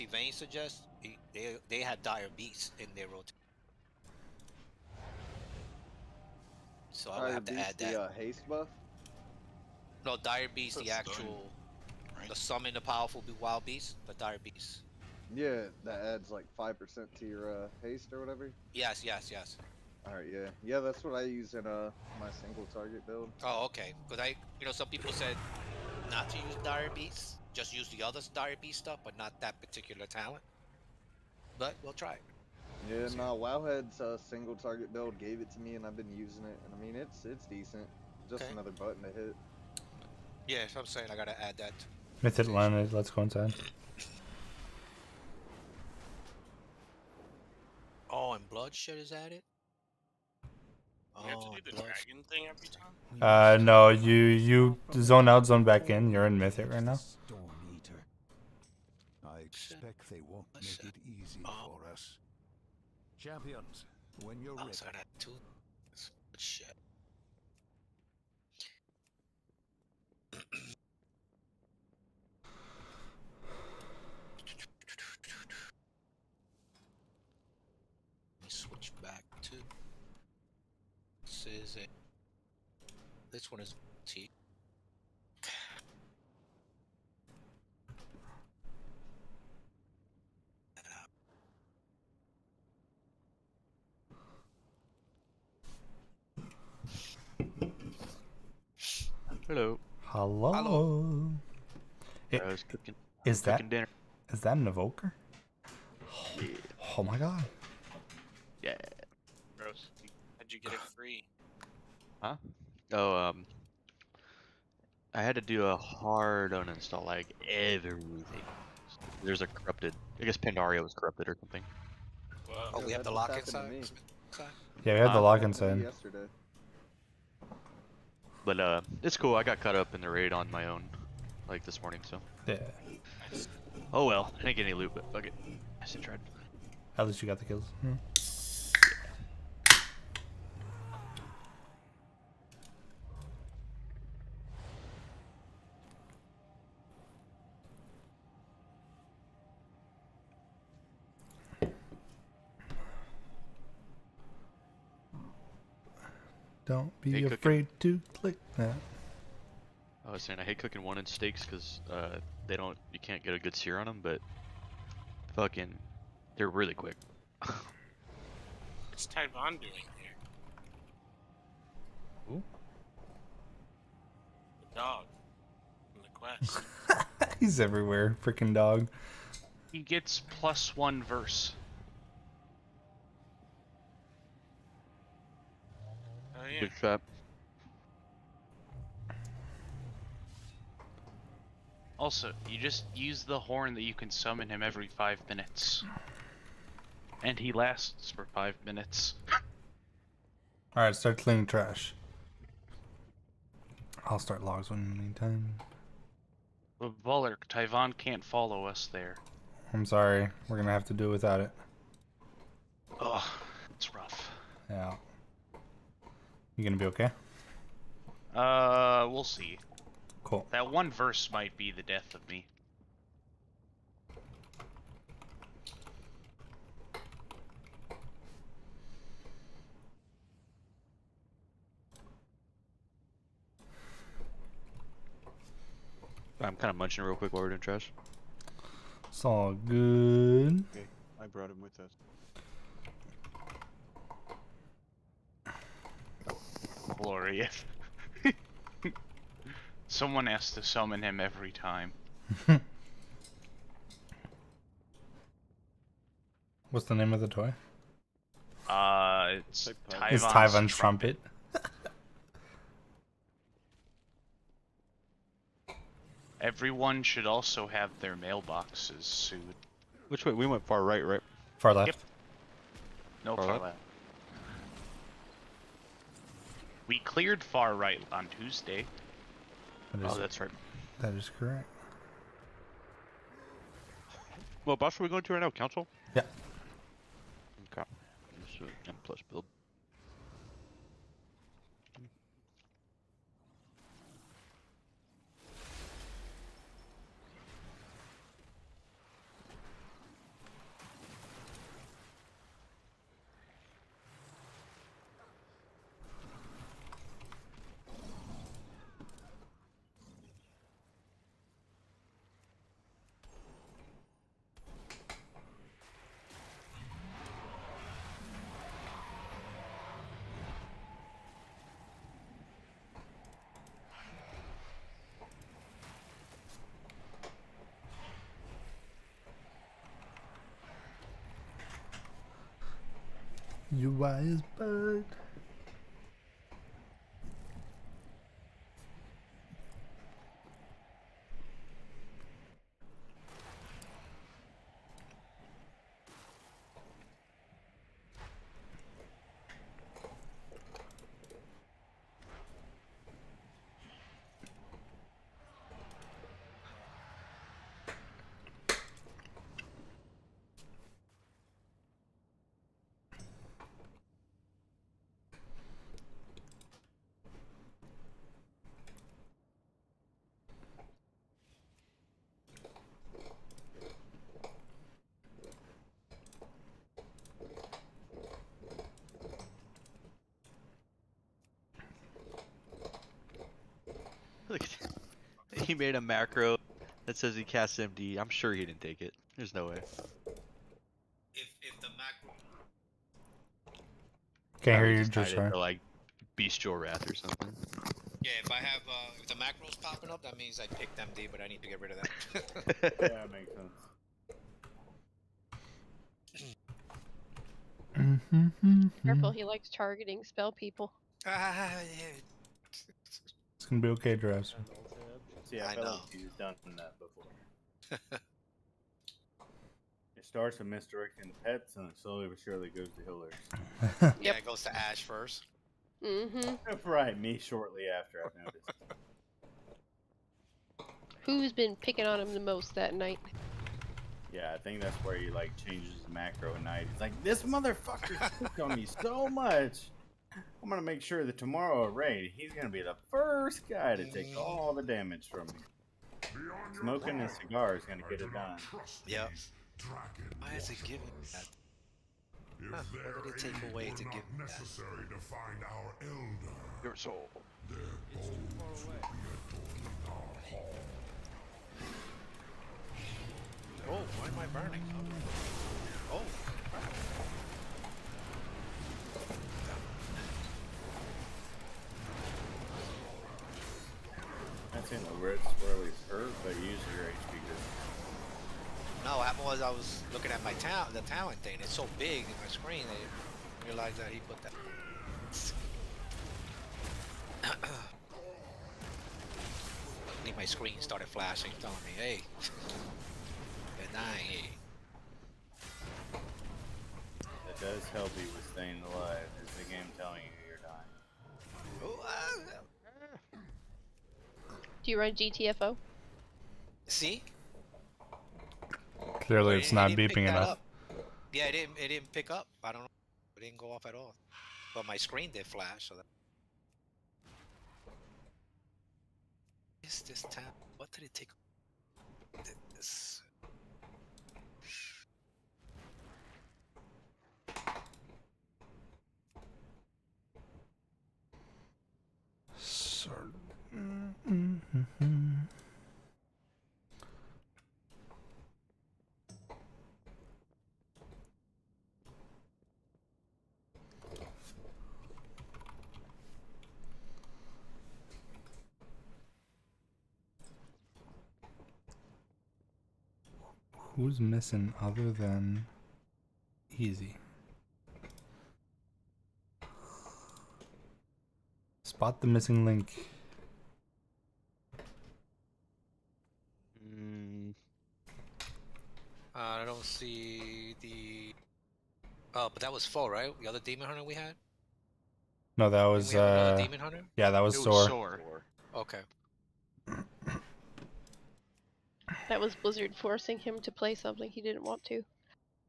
see Vayne suggest, they had Dire Beast in their rotation. So I would have to add that. The haste buff? No, Dire Beast, the That's actual, right? the summon the powerful wild beast, the Dire Beast. Yeah, that adds like 5% to your haste or whatever. Yes, yes, yes. Alright, yeah. Yeah, that's what I use in my single target build. Oh, okay. Because some people said not to use Dire Beast, just use the other Dire Beast stuff, but not that particular talent. But we'll try it. Yeah, no, Wowhead's single target build gave it to me, and I've been using it, and I mean it's decent. Just Okay. another button to hit. Yeah, so I'm saying I gotta add that. Mythic landed. Let's go inside. Oh, and bloodshed is added. You have to Oh, do the bloodshed. dragon thing every time? No, you zone out, zone back in. You're in Mythic right now. Storm Eater. I expect they won't make it easy for us. Champions, when you're ready. So I got two. Shit. Let me switch back to. This is it. This one is T. Hello. Hello. Hello. I was cooking. Is that dinner? is that an evoker? Yeah. Oh my god. Yeah. Gross. How'd you get it free? Huh? Oh, I had to do a hard uninstall, like everything. There's a corrupted. I guess Pandaria was corrupted or something. Whoa. Oh, Yeah, we have that the just lock happened to inside. me. Yeah, we had the lock Happened to me inside. yesterday. But it's cool. I got caught up in the raid on my own, like this morning. So. Yeah. Nice. Oh well. I didn't get any loot, but fuck it. I still tried. At least you got the kills. Don't be Hey, afraid to click that. I was saying I hate cooking 1-inch steaks because you can't get a good sear on them, but fucking, they're really quick. What's Tyvon doing here? Who? The dog. From the quest. He's everywhere, freaking dog. He gets +1 verse. Oh yeah. Good trap. Also, you just use the horn that you can summon him every 5 minutes. And he lasts for 5 minutes. Alright, start cleaning trash. I'll start logs in the meantime. But Vollerk, Tyvon can't follow us there. I'm sorry. We're gonna have to do without it. Ugh, it's rough. Yeah. You gonna be okay? We'll see. Cool. That one verse might be the death of me. I'm kind of munching real quick while we're doing trash. It's all good. Okay, I brought him with us. Glorious. Someone has to summon him every time. What's the name of the toy? It's It's Tyvon's trumpet. Everyone should also have their mailboxes soon. Which way? We went far right, right? Far left. Yep. No Far far left? left. We cleared far right on Tuesday. That is, That's right. that is correct. Well, boss, are we going to right now? Council? Yeah. Okay. This is M+ build. You wise bird. Look at that. He made a macro that says he casts MD. I'm sure he didn't take it. There's no way. If the macro. Can't hear Probably you, just tied just it to like Bestial Wrath or something. Yeah, if I have if the macro's popping up, that means I picked MD, but I need to get rid of that. Yeah, that makes sense. Careful, he likes targeting spell people. Yeah. It's gonna be okay, Dress. See, I I felt know. like he's done that before. It starts with misdirecting the pets, and it slowly but surely goes to healers. Yeah, it goes to Ash first. Mm-hmm. Right, me shortly after, I've noticed. Who's been picking on him the most that night? Yeah, I think that's where he like changes his macro at night. He's like, this motherfucker picked on me so much. I'm gonna make sure that tomorrow at raid, he's gonna be the first guy to take all the damage from me. Smoking a cigar is gonna get it done. Yep. Why is it giving me that? Huh, what did it take away to give me that? Your soul. Oh, why am I burning? Oh. That's in the red swirlies hurt, but usually your HP doesn't. No, what happened was I was looking at my the talent thing. It's so big in my screen that I realized that he put that. I think my screen started flashing, telling me, "Hey, you're dying." Hey. That does help you with staying alive. Is the game telling you you're dying? Oh, Do you run GTFO? see? Clearly, But it's it not didn't pick beeping that enough. up. Yeah, it didn't pick up. I don't know. It didn't go off at all. But my screen did flash. So that. Is this tab? What did it take? Did this? Who's missing other than Easy? Spot the missing link. I don't see the. Oh, but that was full, right? The other demon hunter we had. No, that Didn't was we have another demon hunter? yeah, that was It sore. sore. Okay. That was Blizzard forcing him to play something he didn't want to.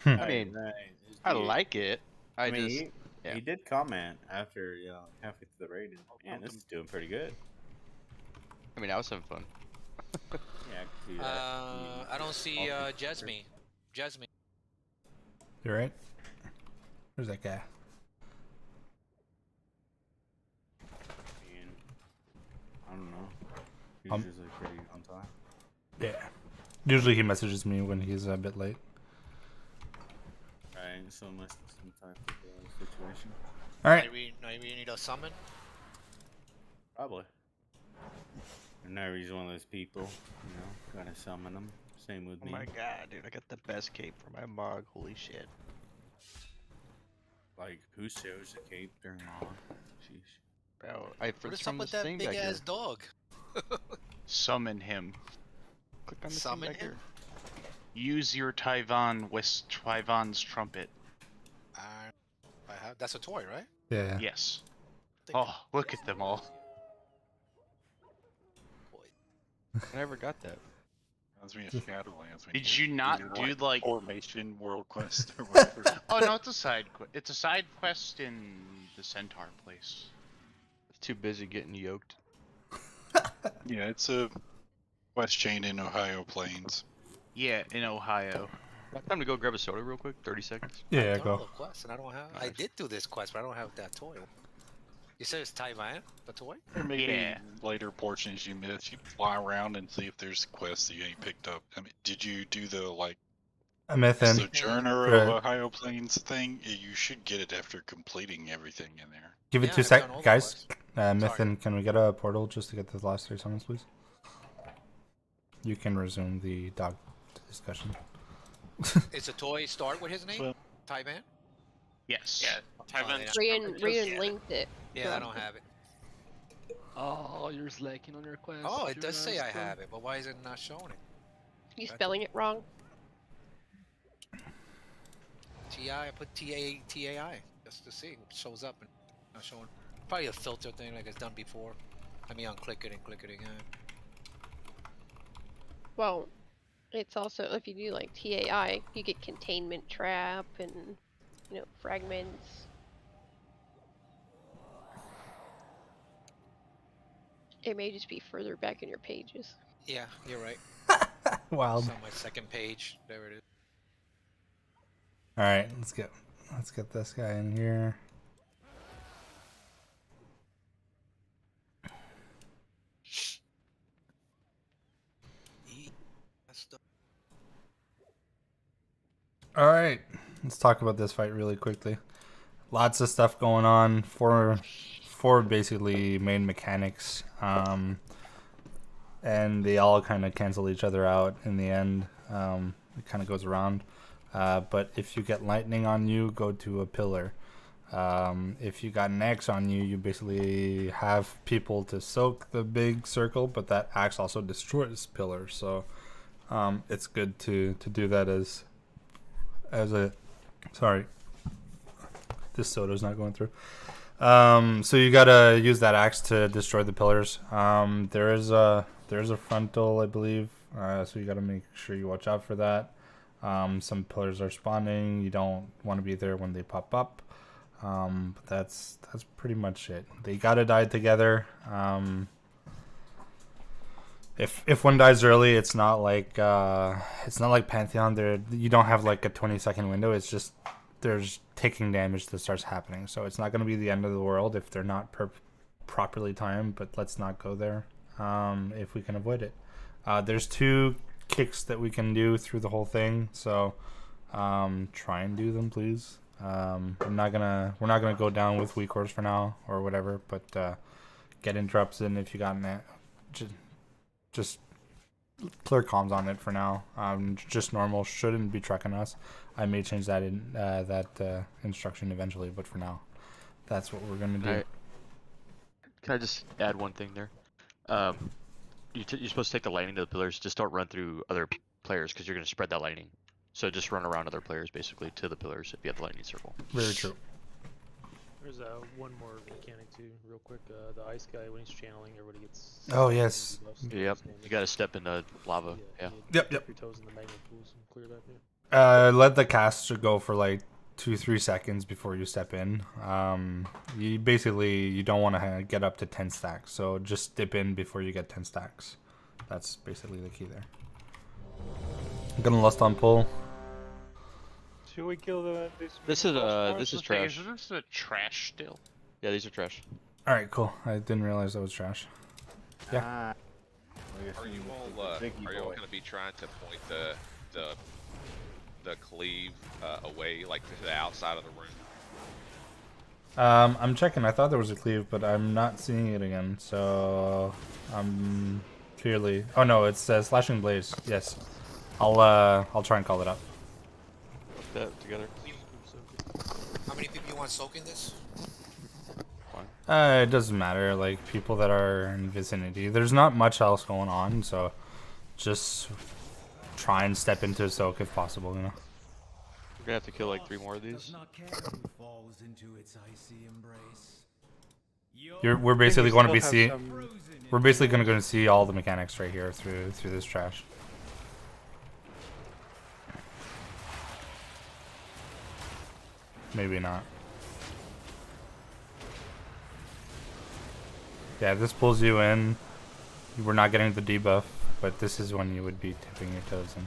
I mean, His I DH like it. I mean, just he did comment after, halfway through the raid. Man, this is doing pretty good. I mean, I was having fun. Yeah, I can see that. I don't see Jesme. Jesme. You right? Where's that guy? I don't know. He's usually pretty on time. Yeah. Usually he messages me when he's a bit late. Right, so unless it's some type of situation. All right. Maybe you need a summon. Probably. And Nairi's one of those people, gotta summon them. Same with Oh me. my god, dude! I got the best cape for my mug. Holy shit! Like, who shows the cape during all? Sheesh. Bro, What it's is up from with the that thing big back ass here. dog? Summon him. Click on the thing Summon back him? here. Use your Tyvan's trumpet. I have. That's a toy, right? Yeah. Yes. Think- Oh, look at them all. I never got that. Reminds me of Shadowlands. when Did you not do, do, like- Formation World Quest or whatever? Oh no, it's a side quest. It's a side quest in the Centaur place. Too busy getting yoked. Yeah, it's a quest chain in Ohio Plains. Yeah, in Ohio. Got time to go grab a soda real quick? 30 seconds. Yeah, I've done all go. the quests, and I don't have. I Nice. did do this quest, but I don't have that toy. You said it's Taiwan, the toy? Or maybe Yeah. later portions you miss, you fly around and see if there's quests that you ain't picked up. I mean, did you do the A Mythin. Sojourner Right. of Ohio Plains thing? You should get it after completing everything in there. Give it Yeah, 2 I've done all seconds, the guys. quests. Mythin, can we get a portal just to get the last 3 summons, please? You can resume the dog discussion. It's a toy. Start with his name, Well- Taiwan. Yes. Yeah, Taiwan- Rian linked it. Yeah, I don't have it. Oh, you're slacking on your quest. Oh, it You're does say I awesome. have it, but why is it not showing it? You spelling it wrong? I put TAI just to see what shows up and not showing. Probably a filter thing like it's done before. Let me unclick it and click it again. Well, it's also, if you do like TAI, you get containment trap and, you know, fragments. It may just be further back in your pages. Yeah, you're right. Wild. It's on my second page. There it is. All right, let's get this guy in here. That's the All right, let's talk about this fight really quickly. Lots of stuff going on. Four basically main mechanics, and they all kind of cancel each other out in the end. It kind of goes around. But if you get lightning on you, go to a pillar. If you got an axe on you, you basically have people to soak the big circle, but that axe also destroys pillars. So it's good to do that as a sorry, this soda's not going through. So you gotta use that axe to destroy the pillars. There is a frontal, I believe. So you gotta make sure you watch out for that. Some pillars are spawning. You don't want to be there when they pop up. But that's pretty much it. They gotta die together. If one dies early, it's not like Pantheon. There you don't have like a 20-second window. It's just there's taking damage that starts happening. So it's not gonna be the end of the world if they're not properly timed. But let's not go there if we can avoid it. There's 2 kicks that we can do through the whole thing. So try and do them, please. We're not gonna go down with weak horse for now or whatever. But get interrupts in if you got an just clear comms on it for now. Just normal shouldn't be trucking us. I may change that instruction eventually, but for now, that's what we're gonna do. Can I just add one thing there? You're supposed to take the lightning to the pillars. Just don't run through other players because you're gonna spread that lightning. So just run around other players basically to the pillars if you have the lightning circle. Very true. There's one more mechanic too, real quick. The ice guy, when he's channeling, everybody gets. Oh, yes. Yep. You gotta step in the lava. Yeah. Yep. Dip your toes in the magma pools and clear that. Yeah. Let the caster go for like 2-3 seconds before you step in. You don't want to get up to 10 stacks, so just dip in before you get 10 stacks. That's basically the key there. I'm gonna lust on pull. Should we kill This is trash. Is this a trash still? Yeah, these are trash. All right, cool. I didn't realize that was trash. Yeah. Are you all going to be trying to point the cleave away, like to the outside of the room? I'm checking. I thought there was a cleave, but I'm not seeing it again. So I'm clearly. Oh no, it says slashing blaze. Yes, I'll try and call it up. That together. How many people you want soaking this? It doesn't matter. Like people that are in vicinity. There's not much else going on, so just try and step into a soak if possible. You know. We're gonna have to kill like 3 more of these. We're basically going to be see. We're basically going to see all the mechanics right here through this trash. Maybe not. Yeah, this pulls you in. We're not getting the debuff, but this is when you would be tipping your toes in.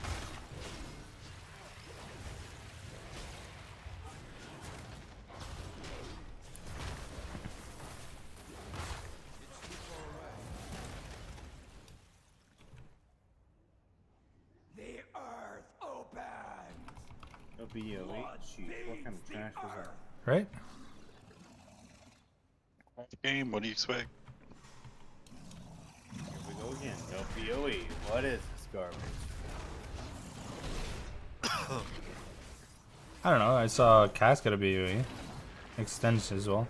What kind of trash was that? Right? Game, what do you expect? Here we go again. No PoE. What is this garbage? I don't know. I saw Cass get a BUE. Extends as well.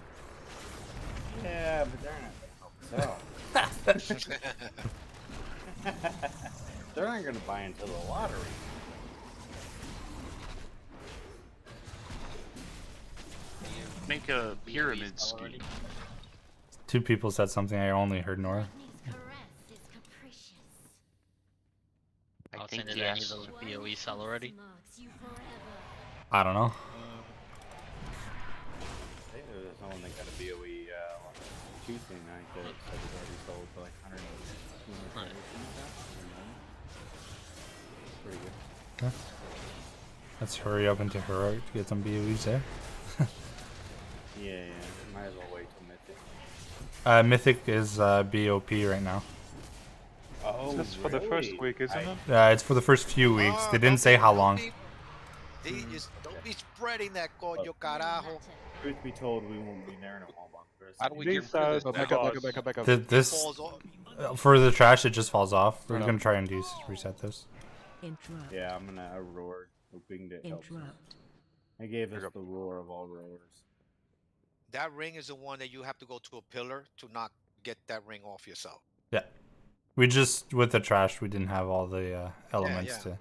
Yeah, but they're not gonna help us out. They're not gonna buy into the lottery. Make a pyramid scheme. 2 people said something. I only heard Nora. I think did any of those BOE sell already? I don't know. I think there was someone that got a BOE Tuesday night that said it already sold for like 100. Pretty good. Yeah. Let's hurry up into heroic to get some BOEs there. Yeah, might as well wait till Mythic. Mythic is BOP right now. Oh, that's for the first week, isn't it? It's for the first few weeks. They didn't say how long. Don't be spreading that coño carajo. Truth be told, we won't be there in a while. How do we get rid of this? Back up. This for the trash, it just falls off. We're gonna try and reset this. Yeah, I'm gonna roar, hoping to help. I gave us the roar of all roars. That ring is the one that you have to go to a pillar to not get that ring off yourself. Yeah, we just with the trash, we didn't have all the elements to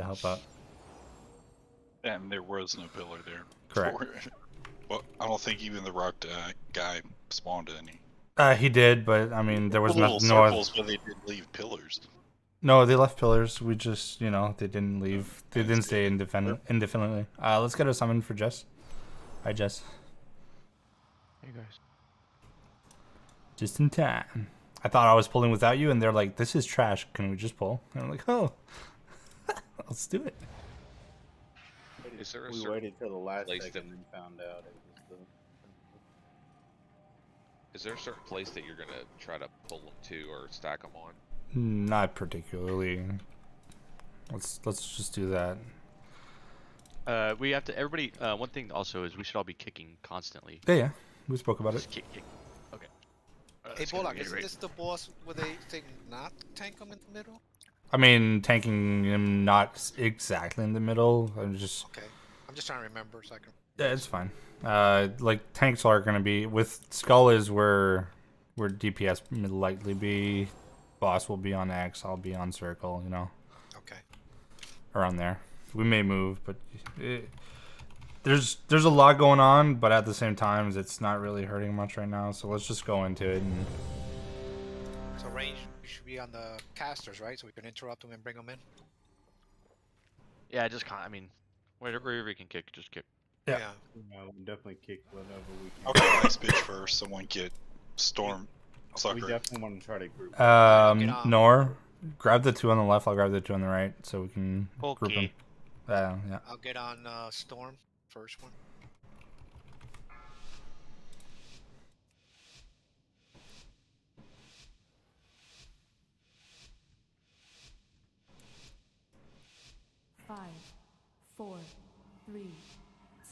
help out. And there was no pillar there. Correct. Well, I don't think even the rock guy spawned any. He did, but I mean, there was little no circles, but they didn't leave pillars. No, they left pillars. We just, they didn't leave. They didn't stay indefinitely. Let's get a summon for Jess. Hi, Jess. Hey guys. Just in time. I thought I was pulling without you, and they're like, "This is trash. Can we just pull?" And I'm like, "Oh, let's do it." Is there a we waited till the last second and found out it was the. Is there a certain place that you're gonna try to pull them to or stack them on? Not particularly. Let's just do that. We have to. Everybody. One thing also is we should all be kicking constantly. Yeah. We spoke about Just it. kick. Okay. Hey, Bolak, isn't this the boss where they say not tank him in the middle? I mean, tanking him not exactly in the middle. I'm just. Okay. I'm just trying to remember so I can. Yeah, it's fine. Like tanks are gonna be with Skull is where DPS will likely be. Boss will be on X. I'll be on Circle. Okay. Around there. We may move, but there's a lot going on. But at the same time, it's not really hurting much right now. So let's just go into it. And... So range, we should be on the casters, right? So we can interrupt them and bring them in. Yeah, just I mean, wherever we can kick, just kick. Yeah. We'll definitely kick whatever we can. I'll get Ice Bitch first. Someone get Storm. We definitely want to try to group. Nor, grab the 2 on the left. I'll grab the 2 on the right, so we can group them. Yeah. I'll get on Storm, first one. Five, 4, 3,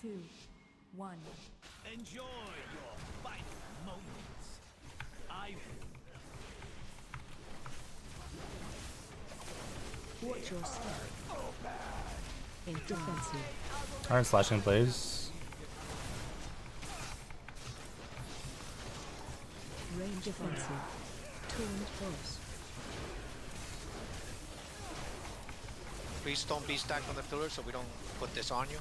2, 1. Enjoy your final moments. I Watch your step. In defensive. Alright, slashing plays. Range defensive. Taunt force. Please don't be stacked on the pillars so we don't put this on you.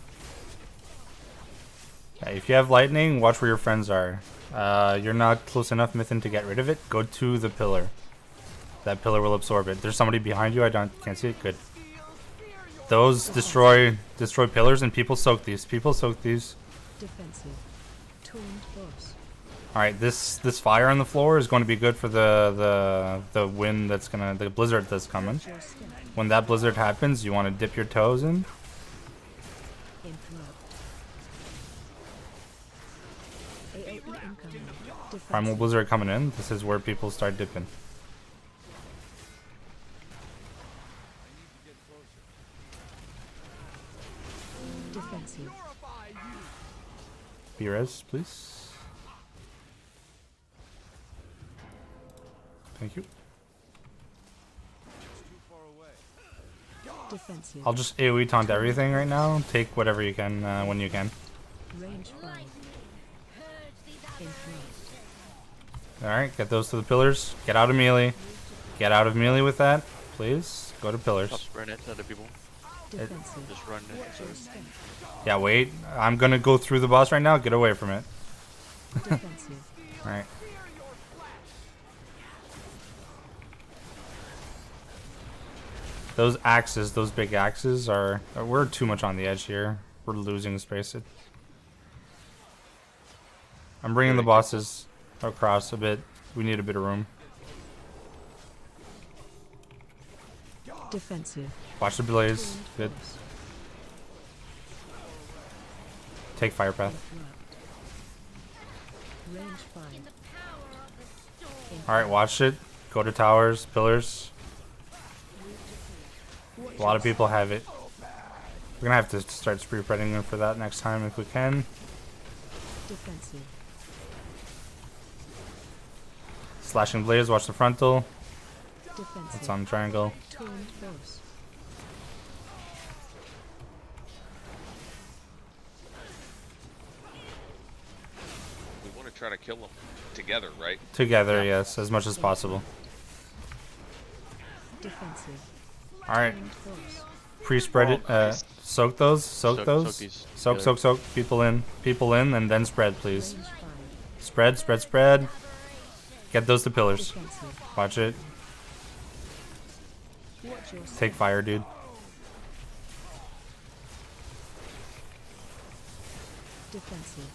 Yeah, if you have lightning, watch where your friends are. You're not close enough, Mythin, to get rid of it. Go to the pillar. That pillar will absorb it. There's somebody behind you. Can't see it. Good. Those destroy pillars, and people soak these. People soak these. Defensive. Taunt force. All right, this fire on the floor is going to be good for the wind the blizzard that's coming. When that blizzard happens, you want to dip your toes in. Primal blizzard coming in. This is where people start dipping. Defensive. B-res, please. Thank you. Defensive. I'll just AoE taunt everything right now. Take whatever you can when you can. Range 5. Alright, get those to the pillars. Get out of melee. Get out of melee with that. Please. Go to pillars. Stop spreading it to other people. Defensive. Just run it. Yeah, wait. I'm gonna go through the boss right now. Get away from it. Defensive. Alright. Those axes, those big axes we're too much on the edge here. We're losing space. I'm bringing the bosses across a bit. We need a bit of room. Defensive. Watch the blaze. Good. Take fire path. Range 5. Alright, watch it. Go to towers, pillars. A lot of people have it. We're gonna have to start spreading them for that next time if we can. Defensive. Slashing blaze, watch the frontal. Defensive. It's on triangle. Taunt force. We want to try to kill them together, right? Together, yes, as much as possible. Defensive. Alright. Pre-spread it. Soak those. Soak those. Soak. People in, and then spread, please. Spread. Get those to pillars. Watch it. Take fire, dude. Defensive.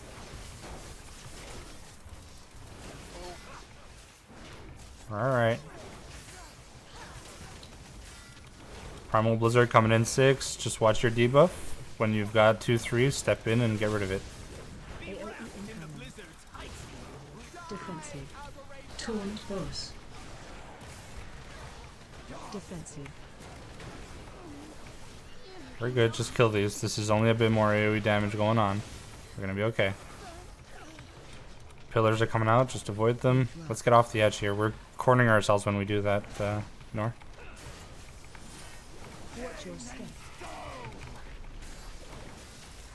Alright. Primal Blizzard coming in 6. Just watch your debuff. When you've got 2-3, step in and get rid of it. Defensive. Taunt force. Defensive. We're good, just kill these. This is only a bit more AoE damage going on. We're gonna be okay. Pillars are coming out, just avoid them. Let's get off the edge here. We're cornering ourselves when we do that, Nor. Watch your step.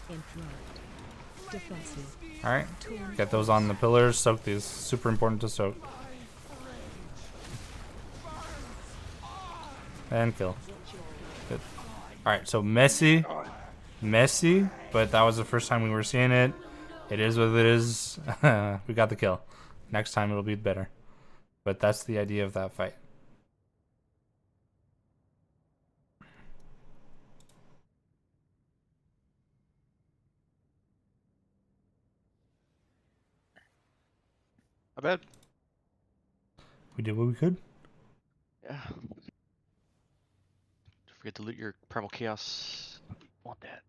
Interrupt. Defensive. Alright, get those on the pillars. Soak these. Super important to soak. And kill. Good. Alright, so messy, but that was the first time we were seeing it. It is what it is. We got the kill. Next time it'll be better. But that's the idea of that fight. Not bad. We did what we could. Yeah. Don't forget to loot your Primal Chaos. Want that.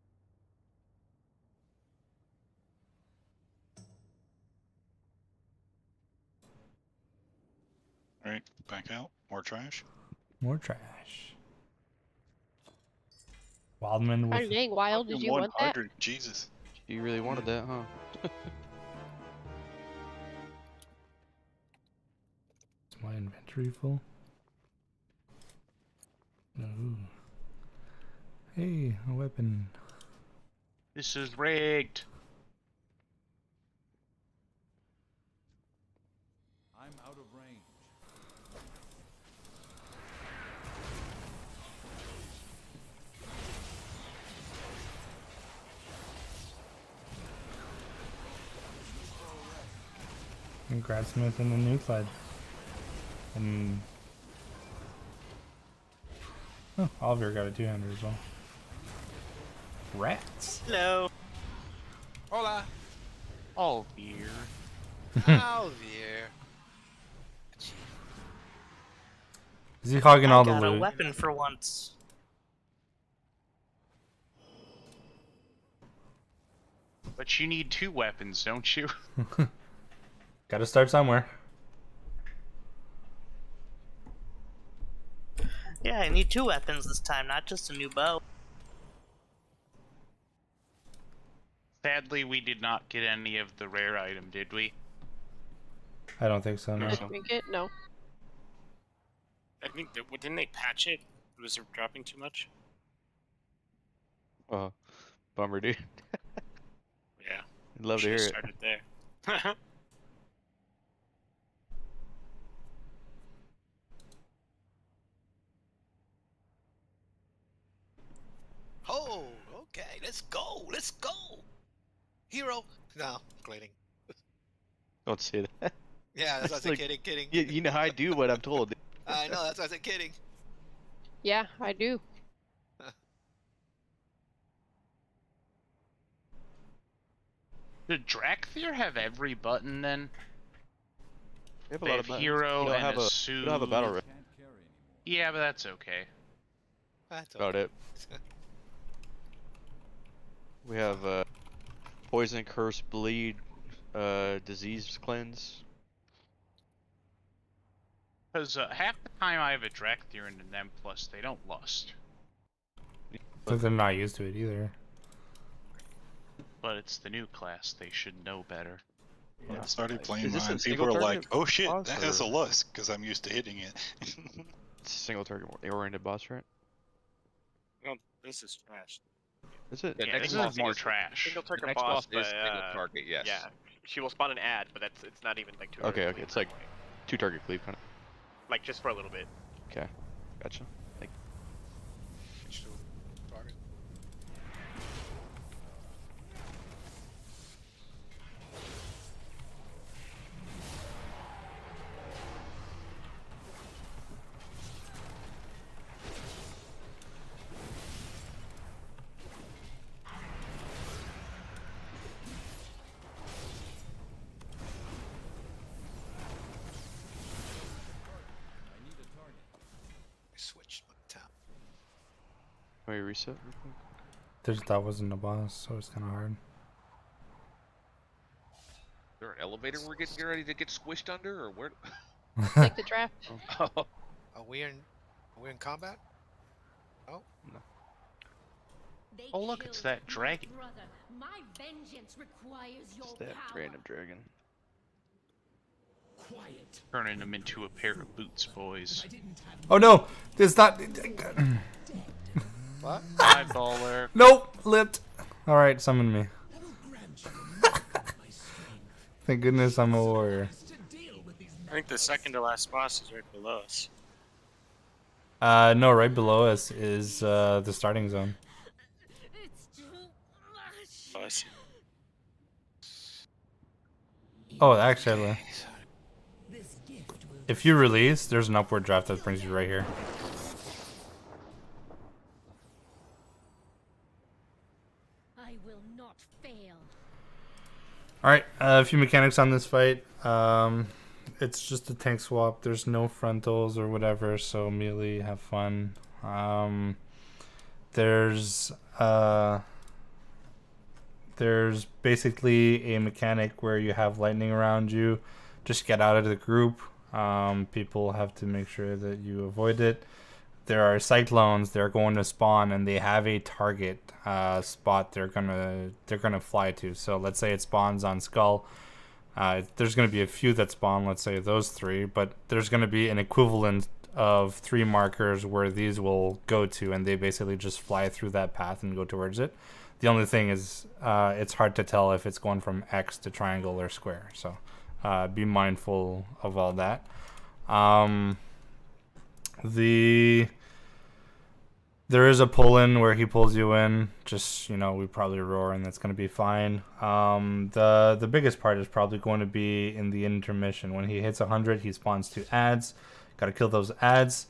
Alright, back out. More trash. More trash. Wildman God with dang, Wild, did you want that? Jesus. You really wanted that, huh? Is my inventory full? Ooh. Hey, a weapon. This is rigged. And Gradsmith and the Nuclide. And oh, Oliver got a 200 as well. Rats. Hello. Hola. Alvier. Alvier. Is he hogging all the got a loot? weapon for once. But you need 2 weapons, don't you? Gotta start somewhere. Yeah, I need 2 weapons this time, not just a new bow. Sadly, we did not get any of the rare item, did we? I don't think so, no. Did we get no? I think didn't they patch it? Was it dropping too much? Bummer, dude. Yeah. I'd love to hear it. Started there. Oh, okay. Let's go. Let's go. Hero. No, gliding. Don't say that. Yeah, that's why I It's said like- kidding. You know I do what I'm told. I know, that's why I said kidding. Yeah, I do. Did Drakthir have every button then? We have a They lot have of buttons. hero We don't and have a a, soothe. we don't have a battle rate. Yeah, but that's okay. That's About it. We have poison, curse, bleed, disease cleanse. Because half the time I have a Drakthir and an M+, they don't lust. But they're not used to it either. But it's the new class, they should know better. When I started playing Is this mine, a people single were like, target "Oh shit, boss, that has a or- lust," because I'm used to hitting it. It's a single target oriented boss, right? No, this is trash. Is it? The Yeah, next this boss is more is- trash. Single target next boss, boss is single target, yes. Yeah, she will spawn an ad, but it's not even like 2 Okay, okay. It's like 2 target cleave kind of. like just for a little bit. Okay, gotcha. Like, Switch on top. can we reset real quick? That wasn't a boss, so it's kind of hard. Is there an elevator we're getting ready to get squished under, or where? Like the draft. Oh. Are we in combat? Oh. No. Oh look, it's that dragon. My vengeance requires your Just that random dragon. Turning them into a pair of boots, boys. Oh no! It's not. What? Eyeballer. Nope! Lipped! Alright, summon me. Thank goodness I'm a warrior. I think the second to last boss is right below us. No, right below us is the starting zone. Oh, I see. Oh, actually, if you release, there's an upward draft that brings you right here. I will not fail. Alright, a few mechanics on this fight. It's just a tank swap. There's no frontals or whatever, so melee, have fun. There's basically a mechanic where you have lightning around you. Just get out of the group. People have to make sure that you avoid it. There are cyclones. They're going to spawn, and they have a target spot they're gonna fly to. So let's say it spawns on Skull. There's going to be a few that spawn, let's say those 3, but there's going to be an equivalent of 3 markers where these will go to, and they basically just fly through that path and go towards it. The only thing is it's hard to tell if it's going from X to triangle or square, so be mindful of all that. The There is a pull-in where he pulls you in. Just, we probably roar and that's going to be fine. The biggest part is probably going to be in the intermission. When he hits 100, he spawns 2 ads. Got to kill those ads.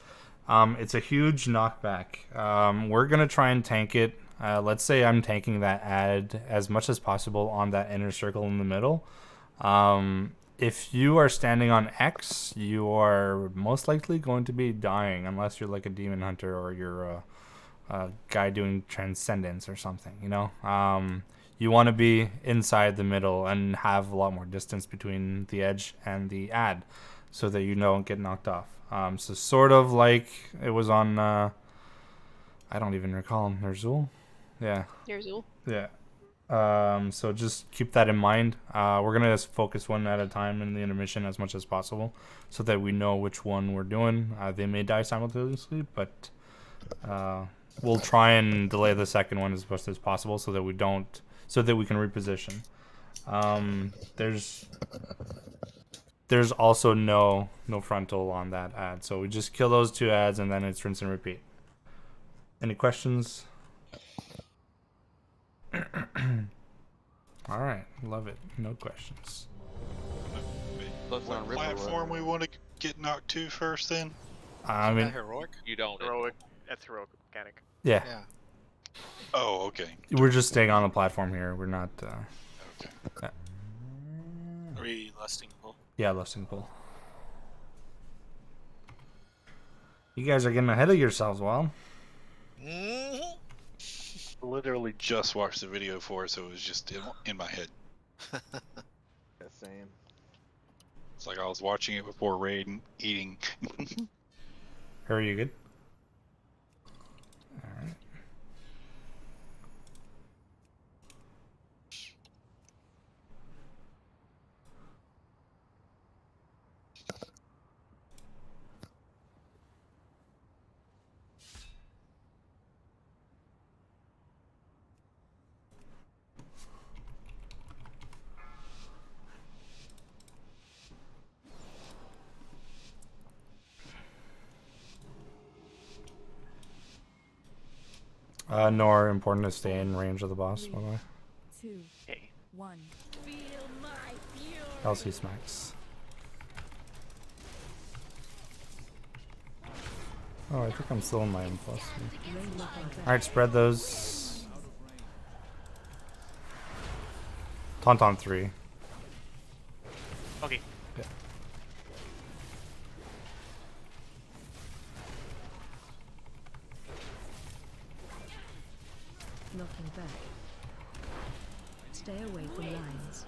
It's a huge knockback. We're going to try and tank it. Let's say I'm tanking that ad as much as possible on that inner circle in the middle. If you are standing on X, you are most likely going to be dying unless you're like a demon hunter or you're a guy doing transcendence or something, you want to be inside the middle and have a lot more distance between the edge and the ad so that you don't get knocked off. So sort of like it was on, I don't even recall him, Nerzul? Yeah. Nerzul? Yeah. So just keep that in mind. We're going to focus one at a time in the intermission as much as possible so that we know which one we're doing. They may die simultaneously, but we'll try and delay the second one as much as possible so that we can reposition. There's also no frontal on that ad, so we just kill those 2 ads and then it's rinse and repeat. Any questions? All right, love it. No questions. What platform we want to get knocked to first then? I mean, heroic. You don't. Heroic. That's heroic mechanic. Yeah. Oh, okay. We're just staying on the platform here. We're not. Are we lusting pull? Yeah, lusting pull. You guys are getting ahead of yourselves, Wild. Literally just watched the video for it, so it was just in my head. Yeah, same. It's like I was watching it before raid and eating. How are you? Good? Alright. Nor important to stay in range of the boss, by the way. 2, 1. Feel my fury. LC smacks. Oh, I think I'm still in my M+. Alright, spread those. Tauntaun 3. Okay. Yeah. Looking back. Stay away from lines.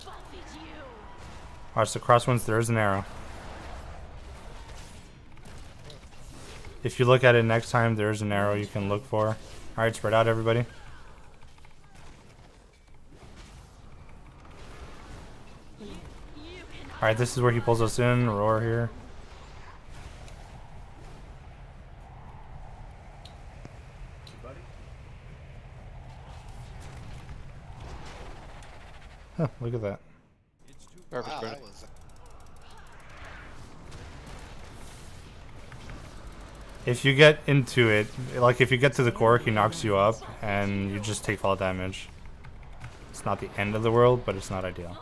Watch the crosswinds, there is an arrow. If you look at it next time, there is an arrow you can look for. Alright, spread out everybody. Alright, this is where he pulls us in. Roar here. Huh, look at that. Perfect. Wow, that was... If you get into it, like if you get to the core, he knocks you up and you just take fall damage. It's not the end of the world, but it's not ideal.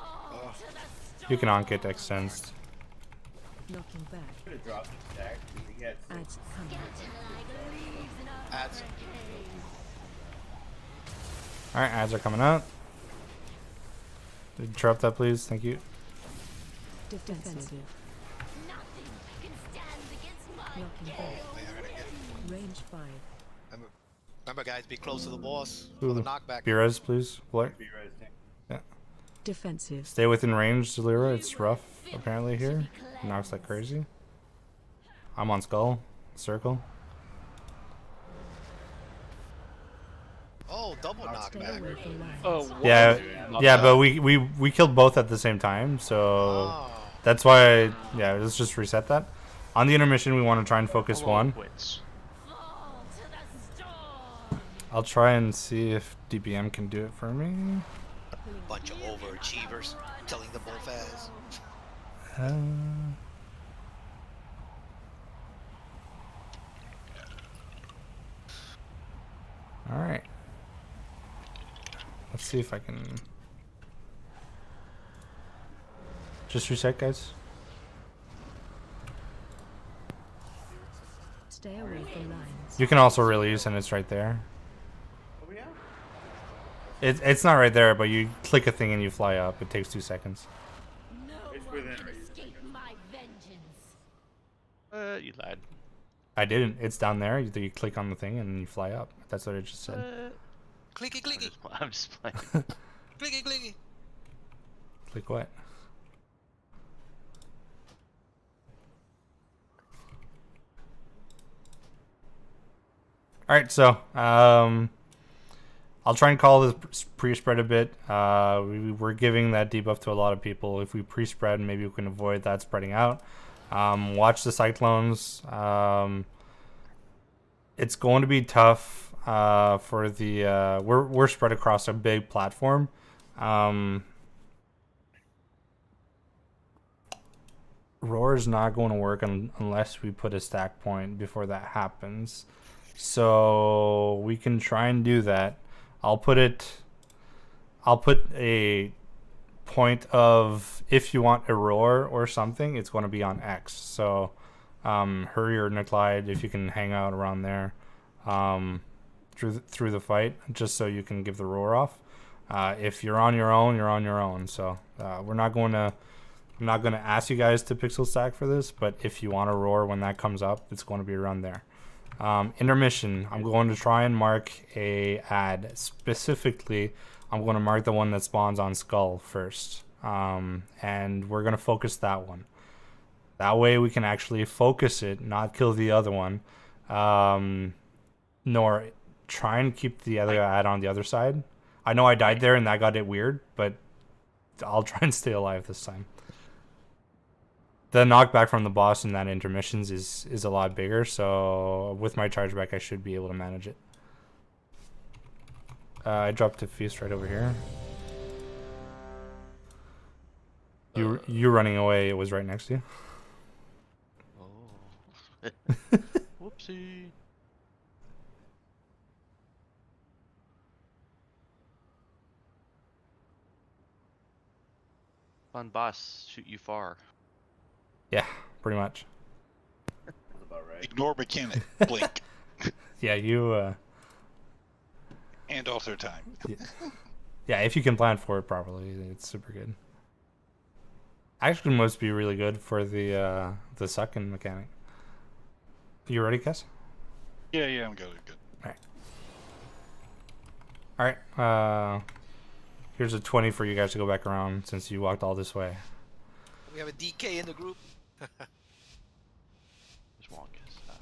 You can onk it extensed. Looking back. Could have dropped the stack. Ads coming. Ads. Alright, ads are coming out. Drop that, please. Thank you. Defensive. Looking back. Range 5. Remember, guys, be close to the boss Ooh. for the knockback. B-res, please. Blair. Yeah. Defensive. Stay within range, Zalira. It's rough, apparently, here. Knocks like crazy. I'm on skull. Circle. Oh, double knockback. Oh, Yeah, yeah, but we killed both at the same time, so that's why. Yeah, let's just reset that. On the intermission, we want to try and focus one. I'll try and see if DPM can do it for me. Bunch of overachievers, killing them both as. Alright. Let's see if I can... Just reset, guys. Stay away from lines. You can also release, and it's right there. Oh yeah. It's not right there, but you click a thing and you fly up. It takes 2 seconds. It's within. You lied. I didn't. It's down there. You click on the thing and you fly up. That's what it just said. Clicky, clicky. I'm just playing. Clicky, clicky. Click what? Alright, so I'll try and call this pre-spread a bit. We're giving that debuff to a lot of people. If we pre-spread, maybe we can avoid that spreading out. Watch the cyclones. It's going to be tough for the... we're spread across a big platform. Roar is not going to work unless we put a stack point before that happens. So we can try and do that. I'll put a point of, if you want a roar or something, it's going to be on X. So Hurry or Niclide, if you can hang out around there through the fight, just so you can give the roar off. If you're on your own, you're on your own. So I'm not going to ask you guys to pixel stack for this, but if you want a roar when that comes up, it's going to be around there. Intermission, I'm going to try and mark a ad. Specifically, I'm going to mark the one that spawns on Skull first. And we're going to focus that one. That way we can actually focus it, not kill the other one. Nor try and keep the other ad on the other side. I know I died there and that got it weird, but I'll try and stay alive this time. The knockback from the boss in that intermissions is a lot bigger, so with my chargeback I should be able to manage it. I dropped a feast right over here. You running away, it was right next to you. Oh. Whoopsie. Fun boss, shoot you far. Yeah, pretty much. That's about right. Ignore mechanic. Blink. Yeah, you... And alter time. Yeah, if you can plan for it properly, it's super good. Actually, must be really good for the sucking mechanic. You ready, Kes? Yeah, I'm good. Alright, here's a 20 for you guys to go back around since you walked all this way. We have a DK in the group. Just walk his stuff.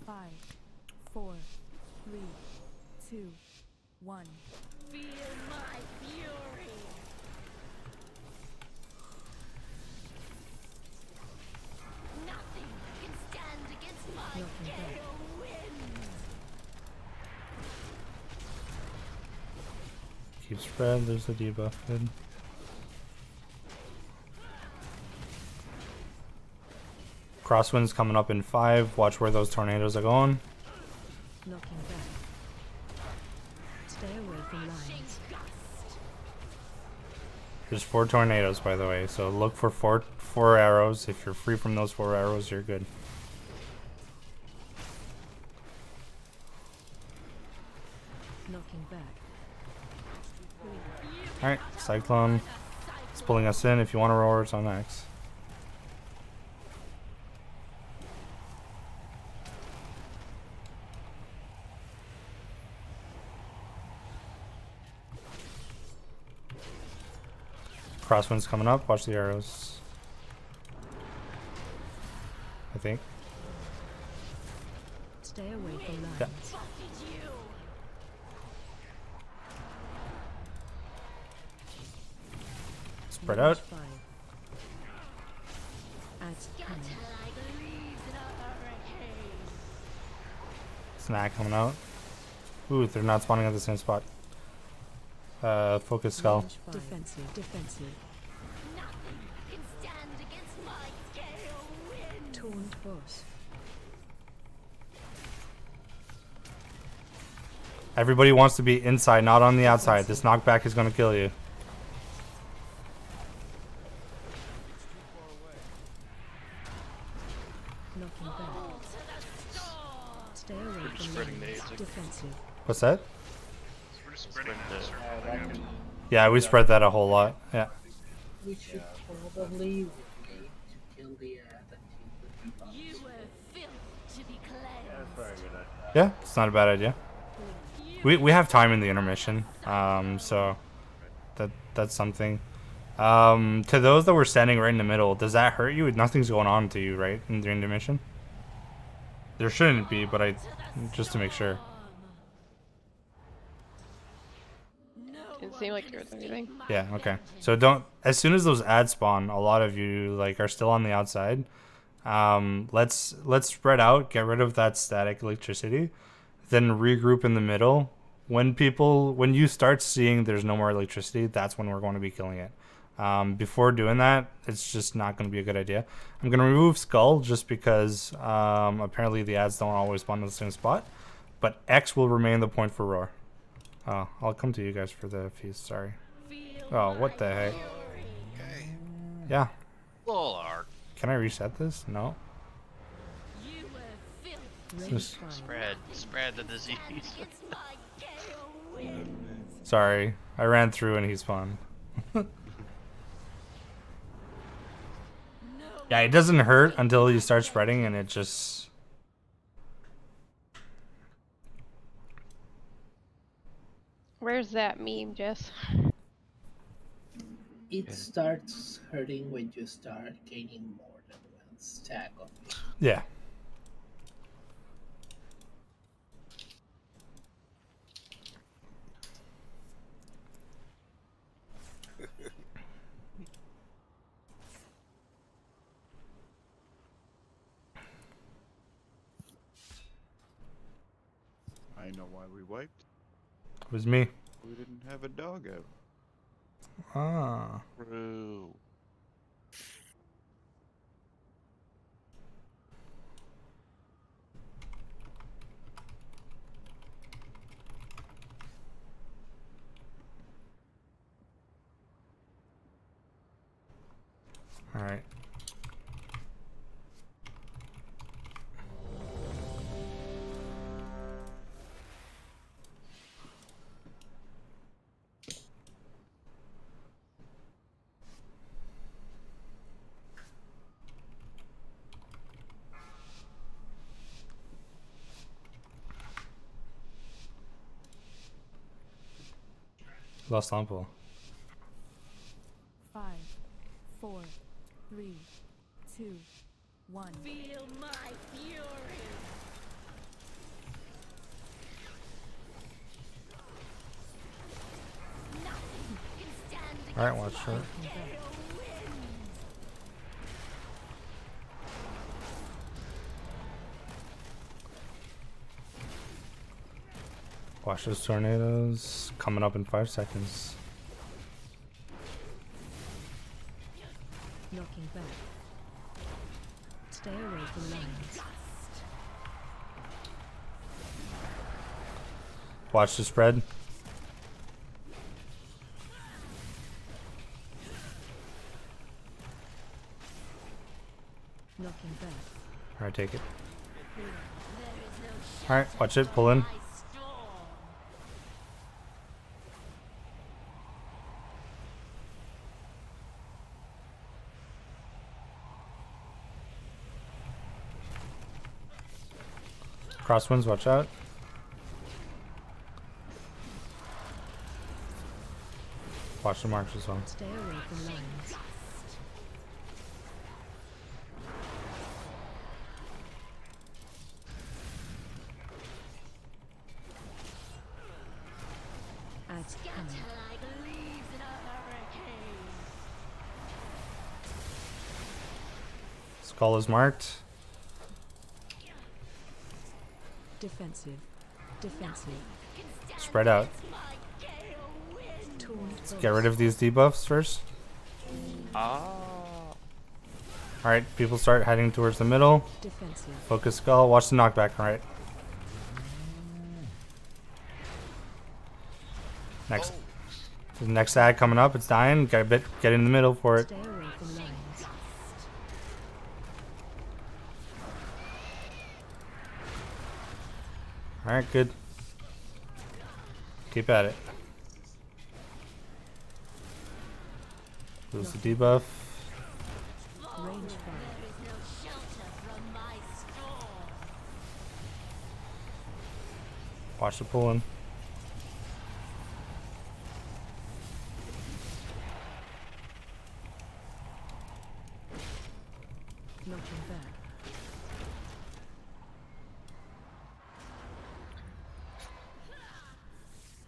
Five, 4, 3, 2, 1. Feel my fury. Nothing can stand against my gale wind. Keep spread, there's the debuff. Good. Crosswind's coming up in 5. Watch where those tornadoes are going. Knocking back. Stay away from lines. There's 4 tornadoes, by the way, so look for four arrows. If you're free from those 4 arrows, you're good. Knocking back. Alright, Cyclone. It's pulling us in. If you want to roar, it's on X. Crosswind's coming up. Watch the arrows. I think. Stay away from lines. Yeah. Spread out. Snack coming out. Ooh, they're not spawning at the same spot. Focus Skull. Defensive. Nothing can stand against my gale. Front boss. Everybody wants to be inside, not on the outside. This knockback is going to kill you. Knocking back. Stay away We're just from spreading lanes. nades. Defensive. What's that? We're just spreading Spread Yeah, we spread that a whole lot. Yeah. We should probably wait to kill the team with the You were filth to be cleansed. That's probably a good idea. Yeah, it's not a bad idea. We have time in the intermission, so that's something. To those that were standing right in the middle, does that hurt you? Nothing's going on to you, right, in the intermission? There shouldn't be, but just to make sure. Didn't seem like there was anything. Yeah, okay. So don't, as soon as those ads spawn, a lot of you like are still on the outside. Let's spread out, get rid of that static electricity, then regroup in the middle. When you start seeing there's no more electricity, that's when we're going to be killing it. Before doing that, it's just not going to be a good idea. I'm going to remove Skull just because apparently the ads don't always spawn in the same spot, but X will remain the point for Roar. Oh, I'll come to you guys for the feast, sorry. Oh, what the heck? Okay. Yeah. Full arc. Can I reset this? No. You were filth. Just- Spread the disease. Against my gale winds. Sorry, I ran through and he spawned. Yeah, it doesn't hurt until you start spreading and it just... Where's that meme, Jess? It starts hurting when you start gaining more than one stack of it. Yeah. I know why we wiped. It was me. We didn't have a dog out. Ah. True. Alright. Lost Ample. 5, 4, 3, 2, 1. Feel my fury. Nothing can stand against Alright, watch my it. gale winds. Watch those tornadoes coming up in 5 seconds. Knocking back. Stay away from lines. Watch the spread. Knocking back. Alright, take it. There is no Alright, watch it, pull in. my storm. Crosswinds, watch out. Watch the marks as well. Stay away from lines. Ads coming. Scatter like leaves in a hurricane. Skull is marked. Defensive. Defensive. Spread out. Taunt Let's get rid of these debuffs first. Ah. Alright, people start heading towards the middle. Defensive. Focus skull. Watch the knockback. Alright. Next. The next ad coming up. It's dying. Got a bit. Get in the middle for it. Stay away from lines. Alright, good. Keep at it. Lose the debuff. Range fire. Watch the pulling. Knocking back.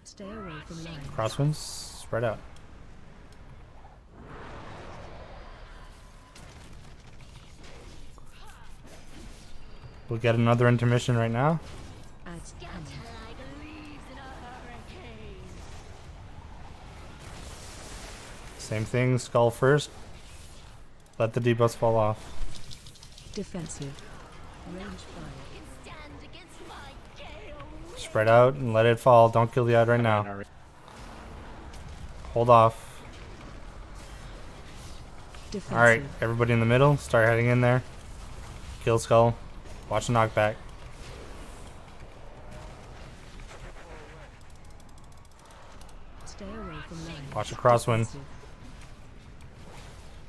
Stay away from lines. Crosswinds. Spread out. We'll get another intermission right now. Adds coming. Same thing. Skull first. Let the debuffs fall off. Defensive. Range fire. Spread out and let it fall. Don't kill the ad right now. Hold off. Defensive. Alright, everybody in the middle. Start heading in there. Kill skull. Watch the knockback. Stay away from lines. Watch the crosswind.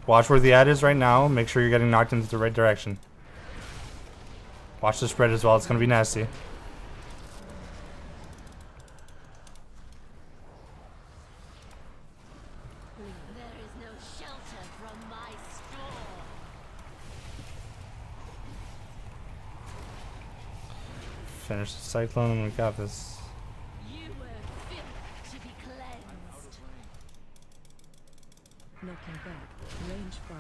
Watch where the ad is right now. Make sure you're getting knocked into the right direction. Watch the spread as well. It's going to be nasty. Finish the cyclone and we got this. Knocking back. Range 5.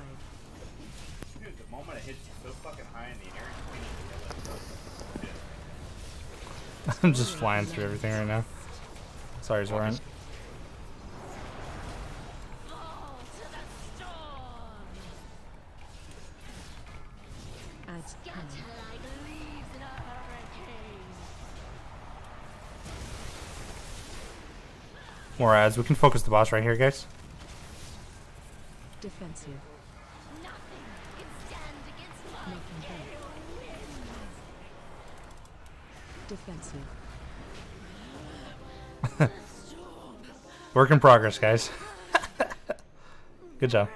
Dude, the moment it hits you so fucking high in the air, I'm just flying through everything right now. Sorry, Zoran. Adds coming. More ads. We can focus the boss right here, guys. Defensive. Knocking back. Defensive. Work in progress, guys. Good job.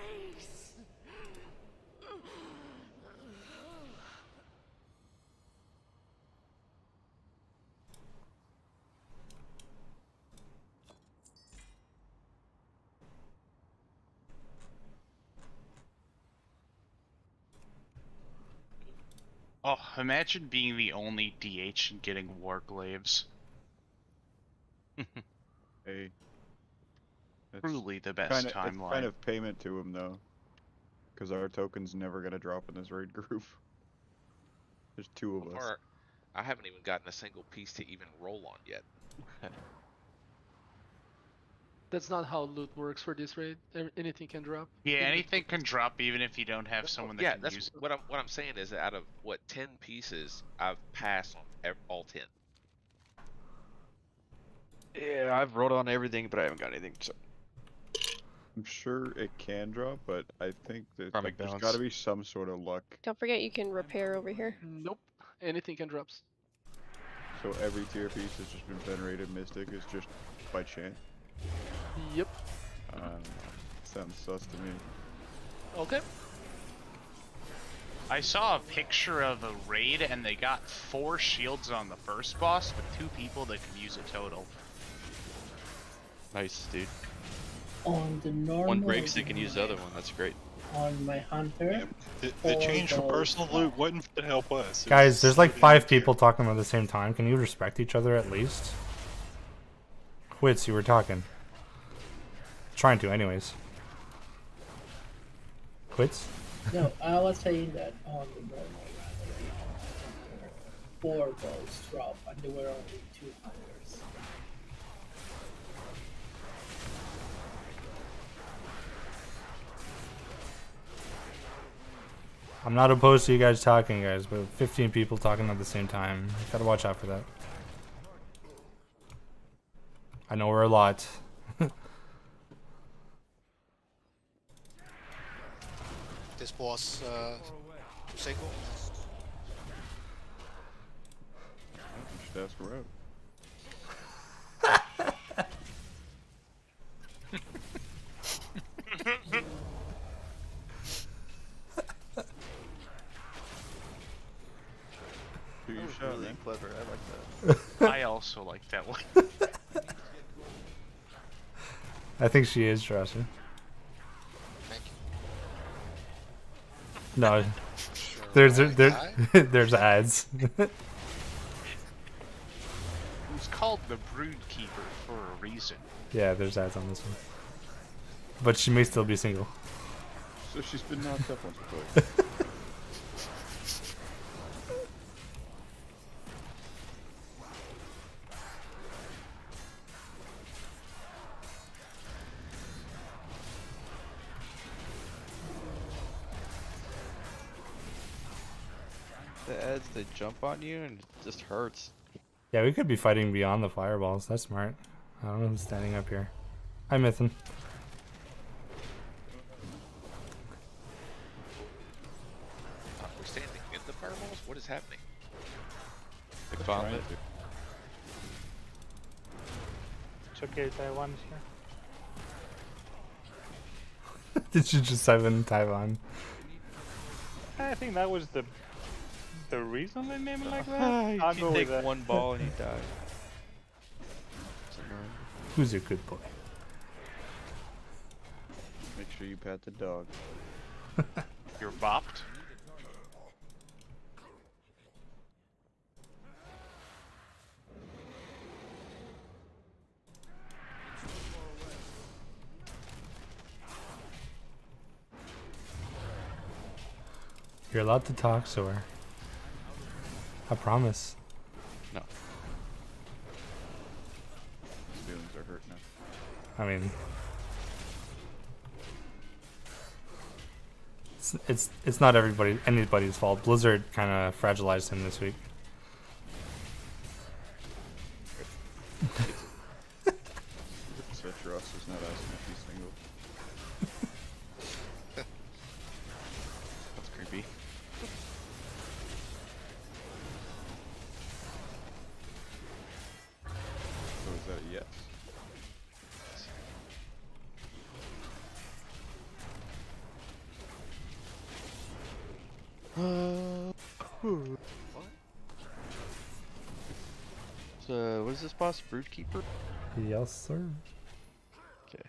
Oh, imagine being the only DH and getting Warglaves. Hey. That's Truly the best kinda, it's timeline. kind of payment to him though, because our token's never gonna drop in this raid group. There's two of us. Or I haven't even gotten a single piece to even roll on yet. That's not how loot works for this raid. Anything can drop. Yeah, anything can drop even if you don't have someone that Yeah, can that's use it. what I'm saying is that out of what 10 pieces, I've passed on all 10. Yeah, I've rolled on everything, but I haven't got anything. So. I'm sure it can drop, but I think that Karmic there's balance. got to be some sort of luck. Don't forget you can repair over here. Nope. Anything can drop. So every tier piece that's just been venerated mystic is just by chance. Yep. Sounds sus to me. Okay. I saw a picture of a raid and they got 4 shields on the first boss with 2 people that could use a total. Nice, dude. On the normal. One breaks, they can use the other one. That's great. On my hunter. The change from personal loot wouldn't help us. It Guys, was there's like really 5 people talking at the same time. Can you respect each other at least? Quits, you were talking. Trying to, anyways. Quits? No, I was saying that on the normal rather 4 balls drop and there were only 2 hunters. I'm not opposed to you guys talking, guys, but 15 people talking at the same time. Gotta watch out for that. I know we're a lot. This boss single. You should ask her out. Do your shot, Really man. clever. I like that. I also like that one. I think she is, Trasher. Thank you. No. There's ads. It was called the Brood Keeper for a reason. Yeah, there's ads on this one. But she may still be single. So she's been knocked up once or twice. The ads, they jump on you and it just hurts. Yeah, we could be fighting beyond the fireballs. That's smart. I don't know who's standing up here. Hi, Mythin. We're standing in the fireballs? What is happening? They found it. It's okay, Taiwan is here. Did you just type in Taiwan? I think that was the reason they named it like You that. I'll go with take that. one ball and you die. It's annoying. Who's a good boy? Make sure you pat the dog. You're bopped? You're allowed to talk, Soar. I promise. No. His feelings are hurt now. I mean, it's not anybody's fault. Blizzard kind of fragilized him this week. So Ross is not asking if he's single. That's creepy. So is that a yes? What? So, what is this boss? Brood Keeper? Yes, sir. Okay.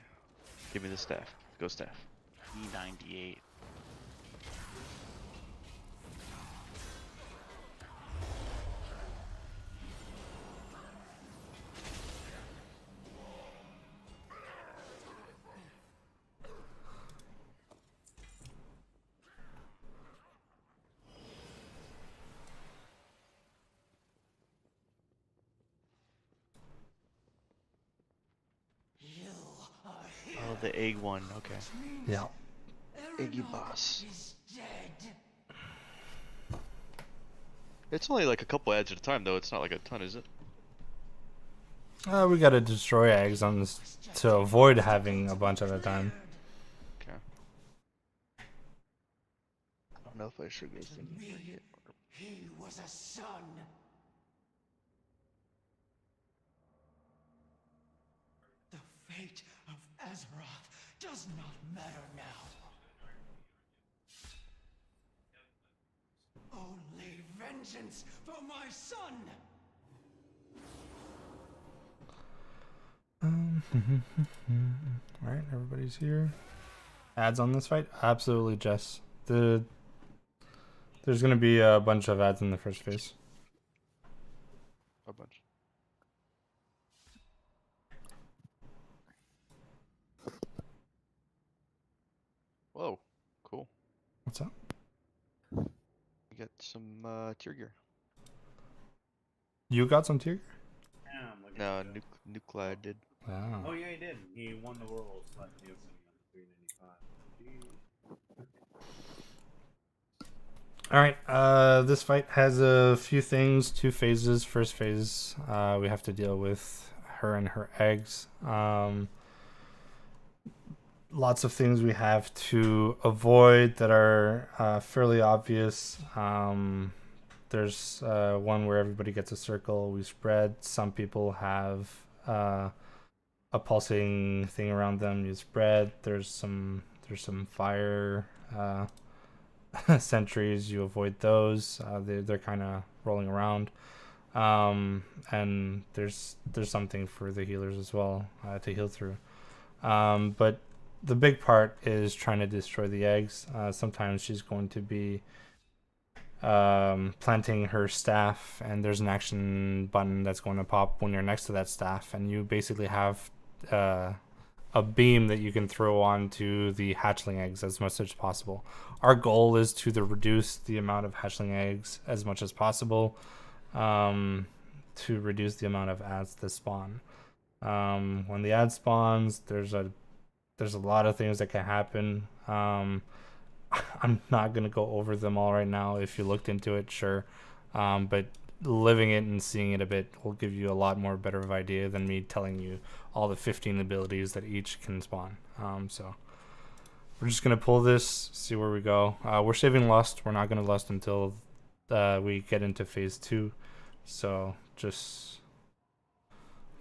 Give me the staff. Go staff. E98. Oh, the egg one. Okay. Yeah. Eggy boss. It's only like a couple ads at a time, though. It's not like a ton, is it? We gotta destroy eggs on this to avoid having a bunch at a time. Okay. I don't know if I should go thinking for it. He was a son. The fate of Azeroth does not matter now. Only vengeance for my son. Alright, everybody's here. Ads on this fight? Absolutely, Jess. There's gonna be a bunch of ads in the first phase. A bunch. Whoa, cool. What's up? You got some tier gear. You got some tier? Yeah, I'm looking No, at it. Nuclide did. Wow. Oh yeah, he did. He won the world slot the opening on 395. All right. This fight has a few things, 2 phases. First phase, we have to deal with her and her eggs. Lots of things we have to avoid that are fairly obvious. There's one where everybody gets a circle. We spread. Some people have a pulsing thing around them. You spread. There's some fire sentries. You avoid those. They're kind of rolling around. And there's something for the healers as well to heal through. But the big part is trying to destroy the eggs. Sometimes she's going to be planting her staff, and there's an action button that's going to pop when you're next to that staff, and you basically have a beam that you can throw onto the hatchling eggs as much as possible. Our goal is to reduce the amount of hatchling eggs as much as possible, to reduce the amount of ads that spawn. When the ad spawns, there's a lot of things that can happen. I'm not going to go over them all right now. If you looked into it, sure. But living it and seeing it a bit will give you a lot more better of idea than me telling you all the 15 abilities that each can spawn. So we're just going to pull this, see where we go. We're saving Lust. We're not going to Lust until we get into phase 2. So just,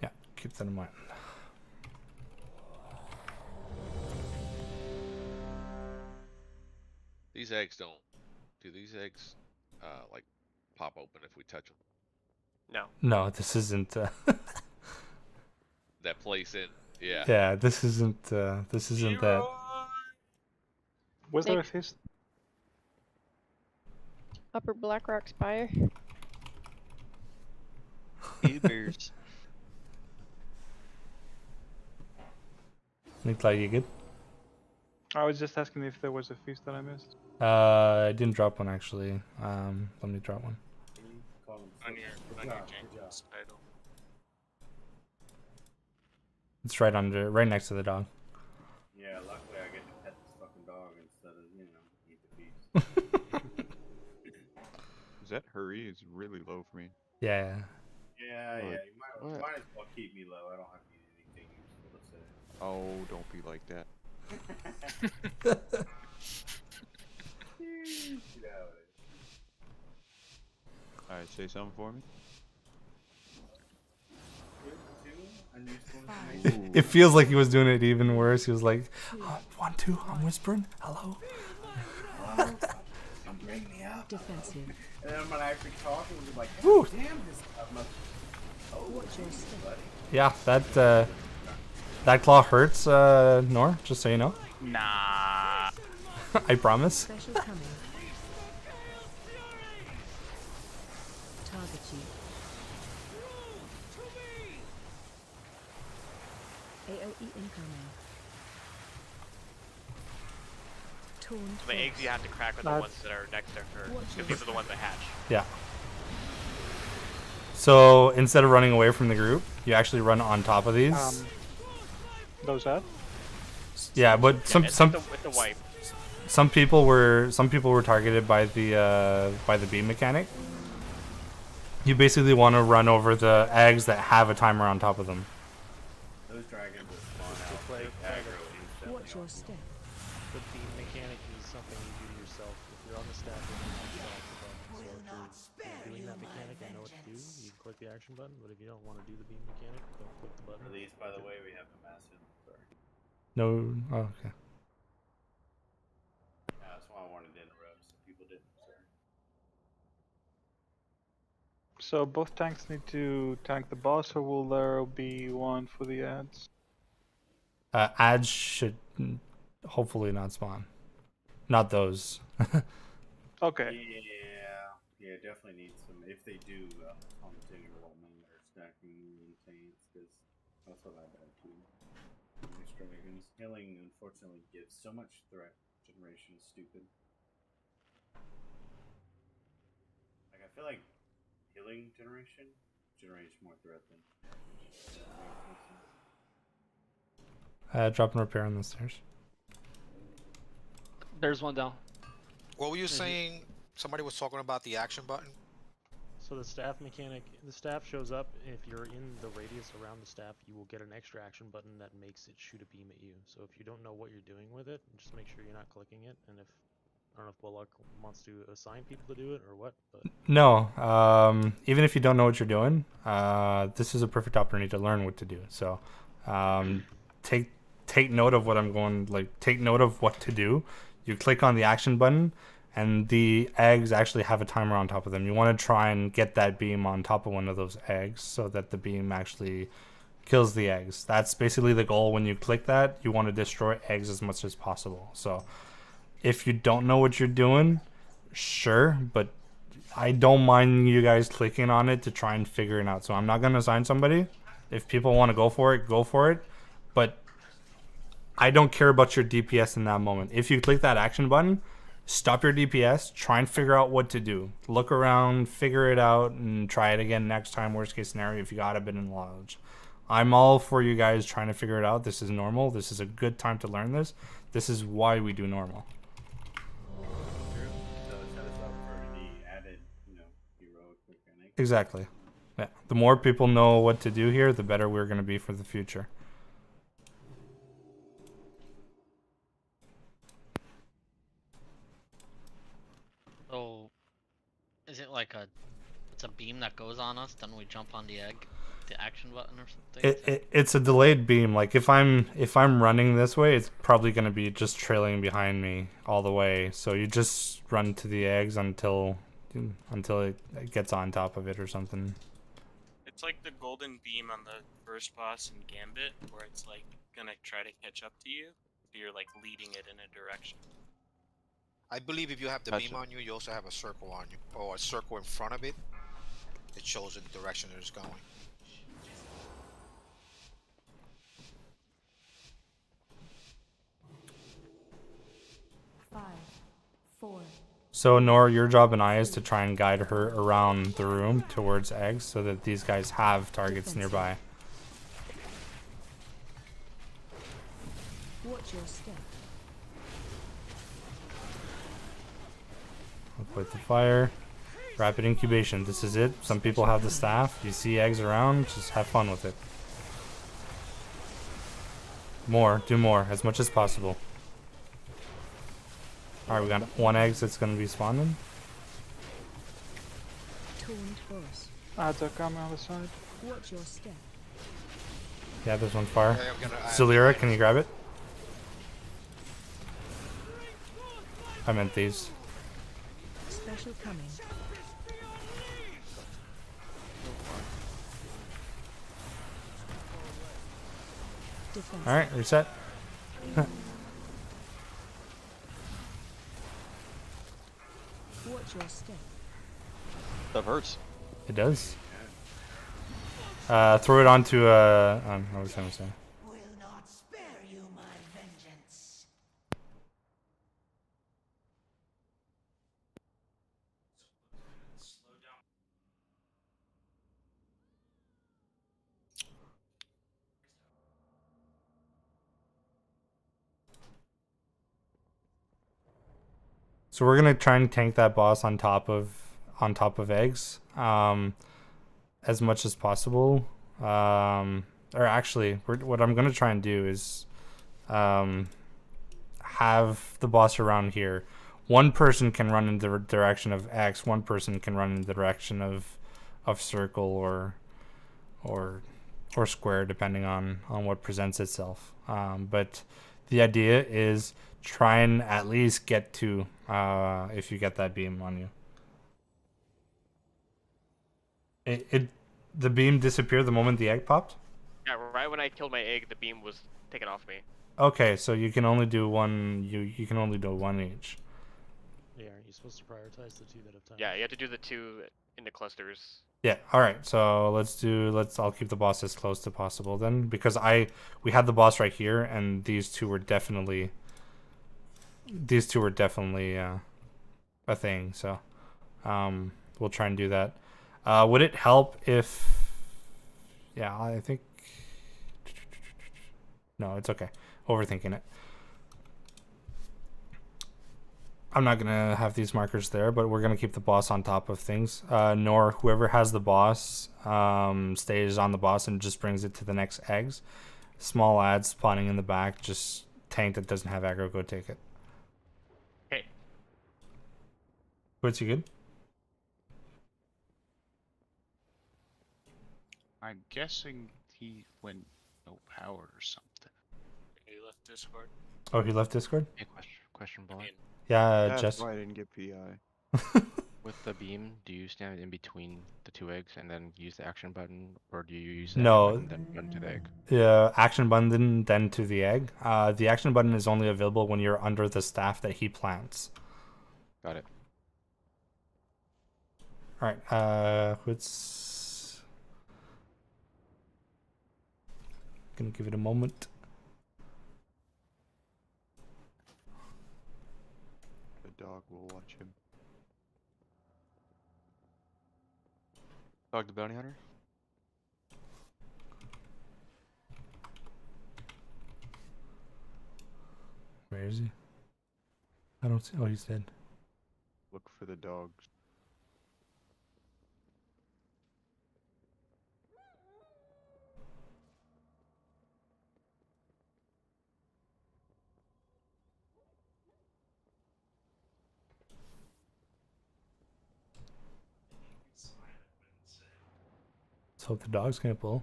yeah, keep that in mind. These eggs don't. Do these eggs like pop open if we touch them? No. No, this isn't. That place in. Yeah. Yeah, this isn't. This isn't that. Was there a phase? Upper Blackrock Spire. Ubers. Nikolai, you good? I was just asking if there was a feast that I missed. I didn't drop one actually. Let me drop one. On your Jenkins idol. It's right next to the dog. Yeah, luckily I get to pet this fucking dog instead of, eat the feast. That hurry is really low for me. Yeah. Yeah, What? yeah. You might as well keep me low. I don't have anything useful to say. Oh, don't be like that. Alright, say something for me. It feels like he was doing it even worse. He was like, 1, 2, I'm whispering. Hello. Bring me up. Defensive. And then when I actually talk, it was like, Woo. God damn, this stuff must. Oh, Watch your step. buddy. Yeah, that claw hurts, Nor. Just so you know. Nah. I promise. Special coming. Target you. AOE incoming. Torn The eggs you have to crack are the ones that are next to her, because these are the ones that hatch. Yeah. So instead of running away from the group, you actually run on top of these. Those ads? Yeah, but It's the wipe. some people were targeted by the beam mechanic. You basically want to run over the eggs that have a timer on top of them. Those dragons will spawn out. They aggro instantly. Watch your step. The beam mechanic is something you do to yourself. If you're on the staff, you can click the action button. So if you're doing that mechanic, I know what to do. You can click the action button, but if you don't want to do the beam mechanic, don't click the button. For these, by the way, we have the massive. Sorry. No. Oh, okay. Yeah, that's why I wanted to interrupt, so people didn't. Sorry. So both tanks need to tank the boss, or will there be one for the ads? Ads should hopefully not spawn. Not those. Okay. Yeah, definitely need some. If they do, continue rolling or stacking maintains, because that's what I've had too. These dragons healing, unfortunately, gives so much threat generation. Is stupid. Like I feel like healing generation generates more threat than. Drop and repair on the stairs. There's one down. What were you saying, Somebody was talking about the action button. So the staff mechanic, the staff shows up. If you're in the radius around the staff, you will get an extra action button that makes it shoot a beam at you. So if you don't know what you're doing with it, just make sure you're not clicking it. And if I don't know if Bullock wants to assign people to do it or what, but No, even if you don't know what you're doing, this is a perfect opportunity to learn what to do. So, take note of what I'm going, like, take note of what to do. You click on the action button, and the eggs actually have a timer on top of them. You want to try and get that beam on top of one of those eggs so that the beam actually kills the eggs. That's basically the goal. When you click that, you want to destroy eggs as much as possible. So if you don't know what you're doing, sure, but I don't mind you guys clicking on it to try and figure it out. So I'm not going to assign somebody. If people want to go for it, go for it. But I don't care about your DPS in that moment. If you click that action button, stop your DPS, try and figure out what to do. Look around, figure it out, and try it again next time, worst case scenario, if you got a bit in knowledge. I'm all for you guys trying to figure it out. This is normal. This is a good time to learn this. This is why we do normal. Exactly. Yeah. The more people know what to do here, the better we're going to be for the future. So, is it like it's a beam that goes on us, then we jump on the egg, the action button or something? It's a delayed beam. Like if I'm running this way, it's probably going to be just trailing behind me all the way. So you just run to the eggs until it gets on top of it or something. It's like the golden beam on the first boss in Gambit, where it's like gonna try to catch up to you, so you're like leading it in a direction. I believe if you have the beam on you, you also have a circle on you, or a circle in front of it. It shows the direction that it's going. So Nora, your job and I is to try and guide her around the room towards eggs so that these guys have targets nearby. Watch your step. With the fire. Rapid incubation. This is it. Some people have the staff. You see eggs around, just have fun with it. More. Do more. As much as possible. Alright, we got one egg that's going to be spawning. They're coming on the side. Watch your step. Yeah, there's one fire. Zalira, can you grab it? I meant these. Special coming. Alright, reset. Watch your step. That hurts. It does. Throw it onto what was I gonna say? Will not spare you my vengeance. So we're gonna try and tank that boss on top of eggs, as much as possible. Or actually, what I'm gonna try and do is, have the boss around here. One person can run in the direction of X. One person can run in the direction of circle or square, depending on what presents itself. But the idea is try and at least get to if you get that beam on you. The beam disappeared the moment the egg popped? Yeah, right when I killed my egg, the beam was taken off me. Okay, so you can only do one. You can only do one each. yeah, aren't you supposed to prioritize the two that have time? Yeah, you have to do the two in the clusters. Yeah. All right. So I'll keep the boss as close to possible then, because we had the boss right here, and these two were definitely a thing. So we'll try and do that. Would it help if? Yeah, I think. No, it's okay. Overthinking it. I'm not gonna have these markers there, but we're gonna keep the boss on top of things. Nor whoever has the boss stays on the boss and just brings it to the next eggs. Small ads spawning in the back, just tank that doesn't have aggro, go take it. Okay. What's you good? I'm guessing he went no power or something. He left Discord. Oh, he left Discord? Hey, question, Bullet. Yeah, That's Jess. why I didn't get PI. With the beam, do you stand in between the two eggs and then use the action button, or do you use the No. action button then run to the egg? Yeah, action button, then to the egg. The action button is only available when you're under the staff that he plants. Got it. Alright, let's... Gonna give it a moment. The dog will watch him. Dog the bounty hunter? Where is he? I don't see. Oh, he's dead. Look for the dogs. Let's hope the dog's gonna pull.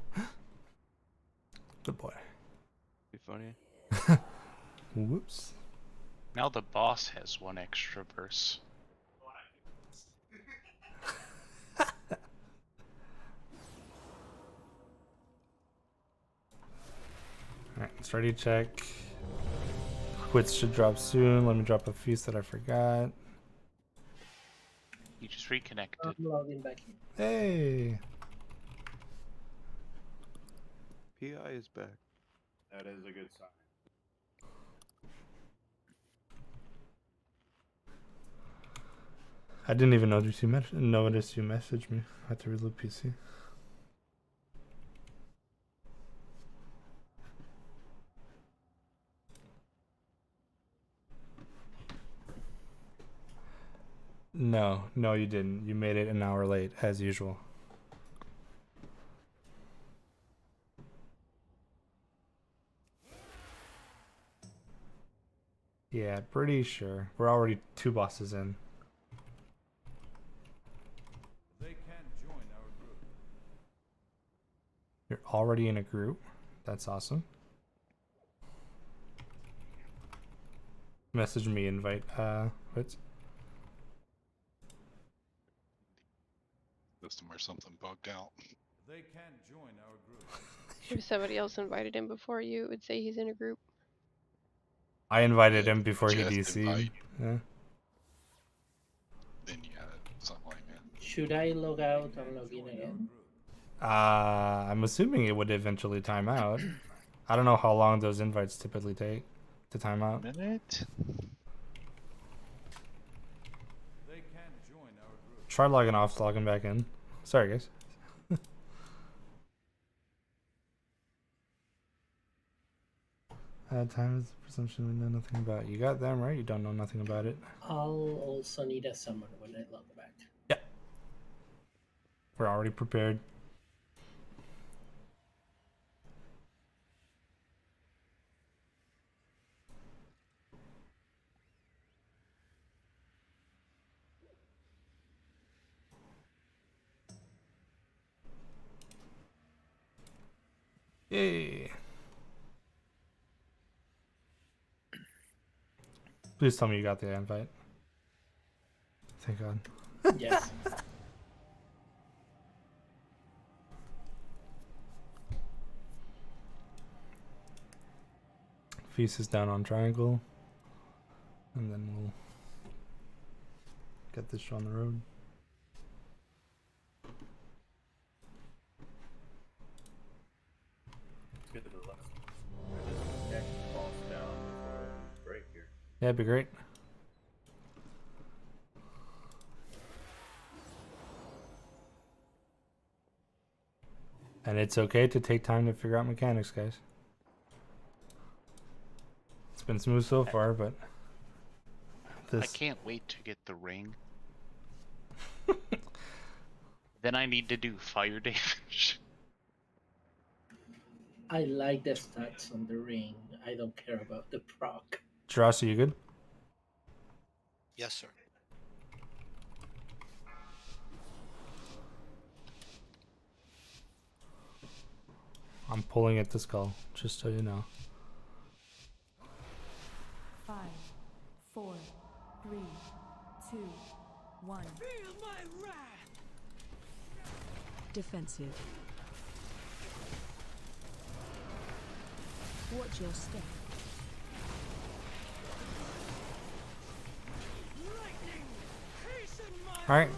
Good boy. Be funny. Whoops. Now the boss has one extra verse. Alright, let's ready check. Quits should drop soon. Let me drop a feast that I forgot. You just reconnected. I'm logging back in. Hey! PI is back. That is a good sign. I didn't even notice you messaged me. I had to reload PC. No, you didn't. You made it an hour late, as usual. Yeah, pretty sure. We're already 2 bosses in. They can't join our group. You're already in a group. That's awesome. Message me, invite, what's... System or something bugged out. They can't join our group. If somebody else invited him before you, it would say he's in a group. I invited him before he Just DC'd. invite. Yeah. Then you had something like that. Should I log out and log in again? I'm assuming it would eventually time out. I don't know how long those invites typically take to time out. Minute? They can't join our group. Try logging off, logging back in. Sorry, guys. Time is presumption we know nothing about. You got them, right? You don't know nothing about it. I'll also need a summon when I log back. We're already prepared. Yay. Please tell me you got the invite. Thank God. Yes. Feast is down on triangle. And then we'll get this show on the road. Get to the left. Next falls down before we break here. Yeah, it'd be great. And it's okay to take time to figure out mechanics, guys. It's been smooth so far, but this. I can't wait to get the ring. Then I need to do fire damage. I like the stats on the ring. I don't care about the proc. Jirachi, you good? Yes, sir. I'm pulling at the skull, just so you know. 5, 4, 3, 2, 1. Feel my wrath. Defensive. Watch your step. Alright,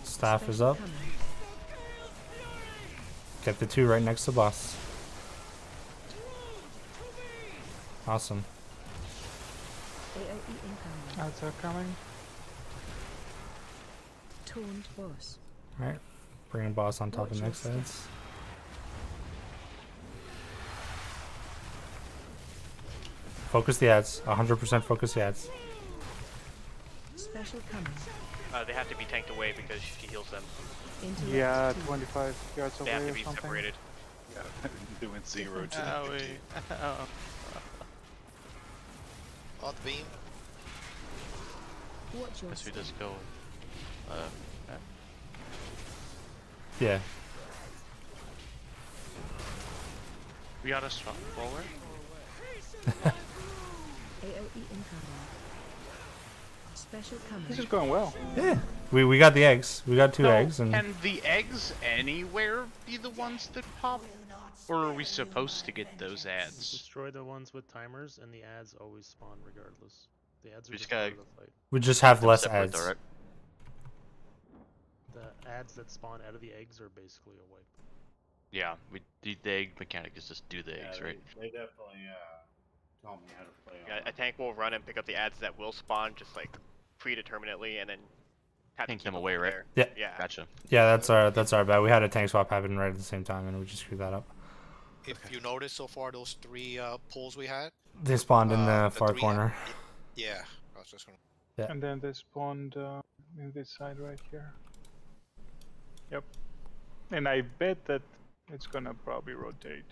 staff is up. Get the 2 right next to boss. Awesome. AoE incoming. Ads are coming. Taunt boss. Alright, bringing boss on top Watch of your next step. heads. Focus the ads. 100% focus the ads. Special coming. They have to be tanked away because she heals them. Yeah, 25 yards They away have to or be something. separated. Yeah, doing 0 to Owie. 15. On the beam. Watch your Guess we step. just go. Yeah. We got a strong roller. AoE incoming. Special coming. This is going well. Yeah. We got the eggs. We got 2 So, eggs and can the eggs anywhere be the ones that pop? Or are we supposed to get those ads? Destroy the ones with timers, and the ads always spawn regardless. The ads are We just just gotta part of the fight. we just have them less separate ads. though, right? The ads that spawn out of the eggs are basically a wipe. Yeah, the egg mechanic is just do the eggs, right? They definitely taught me how to play. Yeah, a tank will run and pick up the ads that will spawn just like predeterminately, and then have to Tank keep them them away, right? there. Yeah. Yeah. Gotcha. Yeah, that's our bad. We had a tank swap happen right at the same time and we just screwed that up. If you notice so far, those 3 pulls we had. They spawned in the far 3 corner. Yeah, I was just gonna. Yeah. And then they spawned in this side right here. Yep. And I bet that it's gonna probably rotate.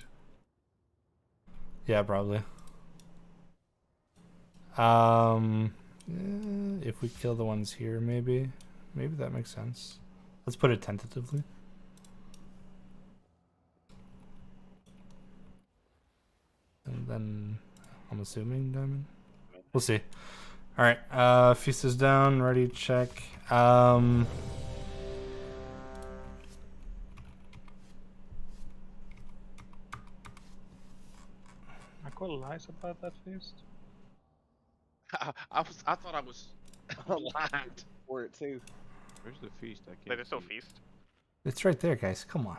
Yeah, probably. If we kill the ones here, maybe that makes sense. Let's put it tentatively. And then I'm assuming diamond. We'll see. All right, feast is down. Ready? Check. I call lies about that feast. I thought I was aligned. For it too. Where's the feast? I Wait, can't there's no see. feast. It's right there, guys. Come on.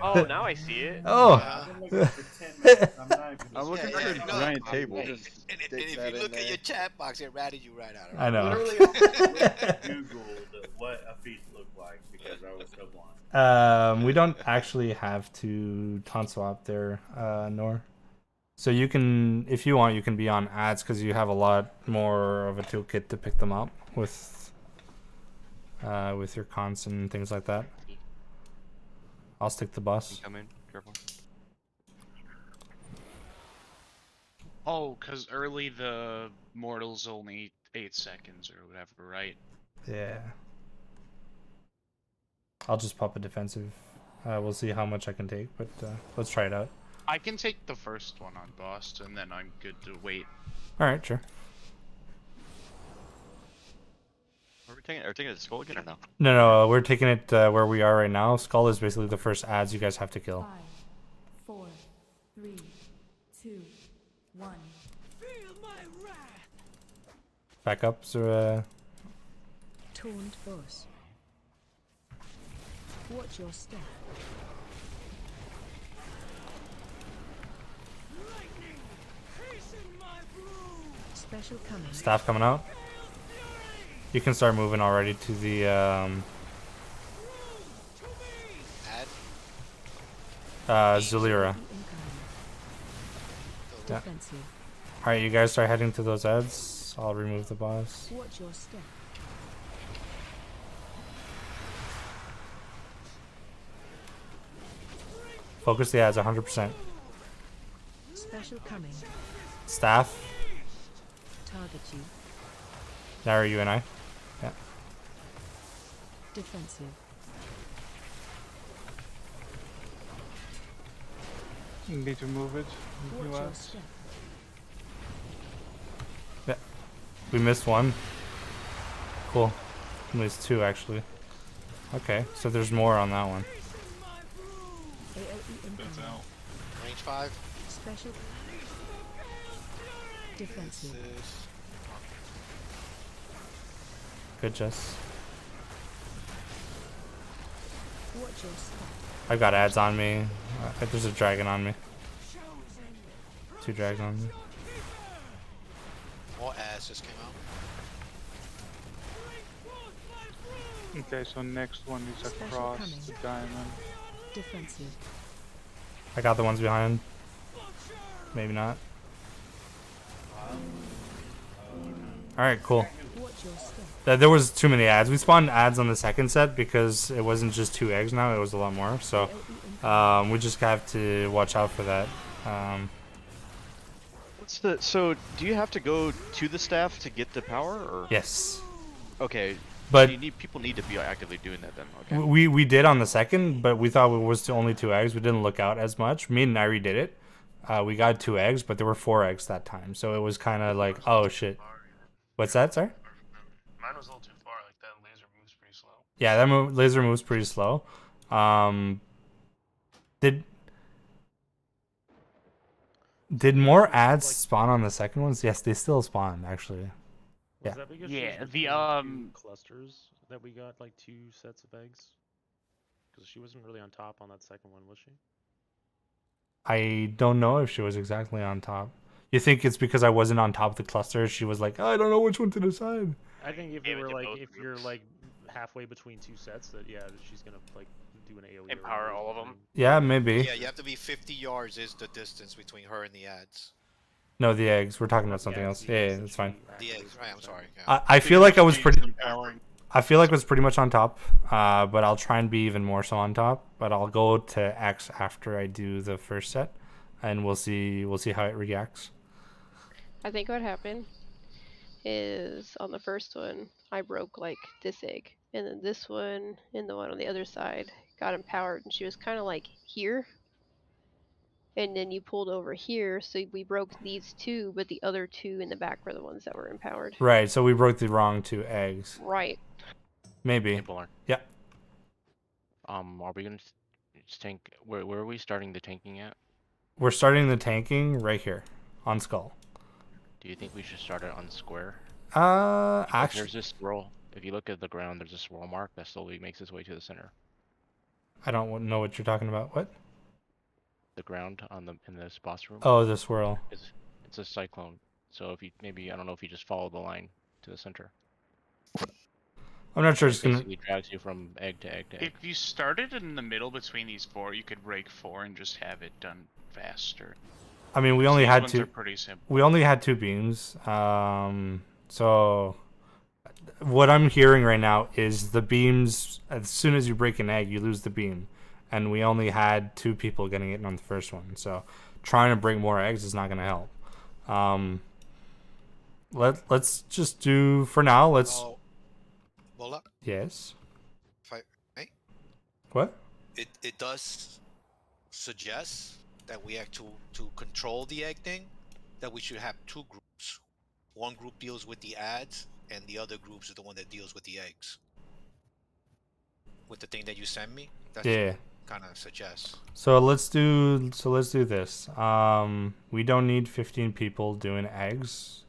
Oh, now I see it. Oh. I've been looking for 10 minutes. I'm not even I'm looking Yeah, for yeah, a no, giant table. And if you look at your chat box, it ratted you right out of it. I know. Literally, I Googled what a feast looked like because I was so blind. We don't actually have to taunt swap there, Nor. So you can, if you want, you can be on ads because you have a lot more of a toolkit to pick them up with your cons and things like that. I'll stick the bus. Come in, careful. Oh, because early the mortal's only 8 seconds or whatever, right? Yeah. I'll just pop a defensive. We'll see how much I can take, but let's try it out. I can take the first one on boss, and then I'm good to wait. All right, sure. Are we taking it to skull again or no? No, we're taking it where we are right now. Skull is basically the first ads you guys have to kill. 5, 4, 3, 2, 1. Feel my wrath. Back up, so Taunt boss. Watch your step. Lightning, hasten my bloom. Special coming. staff coming out. You can start moving already to the Zulira. Incoming. Yeah. Defensive. Alright, you guys start heading to those ads. boss. I'll remove the boss. Watch your step. Focus the ads 100%. Special coming. Staff. Target you. Nara, you and I. Yeah. Defensive. You need to move it. Watch You your ads. step. Yeah. We missed one. Cool. We missed two, actually. Okay, so there's more on that one. AoE That's incoming. out. Range 5. Special. Defensive. Good, Jess. Watch your step. I've got ads on me. There's a dragon on me. 2 dragons on me. More ads just came out. Okay, so next one is Special across coming. the diamond. Defensive. I got the ones behind. Maybe not. Alright, cool. Watch your step. There was too many ads. We spawned ads on the second set because it wasn't just 2 eggs now, it was a lot more. So we just have to watch out for that. What's the so? Do you have to go to the staff to get the power, or? Yes. Okay. But so you need, people need to be actively doing that then. Okay. We did on the second, but we thought it was only 2 eggs. We didn't look out as much. Me and Nairi did it. We got 2 eggs, but there were 4 eggs that time. So it was kind of like, oh shit. What's that, sorry? Mine was a little too far. Like that laser moves pretty slow. Yeah, that laser moves pretty slow. Did more ads spawn on the second ones? Yes, they still spawned actually. Was Yeah. that because Yeah, she was the, between 2 clusters that we got like 2 sets of eggs? Because she wasn't really on top on that second one, was she? I don't know if she was exactly on top. You think it's because I wasn't on top of the cluster? She was like, I don't know which one to decide. I think if Gave you it were to like, both if you're groups. like halfway between 2 sets, that yeah, she's gonna like do an AOE. Empower all of them. Yeah, maybe. Yeah, you have to be 50 yards is the distance between her and the ads. No, the eggs. We're talking about something Yeah, else. the Yeah, eggs yeah, that that's fine. The eggs, right, I'm sorry. Yeah. I feel like I was pretty. Empowering. I feel like I was pretty much on top, but I'll try and be even more so on top. But I'll go to X after I do the first set, and we'll see how it reacts. I think what happened is on the first one, I broke like this egg, and then this one and the one on the other side got empowered, and she was kind of like here. And then you pulled over here, so we broke these 2, but the other 2 in the back were the ones that were empowered. Right. So we broke the wrong 2 eggs. Right. Maybe. Hey, Buller. Yeah. Are we gonna tank? Where are we starting the tanking at? We're starting the tanking right here on Skull. Do you think we should start it on square? Actually, There's this swirl. If you look at the ground, there's a swirl mark that slowly makes its way to the center. I don't know what you're talking about. What? The ground in this boss room. Oh, the swirl. It's a cyclone. So if you I don't know if you just follow the line to the center. I'm not sure It it's gonna. basically drags you from egg to egg to egg. If you started in the middle between these 4, you could break 4 and just have it done faster. I mean, we only These had ones 2. are pretty simple. We only had 2 beams. So what I'm hearing right now is the beams. As soon as you break an egg, you lose the beam, and we only had 2 people getting it on the first one. So trying to break more eggs is not gonna help. Let's just do for now. Let's. Bola, Yes. if I may, What? it does suggest that we have to control the egg thing, that we should have 2 groups. One group deals with the ads, and the other group is the one that deals with the eggs. With the thing that you sent me, that's Yeah. kind of suggests. So let's do this. We don't need 15 people doing eggs.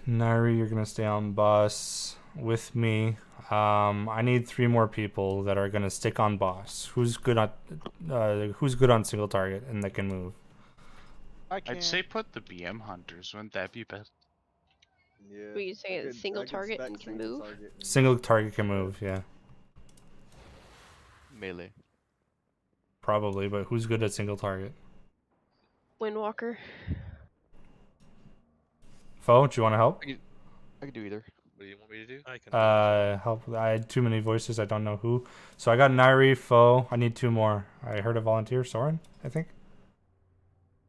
Nari, you're gonna stay on boss with me. I need 3 more people that are gonna stick on boss. Who's good on single target and that can move? I'd say put the BM hunters. Wouldn't that be best? Yeah. Were you saying it's single target and can move? Single target can move, yeah. Melee. Probably, but who's good at single target? Windwalker. Fo, do you want to help? I can do either. What do you want me to do? I can. Help. I had too many voices. I don't know who. So I got Nairi, Fo. I need 2 more. I heard a volunteer, Soren, I think.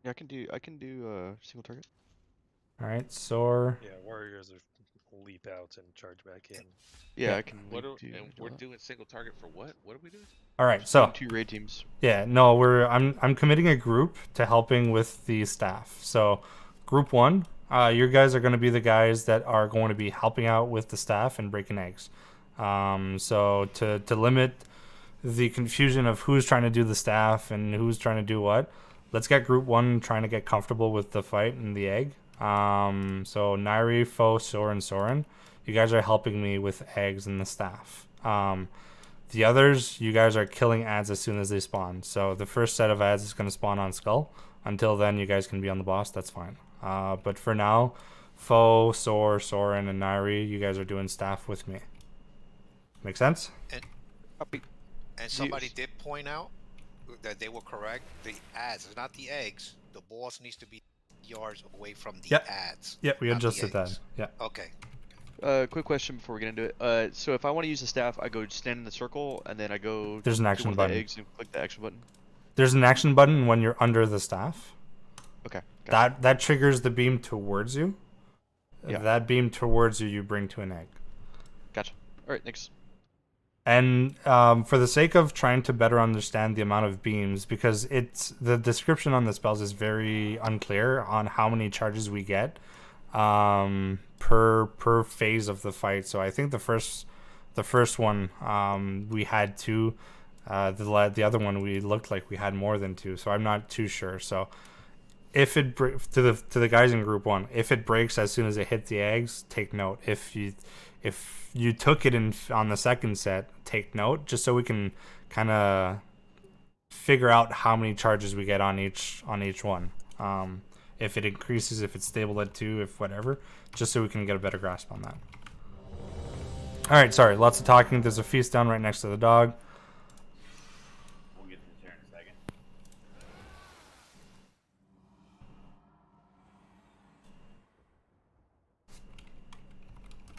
Yeah, I can do single target. All right, Sor. Yeah, warriors are leap out and charge back in. Yeah, I can. What leap are, to and do we're that. doing single target for what? What are we doing? All right, Just so doing 2 raid teams. yeah, no, I'm committing a group to helping with the staff. So, group 1, you guys are going to be the guys that are going to be helping out with the staff and breaking eggs. So to limit the confusion of who's trying to do the staff and who's trying to do what, let's get group 1 trying to get comfortable with the fight and the egg. So Nairi, Fo, Soren, you guys are helping me with eggs and the staff. The others, you guys are killing ads as soon as they spawn. So the first set of ads is going to spawn on Skull. Until then, you guys can be on the boss. That's fine. But for now, Fo, Soren, and Nairi, you guys are doing staff with me. Make sense? And somebody did point out that they were correct. The ads, not the eggs. The boss needs to be yards away from the ads. Yep, we not the adjusted that. eggs. Yeah. Okay. Quick question before we get into it. So if I want to use the staff, I go stand in the circle, and then I go There's an to action one of button. the eggs and click the action button. There's an action button when you're under the staff. Okay. That triggers the beam towards you. Yeah. That beam towards you, you bring to an egg. Gotcha. All right, thanks. And for the sake of trying to better understand the amount of beams, because the description on the spells is very unclear on how many charges we get per phase of the fight. So I think the first one we had 2. The other one we looked like we had more than 2. So I'm not too sure. So if it to the guys in group 1, if it breaks as soon as it hit the eggs, take note. If you took it in on the second set, take note, just so we can kind of figure out how many charges we get on each one. If it increases, if it's stable at 2, if whatever, just so we can get a better grasp on that. All right, sorry, lots of talking. There's a feast down right next to the dog. We'll get to there in a second.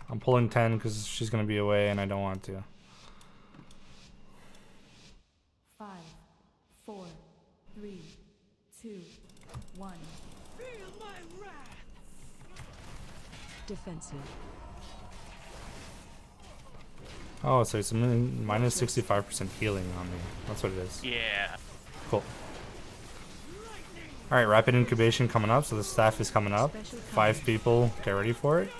I'm pulling 10 because she's gonna be away and I don't want to. 5, 4, 3, 2, 1. Feel my wrath. Defensive. Oh, so it's a minus 65% healing on me. That's what it is. Yeah. Cool. Alright, rapid incubation coming up, so the staff is coming up. 5 people, get ready for it.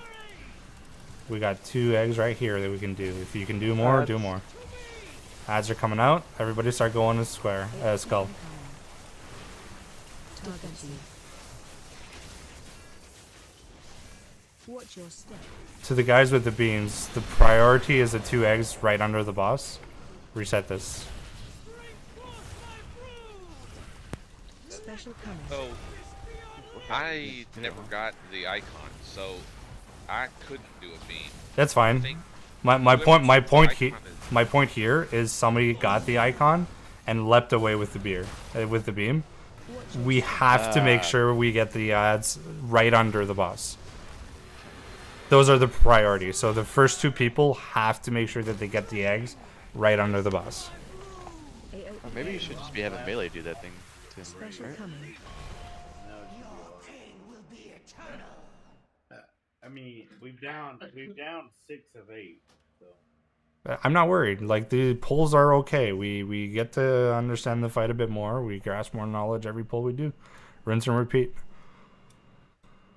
We got 2 eggs right here that we can do. If you can do more, do more. Ads are coming out. Everybody start going to square, skull. Watch your step. To the guys with the beams, the priority is the 2 eggs right under the boss. Reset this. Special coming. So, I never got the icon, so I couldn't do a beam. That's I fine. think My whoever point chose the icon is- my point here is somebody got the icon and leapt away with the beam. We have to make sure we get the ads right under the boss. Those are the priorities. So the first 2 people have to make sure that they get the eggs right under the boss. Or maybe you should just be having melee do that thing. Too, Special right? coming. I mean, we've down 6 of 8. So I'm not worried. Like, the pulls are okay. We get to understand the fight a bit more. We grasp more knowledge every pull we do. Rinse and repeat.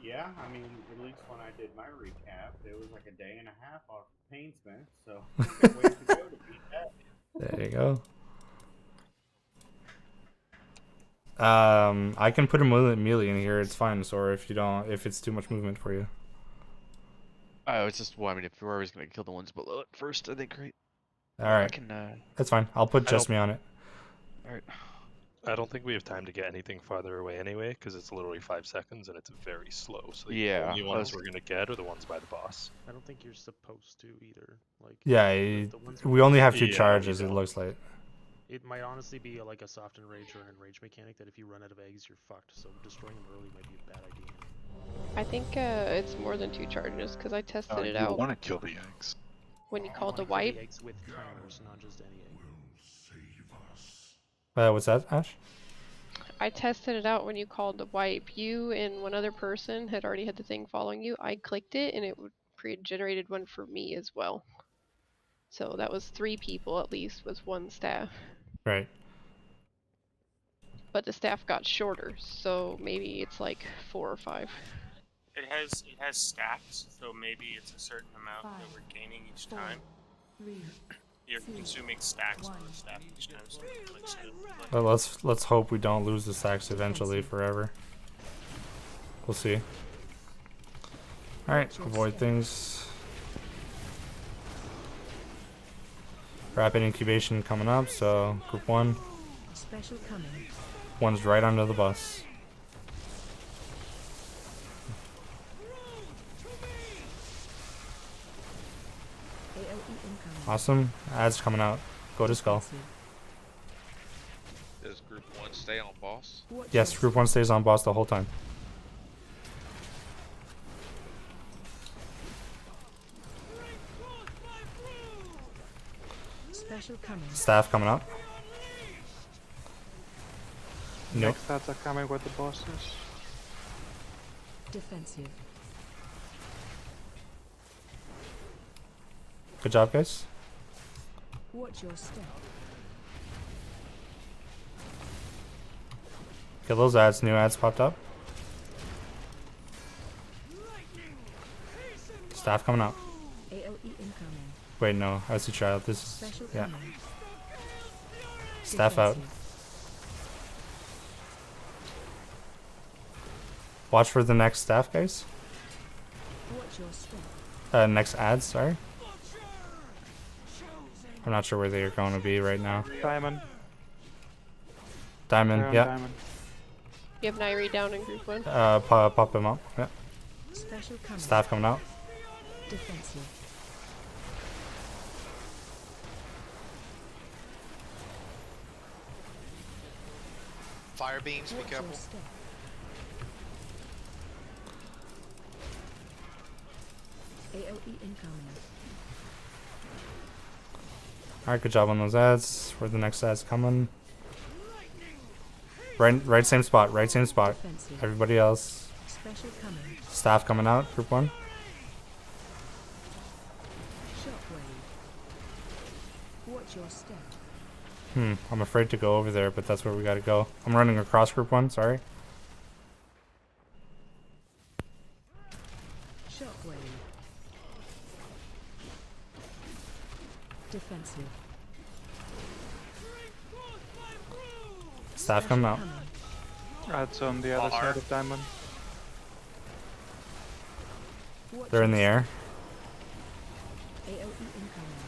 yeah, I mean, at least when I did my recap, it was like a day and a half off Painsmith, so we've got ways to go to beat that. There you go. I can put a melee in here. It's fine. So if it's too much movement for you. Oh, it's just, well, I mean, if we're always going to kill the ones below it first, I think, right? All right. I can, That's fine. I'll put just me on it. Alright. I don't think we have time to get anything farther away anyway, because it's literally 5 seconds and it's very slow. So the Yeah, only ones we're gonna get are the ones by the boss. I don't think you're supposed to either. Like Yeah, the ones we only have 2 Yeah, charges. we It don't. looks like. It might honestly be like a soft enrage or an enrage mechanic that if you run out of eggs, you're fucked. So destroying them early might be a bad idea. I think it's more than 2 charges because I tested it You out want to kill the eggs. when you I called wanna the kill wipe. the eggs with timers, not just any egg. What's that, Ash? I tested it out when you called the wipe. You and one other person had already had the thing following you. I clicked it and it pre-generated one for me as well. So that was 3 people at least with 1 staff. Right. But the staff got shorter, so maybe it's like 4 or 5. It has stacks, so maybe it's a certain amount that we're gaining each time. You're consuming stacks per staff each time, so it clicks it. Well, let's hope we don't lose the stacks eventually forever. We'll see. All right, avoid things. Rapid incubation coming up, so group 1. Special coming. One's right under the bus. AOE incoming. Awesome. Ads coming out. Go to skull. Does group 1 stay on boss? Yes, group 1 stays on boss the whole time. Special coming. Staff coming up. Nope. Next stats are coming with the bosses. Defensive. Good job, guys. Watch your step. Kill those ads. New ads popped up. Staff coming out. AOE incoming. Wait, no. I see child. This is Special yeah. coming. Staff out. Defensive. Watch for the next staff, guys. Watch your step. Next ads. Sorry. I'm not sure where they are going to be right now. Diamond. Diamond. They're on Yeah. Diamond. You have Nairi down in group 1. Pop him up. Yeah. Special coming. Staff coming out. Defensive. Fire beams, be Watch your careful. step. AOE incoming. Alright, good job on those ads. Where the next ad's coming. Right same spot, right same spot. Defensive. Everybody else. Special coming. Staff coming out, group 1. Shockwave. Watch your step. I'm afraid to go over there, but that's where we gotta go. I'm running across group 1, sorry. Shockwave. Defensive. Staff coming out. That's on the other side of Diamond. Watch They're in the your air. AOE incoming.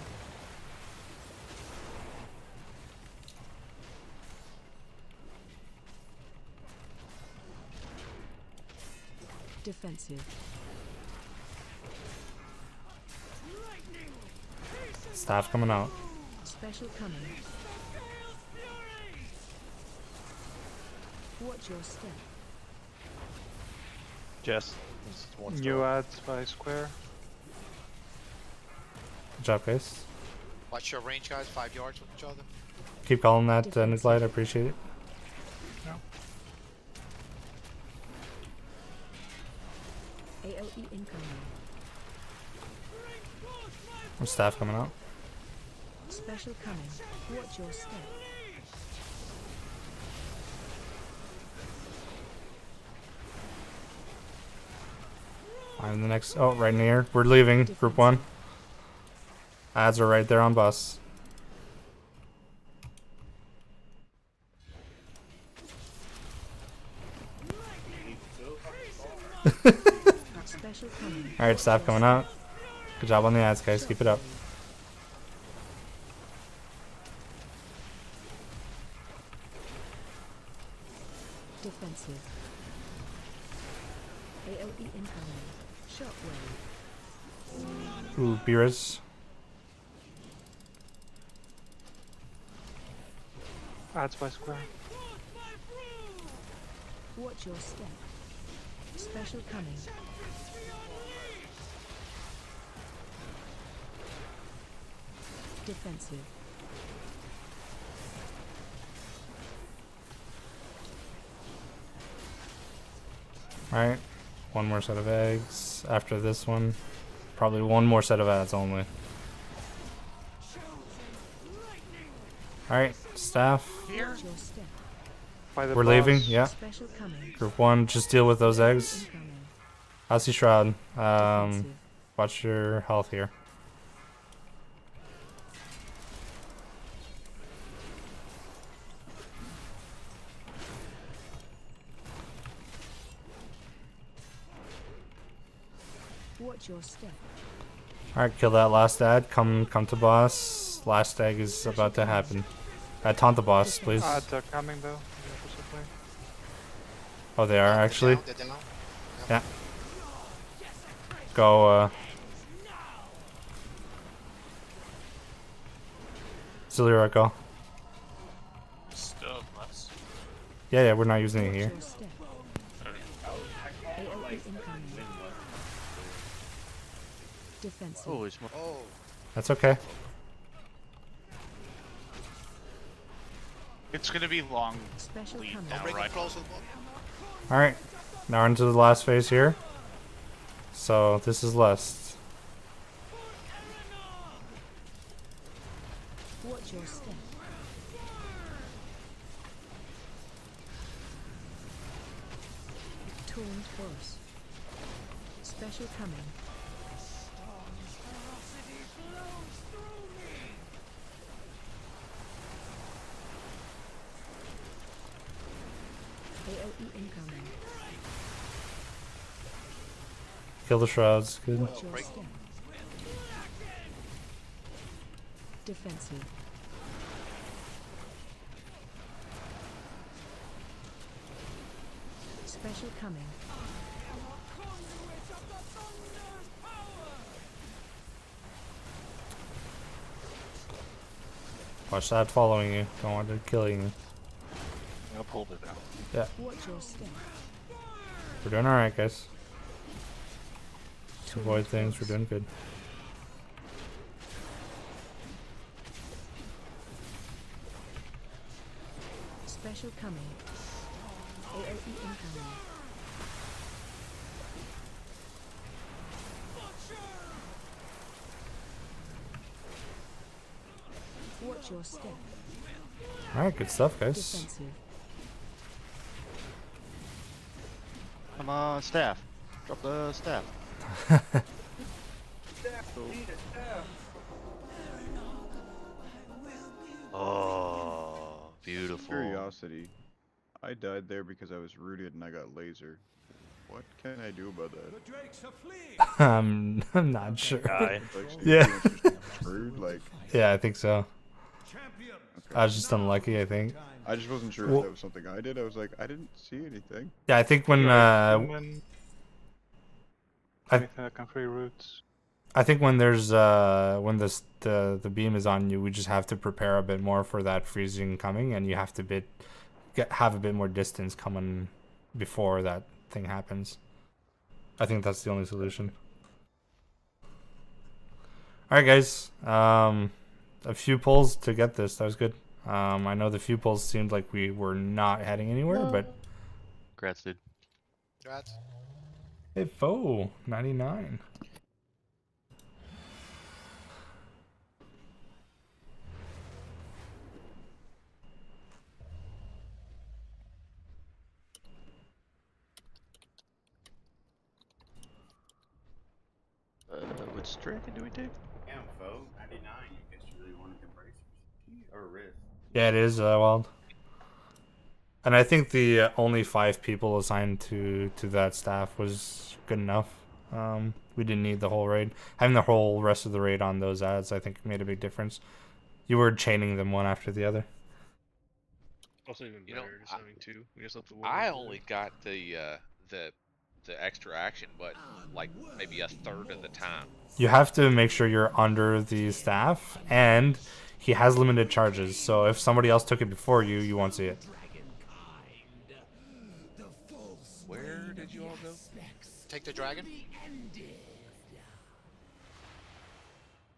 Defensive. Staff coming out. Special coming. Watch your step. Jess. New ads by square. Good job, guys. Watch your range, guys. 5 yards with each other. Keep calling that Nizlight, I appreciate it. AOE incoming. Staff coming out. Special coming. Watch your step. Find the next. Oh, right in the air. We're leaving. Group 1. Ads are right there on bus. Special coming. Alright, staff coming out. Good job on the ads, guys. Keep it up. Defensive. AOE incoming. Shockwave. Ooh, Beerus. Ads by square. Watch your step. Special coming. Defensive. Alright, one more set of eggs. After this one, probably one more set of ads only. Alright, staff. Watch your step. We're leaving, yeah. Special coming. Group 1, just deal with those eggs. Incoming. I see Shroud. Defensive. Watch your health here. Watch your step. Alright, kill that last ad. Come to boss. Last egg is about to happen. Taunt the boss, please. They're coming though. Oh, they are actually? They're down. Yeah. Go, Zilira, go. Still less. Yeah, we're not using it here. Watch your step. AoE incoming. Defensive. Holy smoke. Oh. That's okay. It's gonna be long Special lead coming. now, Break right? it close with the ball. Alright. Now we're into the last phase here. So, this is Lust. Watch your step. Taunt boss. Special coming. AoE incoming. Kill the shrouds. Good. Watch your step. Defensive. Special coming. Watch that following you. Don't want it killing you. I pulled it out. Yeah. Watch your step. We're doing alright, guys. Just avoid things. We're doing good. Special coming. AoE incoming. Watch your step. Alright, good stuff, guys. Defensive. Come on, staff. Drop the staff. Oh, beautiful. Curiosity. I died there because I was rooted and I got laser. What can I do about that? I'm not sure. Like, Yeah. Screwed, like. Yeah, I think so. I was just unlucky, I think. I just wasn't sure Well- if that was something I did. I was like, I didn't see anything. Yeah, I think when Anything that can free routes. I think when there's when the beam is on you, we just have to prepare a bit more for that freezing coming, and you have to have a bit more distance coming before that thing happens. I think that's the only solution. All right, guys. A few pulls to get this. That was good. I know the few pulls seemed like we were not heading anywhere, but Congrats, dude. Congrats. hey, foe 99. Which dragon do we take? Damn, foe. 99. You guess you really wanted the bracers. Or wrist. Yeah, it is wild. And I think the only 5 people assigned to that staff was good enough. We didn't need the whole raid. Having the whole rest of the raid on those ads, I think, made a big difference. You were chaining them one after the other. Also even You know, better, just having two. We just have to I only got the extra action button like maybe a third of the time. You have to make sure you're under the staff, and he has limited charges. So if somebody else took it before you, you won't see it. Where did you all go? take the dragon?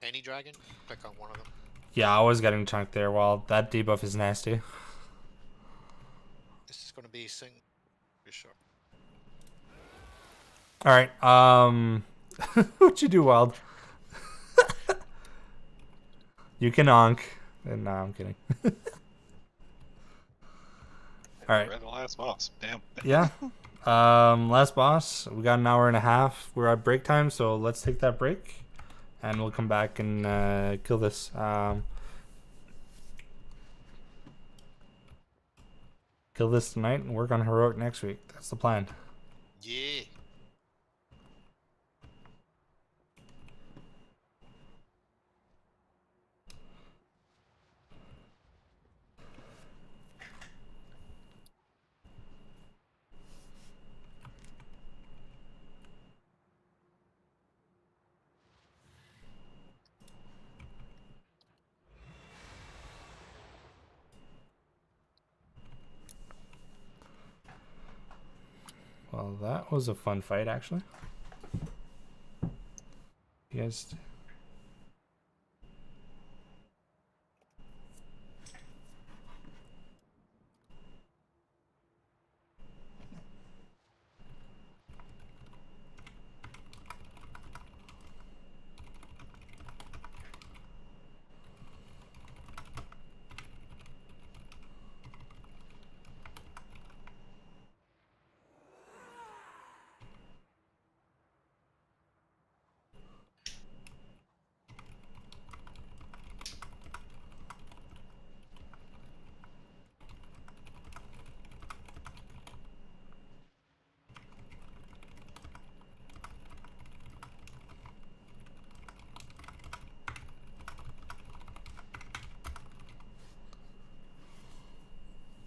Any dragon? Click on one of them. Yeah, I was getting chunked there. Well, that debuff is nasty. This is gonna be sing for sure. All right. What'd you do, Wild? You can onk. And no, I'm kidding. All right. We're at the last boss. Damn. Yeah. Last boss. We got an hour and a half. We're at break time, so let's take that break, and we'll come back and kill this. Kill this tonight and work on heroic next week. That's the plan. Yeah. Well, that was a fun fight, actually. You guys.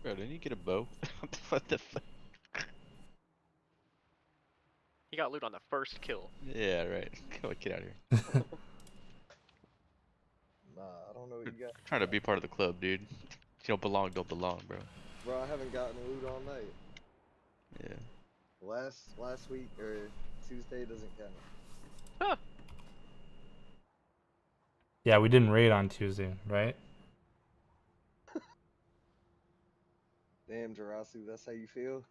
Bro, didn't you get a bow? What the fuck? He got loot on the first kill. Yeah, right. Come on, get out of here. Nah, I don't know what you got. Trying to be part of the club, dude. You don't belong, bro. Bro, I haven't gotten loot all night. Yeah. Last week or Tuesday doesn't count. Huh. Yeah, we didn't raid on Tuesday, right? Damn, Jarasu, that's how you feel?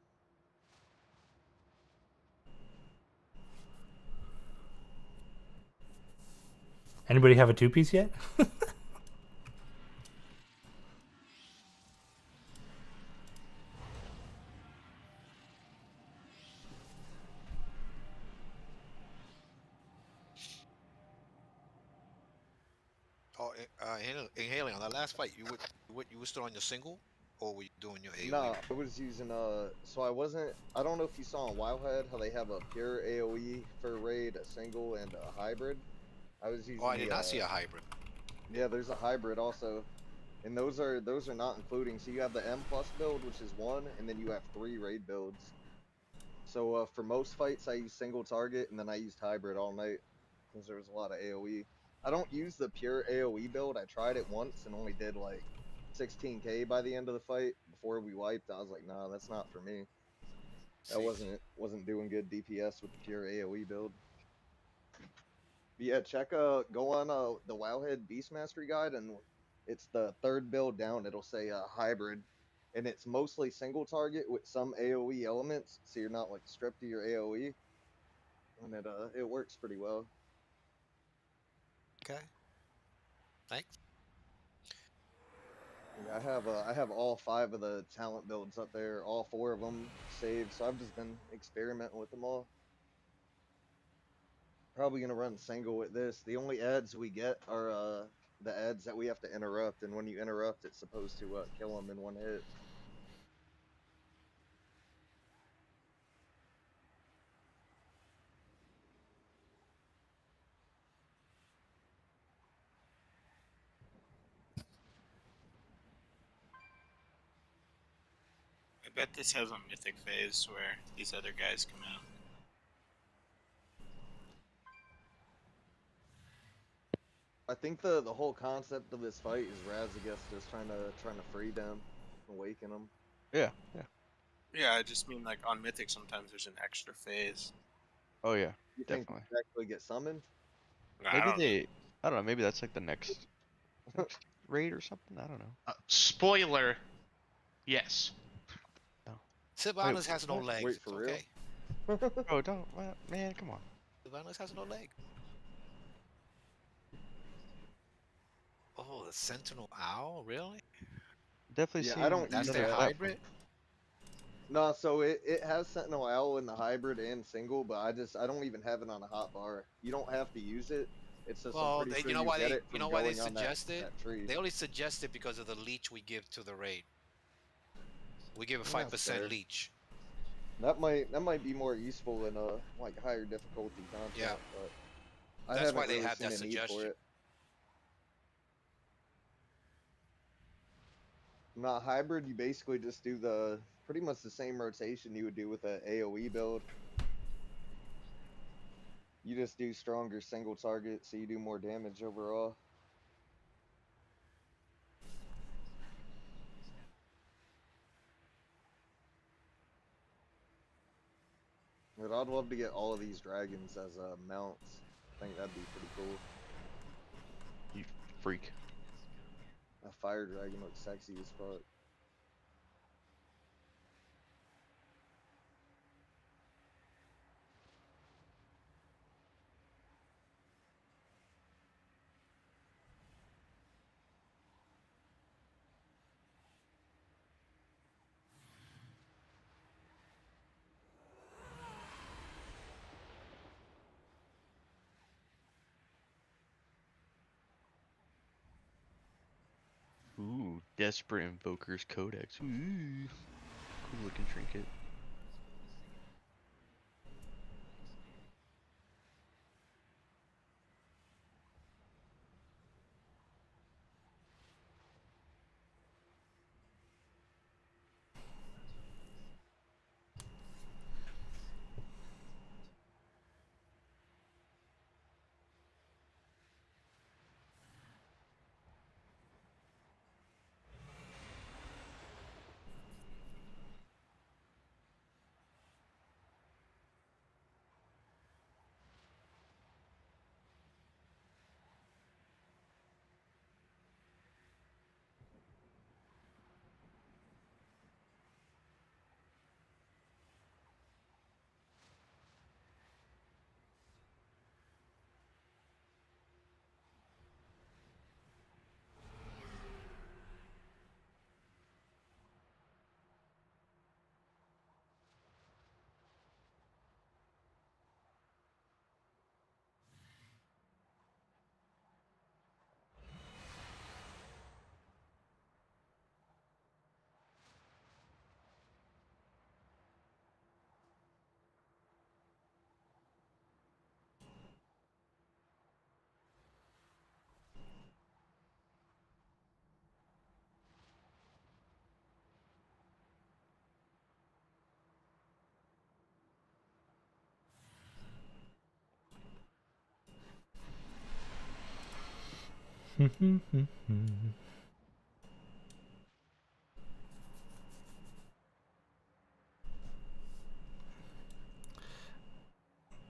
Anybody have a 2-piece yet? Oh, inhaling on that last fight, you were still on your single, or were you doing your AoE? No, I was using so I don't know if you saw on Wildhead how they have a pure AoE for raid, a single, and a hybrid. I was using. Oh, I did not see a hybrid. Yeah, there's a hybrid also, and those are not including. So you have the M plus build, which is 1, and then you have 3 raid builds. So for most fights, I used single target, and then I used hybrid all night because there was a lot of AoE. I don't use the pure AoE build. I tried it once and only did like 16k by the end of the fight. Before we wiped, I was like, nah, that's not for me. That wasn't doing good DPS with the pure AoE build. But yeah, go on the Wowhead Beast Mastery guide, and it's the 3rd build down. It'll say hybrid, and it's mostly single target with some AoE elements, so you're not like stripped of your AoE, and it works pretty well. Okay. Thanks. Yeah, I have all 5 of the talent builds up there, all 4 of them saved, so I've just been experimenting with them all. Probably gonna run single with this. The only ads we get are the ads that we have to interrupt, and when you interrupt, it's supposed to kill them in 1 hit. I bet this has a mythic phase where these other guys come out. I think the whole concept of this fight is Razagust just trying to free them, awaken them. Yeah. Yeah, I just mean like on mythic sometimes there's an extra phase. Oh yeah, You think definitely. you actually get summoned? I Maybe don't they. I don't know. Maybe that's like the next raid or something. I don't know. Spoiler. Yes. Sylvanas has no what? legs. Wait, It's for real? okay. Bro, don't. Man, come on. Sylvanas has no leg. Oh, the Sentinel Owl, really? Definitely Yeah, I seen don't That's use their that. hybrid. No, so it has Sentinel Owl in the hybrid and single, but I don't even have it on a hot bar. You don't have to use it. It's just I'm Well, pretty sure you know you why get they it you from know why they going on suggest it? that tree. They only suggest it because of the leech we give to the raid. We give a Well, that's 5% fair. leech. That might be more useful in a like higher difficulty content, Yeah. but I That's why haven't they really have seen that a need for suggestion. it. Not hybrid, you basically just do the pretty much the same rotation you would do with a AoE build. You just do stronger single target, so you do more damage overall. But I'd love to get all of these dragons as mounts. I think that'd be pretty cool. You freak. A fire dragon looks sexy as fuck. Ooh, Desperate Invoker's Codex. Ooh, cool looking trinket.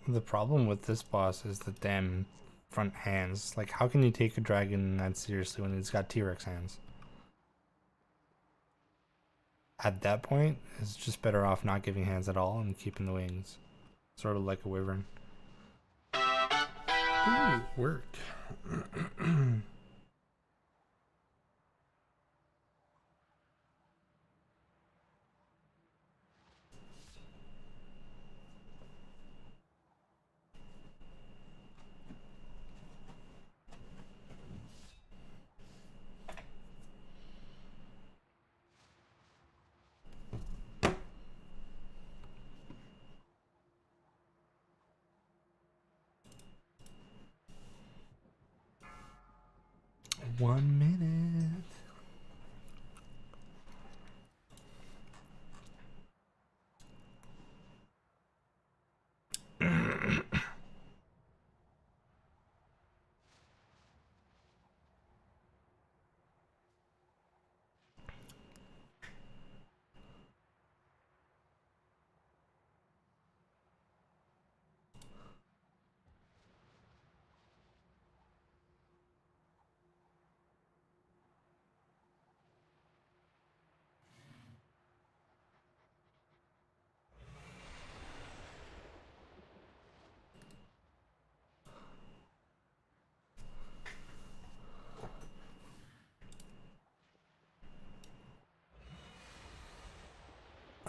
The problem with this boss is the damn front hands. Like, how can you take a dragon that seriously when it's got T-Rex hands? At that point, it's just better off not giving hands at all and keeping the wings. Sort of like a wyvern. Ooh, worked. 1 minute.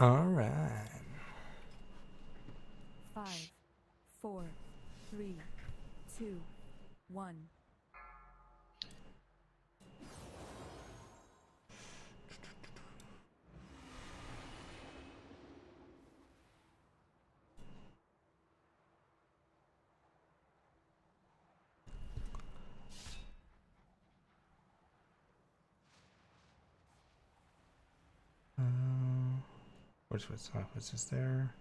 All right. 5, 4, 3, 2, 1. What's this there?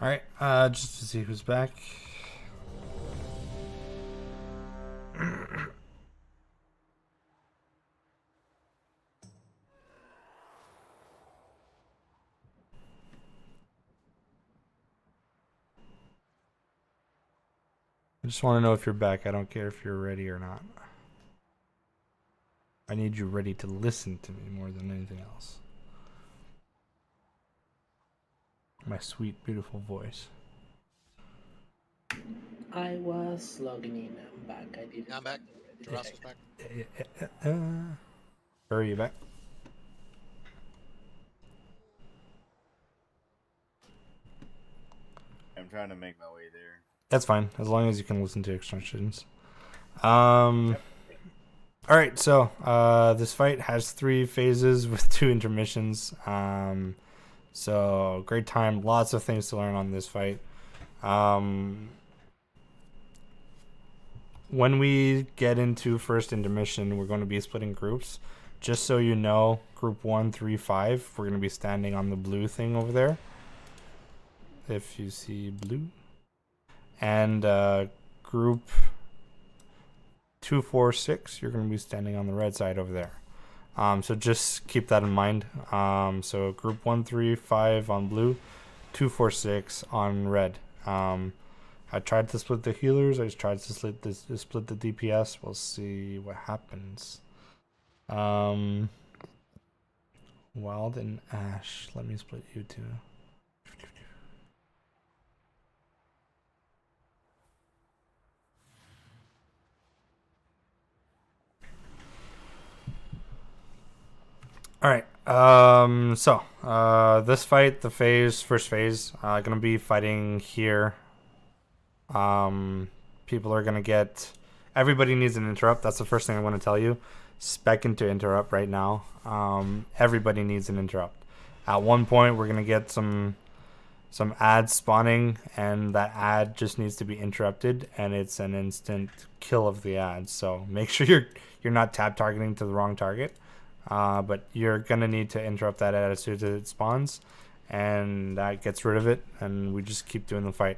All right, just to see who's back. I just want to know if you're back. I don't care if you're ready or not. I need you ready to listen to me more than anything else. My sweet, beautiful voice. I was logging in. I'm back. I didn't. I'm back. Jurassi's back. Where are you back? I'm trying to make my way there. That's fine, as long as you can listen to instructions. All right, so this fight has 3 phases with 2 intermissions. So great time, lots of things to learn on this fight. When we get into first intermission, we're going to be splitting groups. Just so you know, group 1, 3, 5, we're going to be standing on the blue thing over there. If you see blue. And group 2, 4, 6, you're going to be standing on the red side over there. So just keep that in mind. So group 1, 3, 5 on blue, 2, 4, 6 on red. I tried to split the healers. I tried to split the DPS. We'll see what happens. Wild and Ash. Let me split you two. All right. So this fight, the first phase, gonna be fighting here. People are gonna get. Everybody needs an interrupt. That's the first thing I want to tell you. Spec into interrupt right now. Everybody needs an interrupt. At one point, we're gonna get some ads spawning, and that ad just needs to be interrupted, and it's an instant kill of the ads. So make sure you're not tab targeting to the wrong target. But you're gonna need to interrupt that ad as soon as it spawns, and that gets rid of it, and we just keep doing the fight.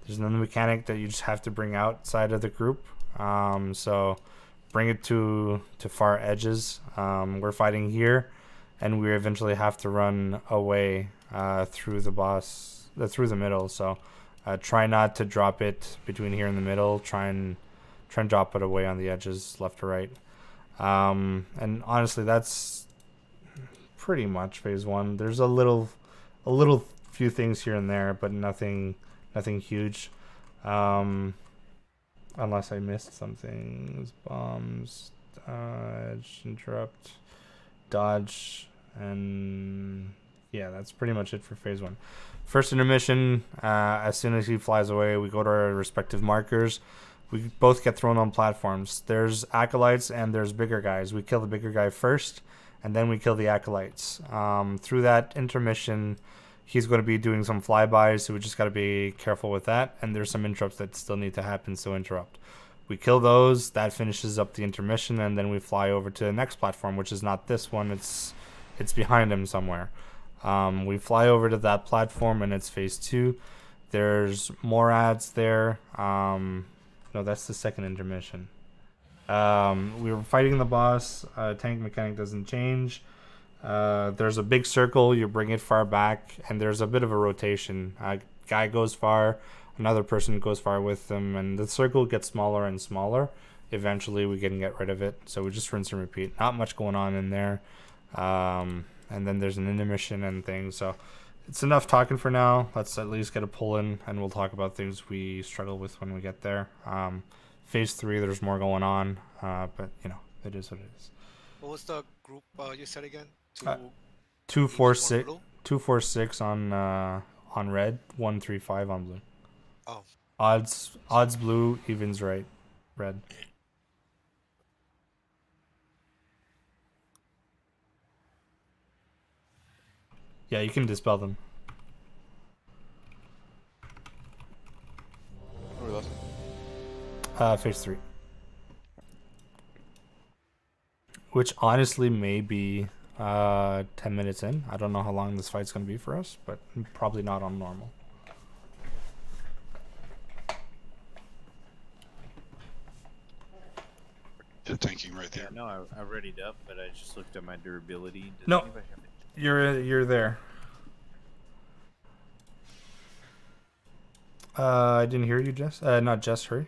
There's another mechanic that you just have to bring outside of the group. So bring it to far edges. We're fighting here, and we eventually have to run away through the middle. So try not to drop it between here and the middle. Try and drop it away on the edges, left to right. And honestly, that's pretty much phase 1. There's a little few things here and there, but nothing huge. Unless I missed something. Bombs, dodge, interrupt, dodge, and yeah, that's pretty much it for phase 1. First intermission, as soon as he flies away, we go to our respective markers. We both get thrown on platforms. There's acolytes and there's bigger guys. We kill the bigger guy first, and then we kill the acolytes. Through that intermission, he's going to be doing some flybys, so we just got to be careful with that. And there's some interrupts that still need to happen, so interrupt. We kill those, that finishes up the intermission, and then we fly over to the next platform, which is not this one. It's behind him somewhere. We fly over to that platform, and it's phase 2. There's more ads there. No, that's the second intermission. We were fighting the boss. Tank mechanic doesn't change. There's a big circle. You bring it far back, and there's a bit of a rotation. A guy goes far, another person goes far with them, and the circle gets smaller and smaller. Eventually, we can get rid of it. So we just rinse and repeat. Not much going on in there. And then there's an intermission and things. So it's enough talking for now. Let's at least get a pull in, and we'll talk about things we struggle with when we get there. Phase 3, there's more going on, but you know, it is what it is. What was the group you said again? 246, blue? 246 on red, 135 on blue. Oh. Odds blue, evens red. Yeah, you can dispel them. Where are we lost? Phase 3. Which honestly may be 10 minutes in. I don't know how long this fight's going to be for us, but probably not on normal. They're tanking right there. Yeah, no, I readied up, but I just looked at my durability. Does No, anybody have it? you're there. I didn't hear you, Jess. Not Jess, hurry.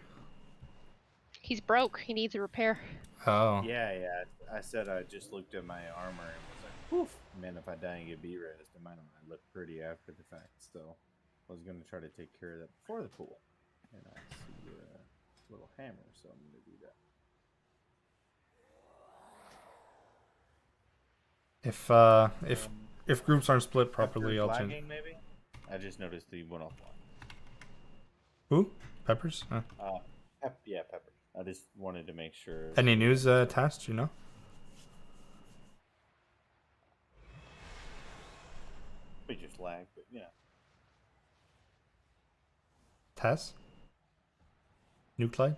He's broke. He needs a repair. Oh. Yeah. I said I just looked at my armor and was like, "Poof!" Man, if I die and get B-res, it might look pretty after the fact. So I was gonna try to take care of that before the pool, and I see a little hammer, so I'm gonna do that. If groups aren't split properly, Pepper I'll change. flagging, maybe. I just noticed the one off one. Who? Peppers? Yeah, Pepper. I just wanted to make sure. Any news, Tast, you know? We just lag, but you know. Taz? Nuclide?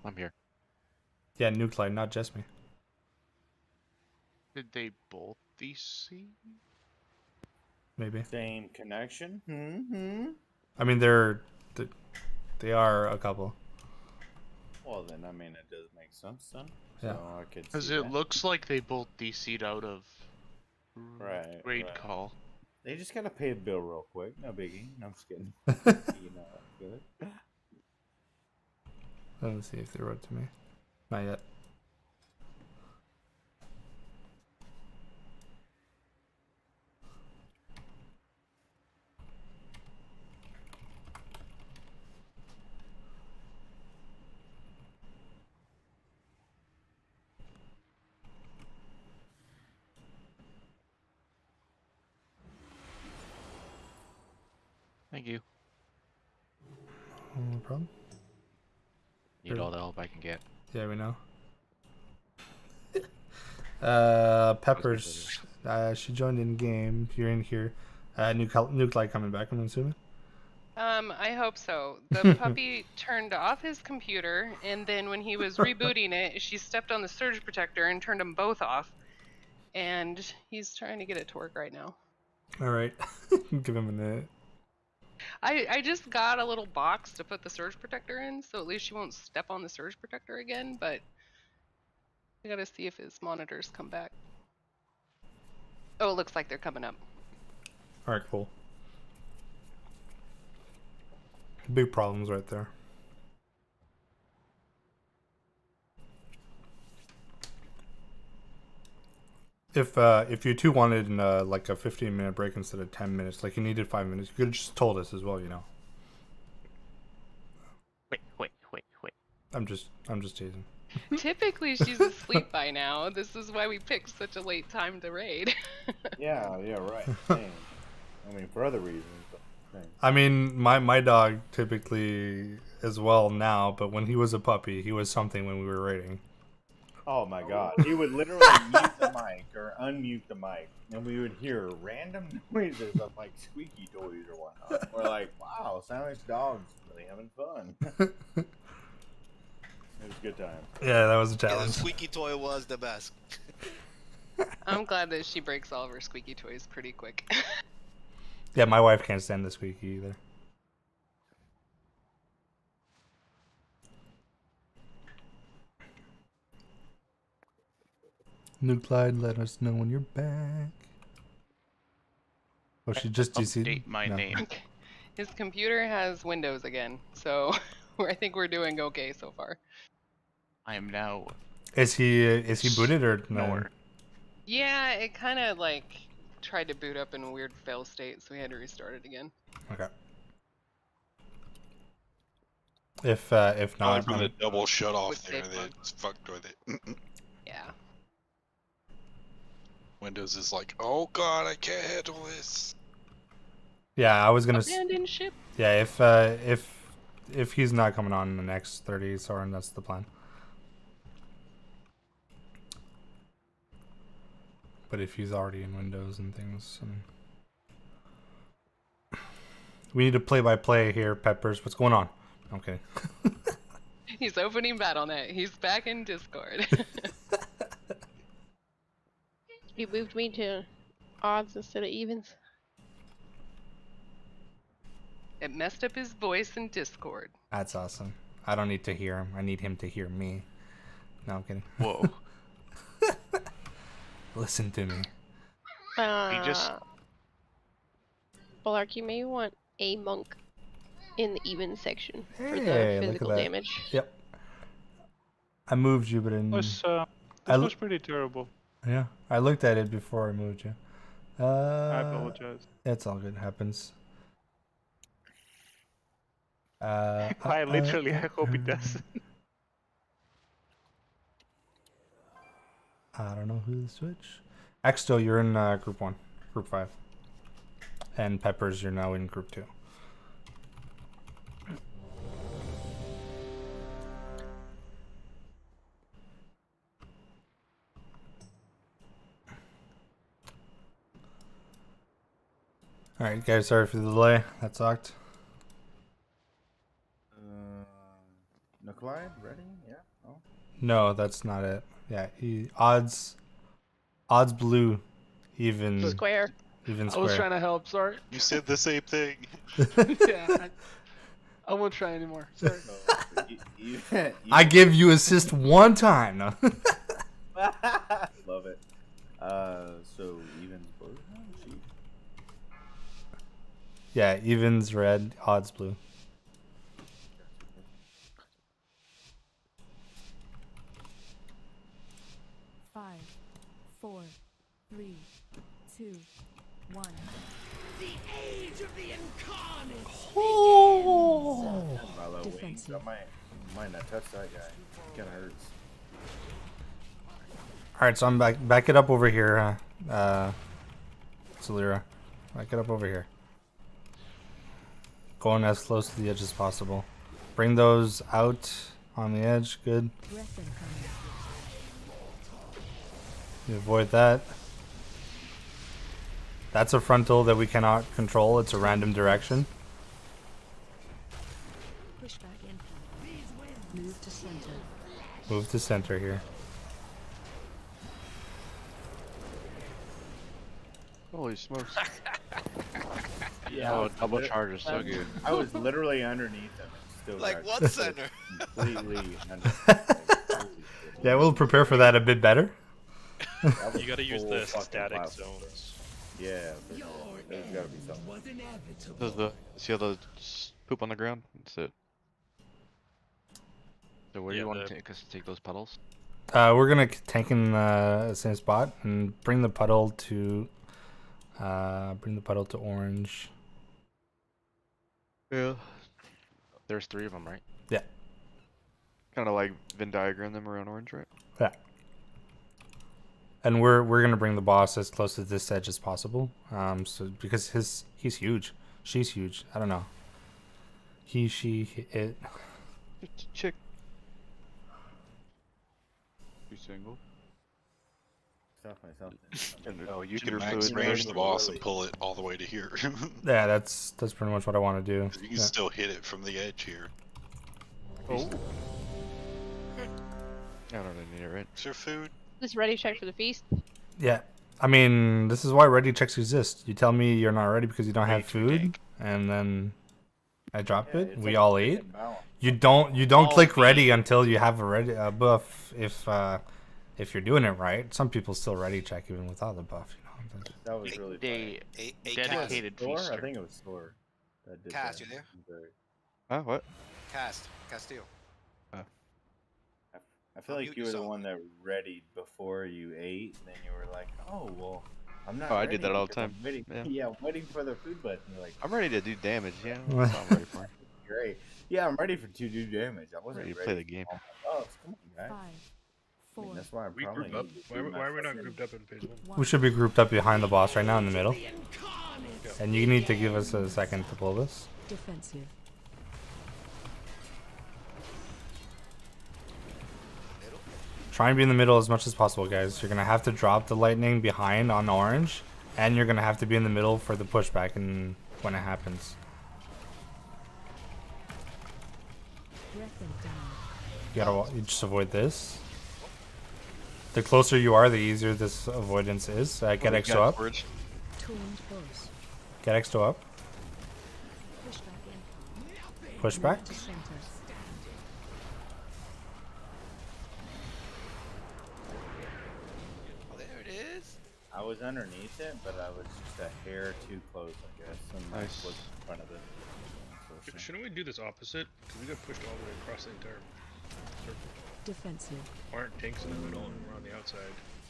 I'm here. Yeah, Nuclide, not just me. Did they both DC? Maybe. Same connection? I mean, they are a couple. Well, then, I mean, it does make sense, then. Yeah. So I could Because see it that. looks like they both DC'd out of raid Right. call. They just gotta pay a bill real quick. No biggie. No, I'm just kidding. You know, good. Let's see if they wrote to me. Not yet. Thank you. No problem. Need all the help I can get. Yeah, we know. Peppers, she joined in game. You're in here. Nuclide coming back, I'm assuming. I hope so. The puppy turned off his computer, and then when he was rebooting it, she stepped on the surge protector and turned them both off. And he's trying to get it to work right now. All right, give him a minute. I just got a little box to put the surge protector in, so at least she won't step on the surge protector again, but I gotta see if his monitors come back. Oh, it looks like they're coming up. All right, cool. Big problems right there. If you two wanted like a 15-minute break instead of 10 minutes, like you needed 5 minutes, you could have just told us as well, you know. Wait. I'm just teasing. Typically, she's asleep by now. This is why we picked such a late time to raid. Yeah, right. Same. I mean, for other reasons. But same. I mean, my dog typically as well now, but when he was a puppy, he was something when we were raiding. Oh my god. He would literally mute the mic or unmute the mic, and we would hear random noises of like squeaky toys or whatnot. We're like, wow, sounds like dog's really having fun. It was a good time. Yeah, that was a Yeah, challenge. the squeaky toy was the best. I'm glad that she breaks all of her squeaky toys pretty quick. Yeah, my wife can't stand the squeaky either. Nuclide, let us know when you're back. Oh, she just DC'd? Update my No. name. His computer has Windows again, so I think we're doing okay so far. I am now. Is he booted or no? Nowhere. Yeah, it kind of like tried to boot up in a weird fail state, so we had to restart it again. Okay. If Probably not, put a double shut off Would there save that one. fucked with it. Yeah. Windows is like, oh god, I can't handle this. yeah, I was gonna. Abandon ship. Yeah, if he's not coming on in the next 30, Soren, that's the plan. But if he's already in Windows and things, we need to play-by-play here, Peppers. What's going on? Okay. He's opening BattleNet. He's back in Discord. You moved me to odds instead of evens. It messed up his voice in Discord. That's awesome. I don't need to hear him. I need him to hear me. No, I'm kidding. Whoa. Listen to me. Ballark, you may want a monk in the even section for Hey, the look at physical that. damage. Yep. I moved you, but in. This I was pretty terrible. Yeah, I looked at it before I moved you. I apologize. It's all good. Happens. I hope it does. I don't know who to switch. Exto, you're in group 1, group 5. And Peppers, you're now in group 2. Alright, guys, sorry for the delay. That sucked. Nikolai, ready? Yeah. Oh. No, that's not it. Yeah, odds blue, even square. Even I square. was trying to help. Sorry. You said the same thing. Yeah. I won't try anymore. Sorry. I give you assist one time. No. Love it. So evens blue. Oh, gee. Yeah, evens red, odds blue. Five, 4, 3, 2, 1. The age of the Incarnates. Oh. My low wings. I might not touch that guy. It kinda hurts. Alright, so I'm back it up over here, Solera. Back it up over here. Going as close to the edge as possible. Bring those out on the edge, good. You avoid that. That's a frontal that we cannot control, it's a random direction. Push back in. Move to center. Move to center here. Holy smokes. Yeah, Oh, double charge is so good. I was literally underneath him. Still Like got what center? Completely under. Yeah, we'll prepare for that a bit better. You gotta use the static zones. Yeah, there's gotta be something. See all the poop on the ground? That's it. So where do you want to take us to take those puddles? We're gonna tank in the same spot and bring the puddle to orange. Yeah. There's 3 of them, right? Yeah. Kind of like Venn diagram them around orange, right? Yeah. And we're gonna bring the boss as close to this edge as possible. So because he's huge, she's huge. I don't know. He, she, it. Chick. You single? Stop myself. Oh, you can max range the boss and pull it all the way to here. Yeah, that's pretty much what I want to do. You can still hit it from the edge here. Oh. I don't need it, right? Is there food? This ready check for the feast. Yeah. I mean, this is why ready checks exist. You tell me you're not ready because you don't have food, and then I drop it. We all ate. You don't click ready until you have a buff. If you're doing it right, some people still ready check even without the buff. You know. That was really funny. Dedicated Thor? I feaster. think it was Thor. That did Cast, that. you there? Huh? What? Castillo. I feel like you were the one that readied before you ate, and then you were like, "Oh well, I'm not." Oh, I ready did that all the because I'm time. Waiting, Yeah. yeah, waiting for the food button. You're like, I'm ready to do damage. Yeah, that's what I'm ready for. Great. Yeah, I'm ready for 2 damage. I wasn't Ready to ready play the game. for all my buffs. Come on, guys. 5, I mean, that's why I'm We probably group up. need to Why, do why my are we not fucking- grouped up in phase 1? We should be grouped up behind the boss right now in the middle. And you need to give us a second to pull this. defensive. Try and be in the middle as much as possible, guys. You're gonna have to drop the lightning behind on orange, and you're gonna have to be in the middle for the pushback and when it happens. Breath and down. You just avoid this. The closer you are, the easier this avoidance is. Get we Exo got up. Forge. Torrent boss. Get Exo up. Pushback in. Pushback. Move to center. Oh, there it is. I was underneath it, but I was just a hair too close, I guess. And Nice. was in front of it. Shouldn't we do this opposite? Because we got pushed all the way across the entire circle. Defensive. Why aren't tanks in the middle and we're on the outside?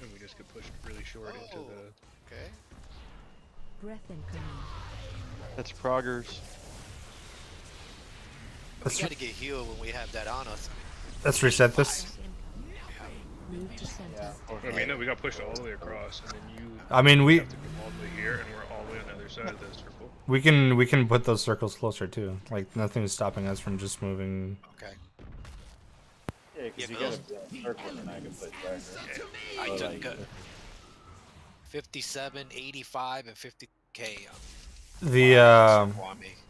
And we just get pushed really short into the... Okay. Breath incoming. That's Proggers. We gotta get healed when we have that on us. Let's reset this. Move to center. I mean, no, we got pushed all the way across, and then you I mean, we have to come all the way here, and we're all the way on the other side of the circle. we can put those circles closer too. Like nothing's stopping us from just moving. Okay. Yeah, because you gotta build a circle and I can push back. Right? I So, took like, 57, 85, and 50k. The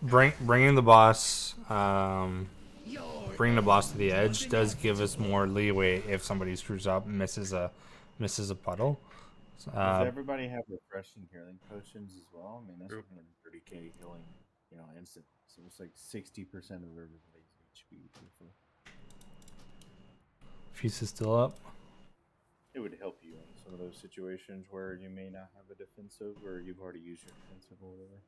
bringing the boss bringing the boss to the edge does give us more leeway if somebody screws up, misses a puddle. does everybody have refreshing healing potions as well? I mean, that's 130k healing, instant. So it's like 60% of everybody's HP. Fuse is still up. It would help you in some of those situations where you may not have a defensive, or you've already used your defensive or whatever.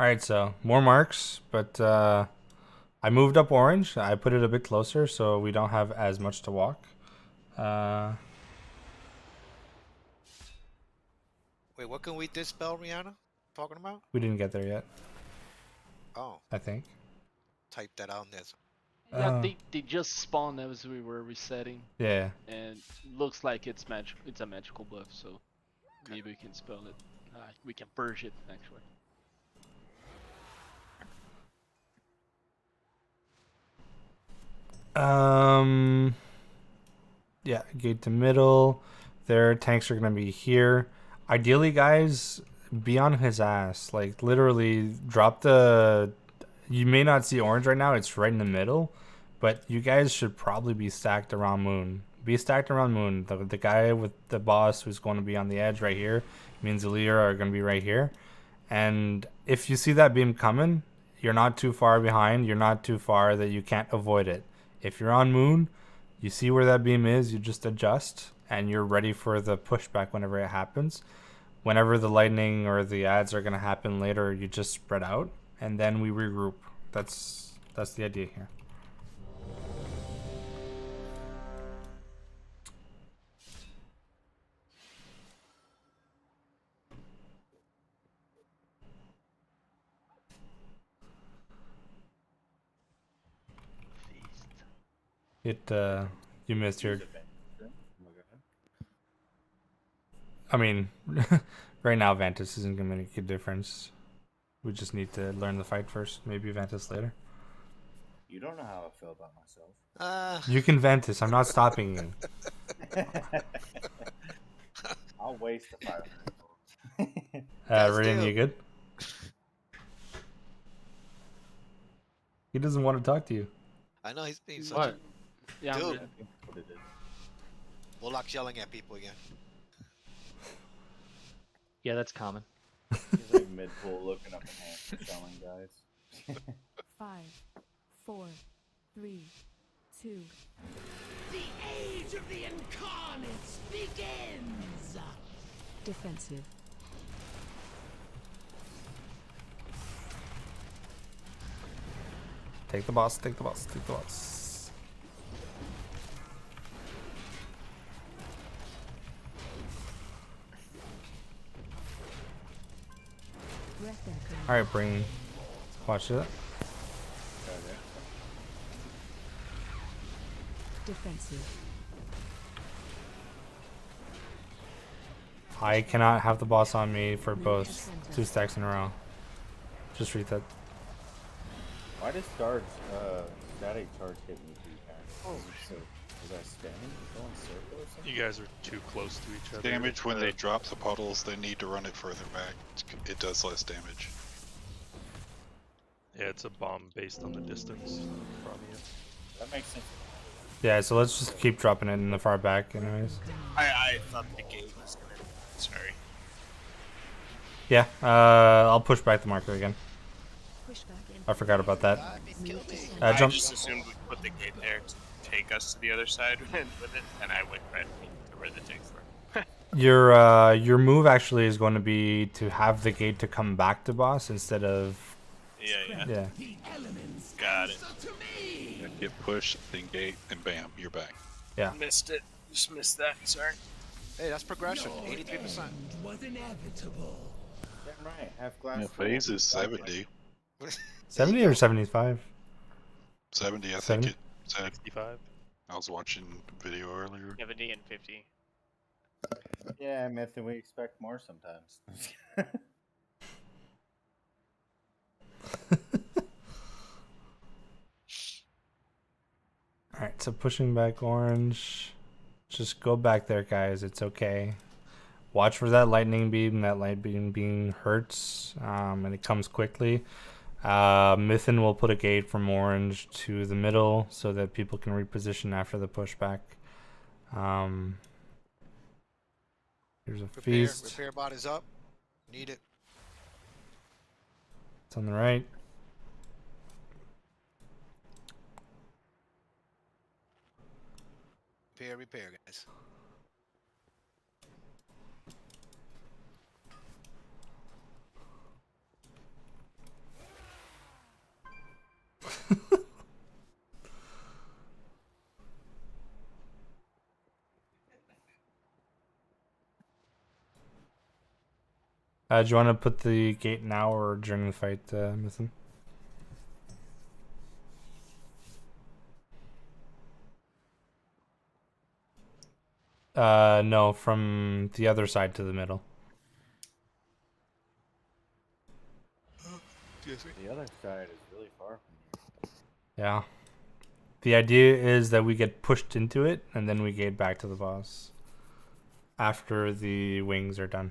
Alright, so more marks, but I moved up orange. I put it a bit closer so we don't have as much to walk. Wait, what can we dispel, Rihanna? Talking about? We didn't get there yet, Oh, I think. type that out in there. Yeah, they just spawned as we were resetting. Yeah. And looks like it's magic. It's a magical buff, so maybe we can spell it. We can purge it actually. Yeah, gate to middle. Their tanks are gonna be here. Ideally, guys, be on his ass. Like literally, drop the. You may not see orange right now. It's right in the middle, but you guys should probably be stacked around Moon. Be stacked around Moon. The guy with the boss who's going to be on the edge right here. Me and Zalir are gonna be right here. And if you see that beam coming, you're not too far behind. You're not too far that you can't avoid it. If you're on Moon, you see where that beam is, you just adjust, and you're ready for the pushback whenever it happens. Whenever the lightning or the ads are going to happen later, you just spread out, and then we regroup. That's the idea here. You missed your. I mean, right now Ventus isn't gonna make a difference. We just need to learn the fight first. Maybe Ventus later. You don't know how I feel about myself. You can Ventus. I'm not stopping you. I'll waste the 500 gold. Radiant, you good? He doesn't want to talk to you. I know he's being such What? a Yeah, dude. What it is. Warlock's yelling at people again. Yeah, that's common. He's like mid-pool looking up and hands and showing guys. 5, 4, 3, 2. The age of the Incarnates begins! Defensive. Take the boss, take the boss, take the boss. Breath Alright, bring. Watch it. Defensive. I cannot have the boss on me for both 2 stacks in a row. Just read that. Why does static charge hit me 3 times? So, is that standing? Going circle or something? You guys are too close to each other. Damage when they drop the puddles, they need to run it further back. It does less damage. Yeah, it's a bomb based on the distance from you. That makes sense. Yeah, so let's just keep dropping it in the far back anyways. I thought the gate was gonna. Sorry. Yeah, I'll push back the marker again. I forgot about that. I Jump. just assumed we'd put the gate there to take us to the other side with it, and I went right to where the ticks were. Your move actually is going to be to have the gate to come back to boss instead of. Yeah. Got it. Get pushed, then gate, and bam, you're back. Yeah. Missed it. Just missed that. Sorry. Hey, that's progression. 83%. Was inevitable. Damn right. Half glass. Yeah, phase is 70. 70 or 75? 70, I think 70? it said. 65. I was watching video earlier. 70 and 50. Yeah, Myth, and we expect more sometimes. Alright, so pushing back orange. Just go back there, guys. It's okay. Watch for that lightning beam. That lightning beam hurts, and it comes quickly. Mythin will put a gate from orange to the middle so that people can reposition after the pushback. Here's a feast. Repair bot is up. Need it. It's on the right. Repair, guys. Do you want to put the gate now or during the fight, Mythin? No, from the other side to the middle. The other side is really far from you. Yeah. The idea is that we get pushed into it, and then we gate back to the boss after the wings are done.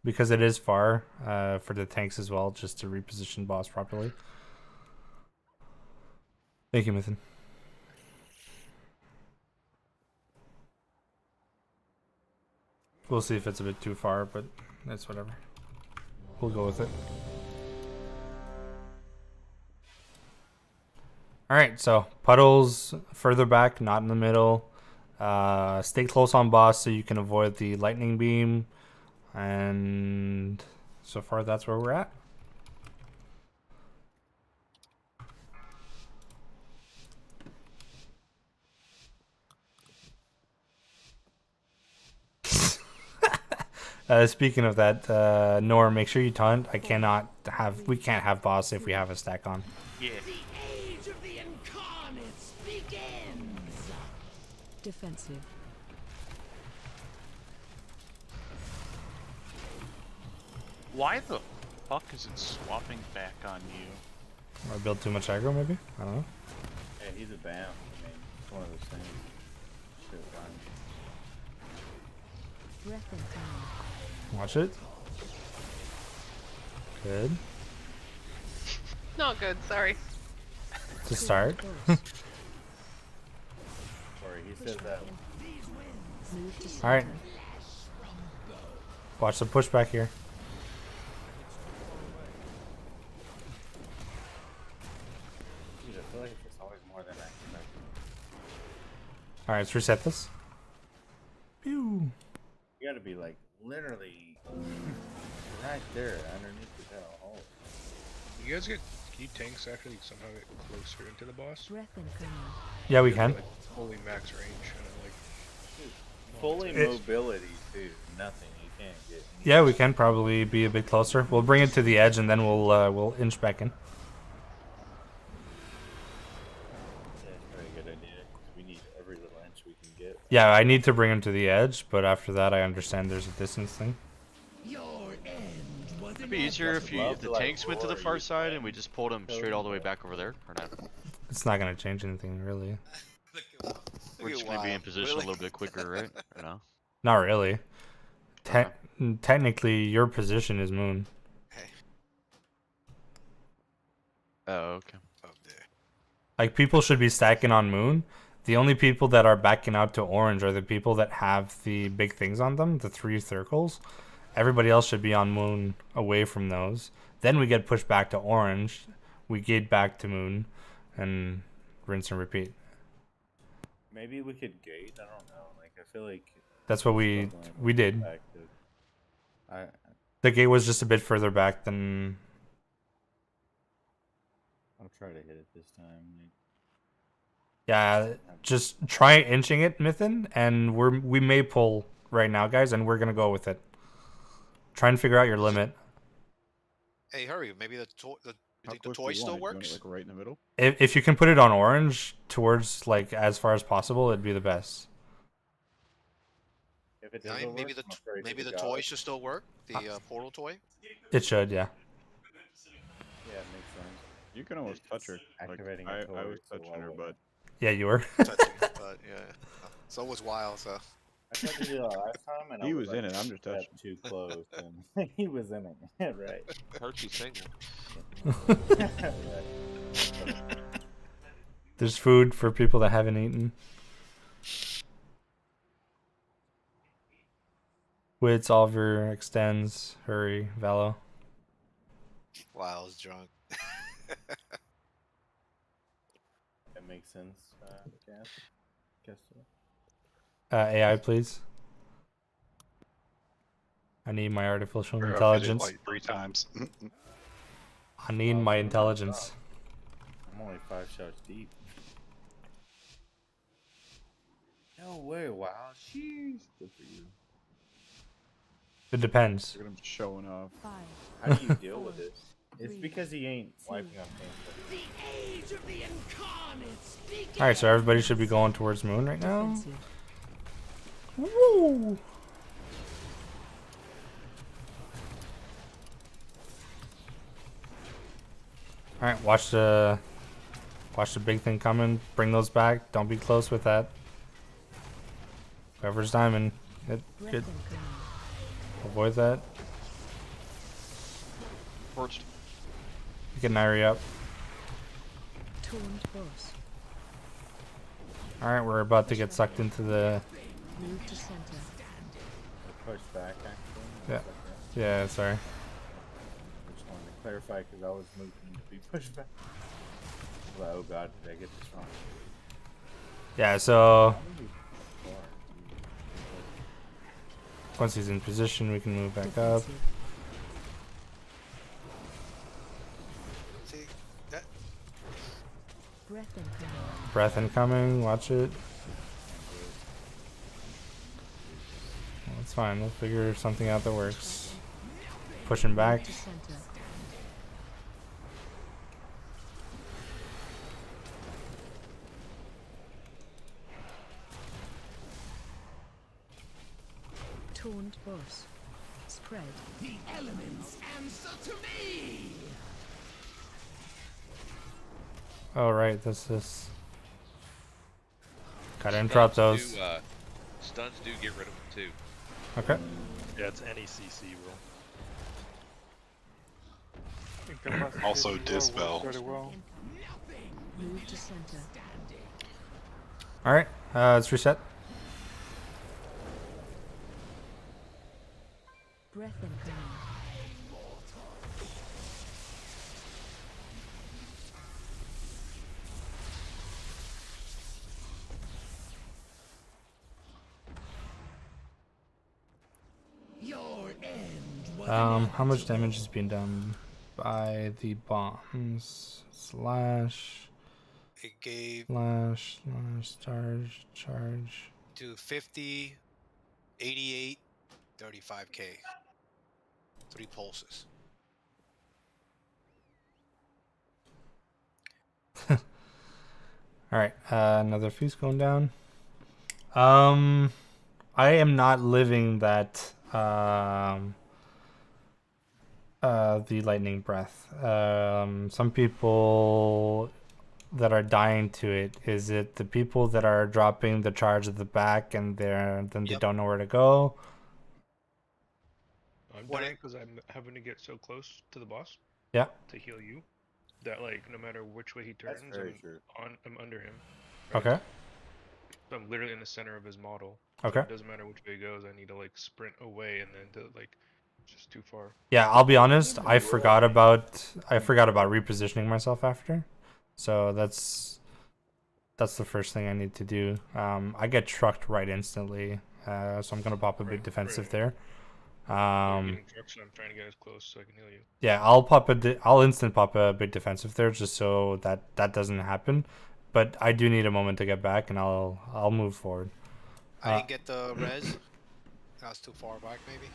Because it is far for the tanks as well, just to reposition boss properly. Thank you, Mythin. We'll see if it's a bit too far, but that's whatever. We'll go with it. Alright, so puddles further back, not in the middle. Stay close on boss so you can avoid the lightning beam. And so far that's where we're at. Speaking of that, Nor, make sure you taunt. We can't have boss if we have a stack on. Yeah. The age of the Incarnates begins. Defensive. Why the fuck is it swapping back on you? Or build too much aggro, maybe? I don't know. Yeah, he's a BAM. I mean, it's one of those things. Shit, Breath and time. Watch it. Good. Not good, sorry. To start. Sorry, he says that. Alright. Watch the pushback here. Dude, I feel like it's always more than I expect. Alright, let's reset this. Pew. You gotta be like literally right there underneath the hole. You guys get? Can you tanks actually somehow get closer into the boss? Breath and command. Yeah, we You can. have, like, fully max range and like. Fully It- mobility too. Nothing. You can't get. Yeah, we can probably be a bit closer. We'll bring it to the edge and then we'll inch back in. Yeah, it's probably a good idea. 'Cause we need every little inch we can get. Yeah, I need to bring him to the edge, but after that, I understand there's a distance thing. It'd be easier if the tanks went to the far side and we just pulled them straight all the way back over there, or not? It's not gonna change anything really. We're just gonna be in position a little bit quicker, right? Or no? Not really. Technically, your position is moon. Oh, okay. Like, people should be stacking on moon. The only people that are backing out to orange are the people that have the big things on them, the 3 circles. Everybody else should be on moon away from those. Then we get pushed back to orange. We gate back to moon and rinse and repeat. Maybe we could gate. I don't know. Like I feel like That's what we did. I The gate was just a bit further back than. I'll try to hit it this time. Yeah, just try inching it, Mythin, and we may pull right now, guys, and we're gonna go with it. Try and figure out your limit. Hey, hurry! Maybe you think the toy still works? Like right in the middle. If you can put it on orange towards like as far as possible, it'd be the best. If it Yeah, maybe the toy should still work. The portal toy. It should, yeah. Yeah, it makes sense. You can almost touch her. Activating like, a I toy, was so touching her, I'll, but Yeah, you were. Touching, but yeah. So was Wild. So. I tried to do that last time, and He I was like in it, I'm a just step touching. too close, and he was in it. Right. Hershey single. There's food for people that haven't eaten. Wits, Oliver, extends, hurry, Valo. Wild's drunk. That makes sense. Guess so. AI, please. I need my artificial Or I've hit it intelligence. like 3 times. I need my intelligence. I'm only 5 shots deep. No way! Wow, jeez, good for you. It depends. look at him showing off. How do you deal with it? It's because he ain't wiping up things. The age of the Incarnates begins. Alright, so everybody should be going towards moon right now. Woo! Alright, watch the big thing coming. Bring those back. Don't be close with that. Whoever's diamond, get avoid that. Torched. Get Nairi up. Alright, we're about to get sucked into the. Move to center. Push back, actually. Yeah. Yeah, sorry. I just wanted to clarify because I was moving to be pushed back. Well, oh god, did I get this wrong? Yeah, so once he's in position, we can move back up. See that? Breath incoming. Breath incoming, watch it. Well, it's fine, we'll figure something out that works. Pushing back. Move to center. Taunt boss. Spread. The elements answer to me. Oh, right, this is. Gotta interrupt those. Stuns do get rid of them too. Okay. Yeah, it's any CC rule. Also dispel. Very well. Move to center. Alright, let's reset. Breath incoming. Your end was How much damage is being done by the bombs? Slash. It gave Slash, charge. to 50, 88, 35k. 3 pulses. All right, another feast going down. I am not living that the lightning breath. Some people that are dying to it. Is it the people that are dropping the charge at the back and then they don't know where to go? I'm dying because I'm having to get so close to the boss. Yeah. To heal you, that like no matter which way he turns, very true. I'm under him. Okay. So I'm literally in the center of his model. Okay. So it doesn't matter which way he goes. I need to like sprint away and then to like it's just too far. Yeah, I'll be honest. I forgot about repositioning myself after, so that's the first thing I need to do. I get trucked right instantly, so I'm gonna pop a big defensive there. I'm getting trucked, so I'm trying to get as close so I can heal you. Yeah, I'll instant pop a big defensive there just so that doesn't happen. But I do need a moment to get back, and I'll move forward. I didn't get the res. I was too far back, maybe.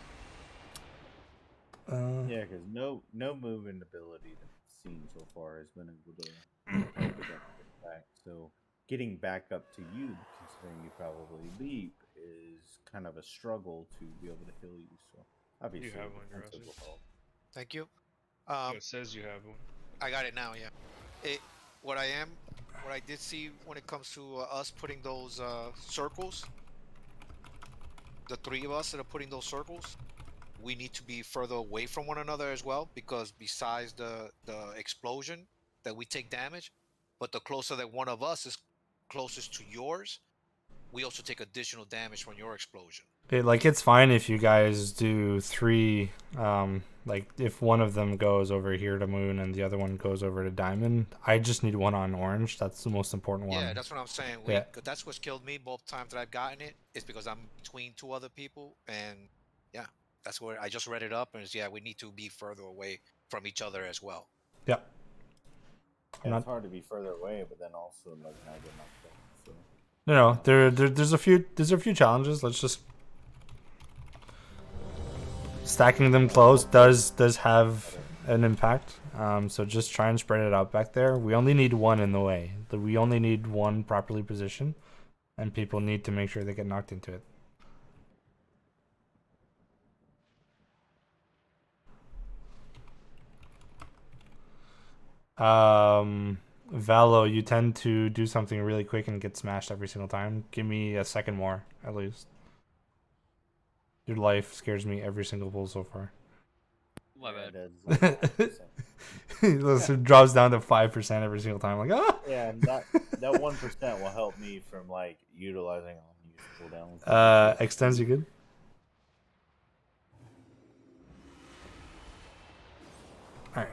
Yeah, because no movement ability that I've seen so far has been able to help with that back. So getting back up to you, considering you probably leap, is kind of a struggle to be able to heal you. So obviously, You have one, defensive will help. Thank you. It says you have one. I got it now. Yeah. What I did see when it comes to us putting those circles, the 3 of us that are putting those circles, we need to be further away from one another as well, because besides the explosion that we take damage, but the closer that one of us is closest to yours, we also take additional damage from your explosion. It's fine if you guys do 3. Like if one of them goes over here to moon and the other one goes over to diamond. I just need one on orange. That's the most important one. Yeah, that's what I'm saying. Yeah. That's what's killed me both times that I've gotten it. Is because I'm between 2 other people, and yeah, that's where I just read it up, and it's, we need to be further away from each other as well. Yeah. Yeah, it's hard to be further away, but then also like not get knocked out. So. No, there's a few challenges. Let's just stacking them close does have an impact. So just try and spread it out back there. We only need one in the way. We only need one properly positioned, and people need to make sure they get knocked into it. Valo, you tend to do something really quick and get smashed every single time. Give me a second more, at least. Your life scares me every single pull so far. My bad. It drops down to 5% every single time. Like, ah! Yeah, and that 1% will help me from like utilizing unused cooldowns. Extends you good? Alright.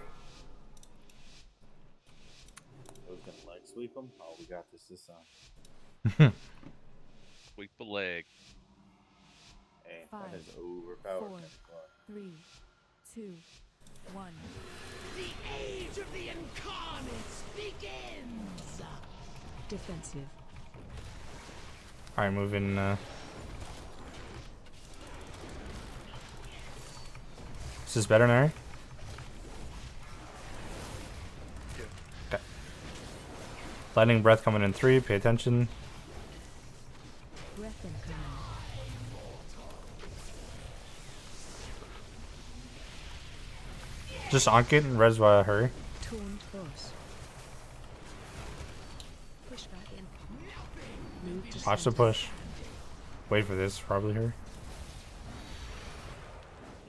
I was gonna leg sweep them. Oh, we got this time. Sweep the leg. Hey, 5, that is overpowered. 4, 3, 2, 1. The age of the Incarnates begins! Defensive. Alright, moving. Is this better, Nary? Okay. Lightning breath coming in 3. Pay attention. Breath incoming. Just onk it and res while I hurry. Taunt boss. Push back in. Move to Watch the center. push. Wait for this, probably her.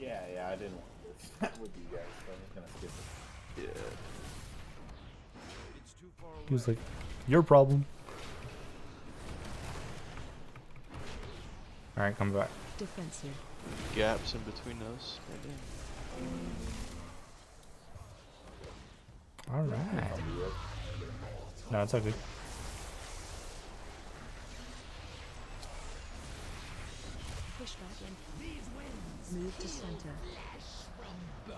Yeah, I didn't want to do that with you guys, so I'm just gonna skip it. Yeah. He was like, your problem. Alright, come back. Defensive. Gaps in between those, maybe. Alright. No, it's okay. Push back in. Move to center. The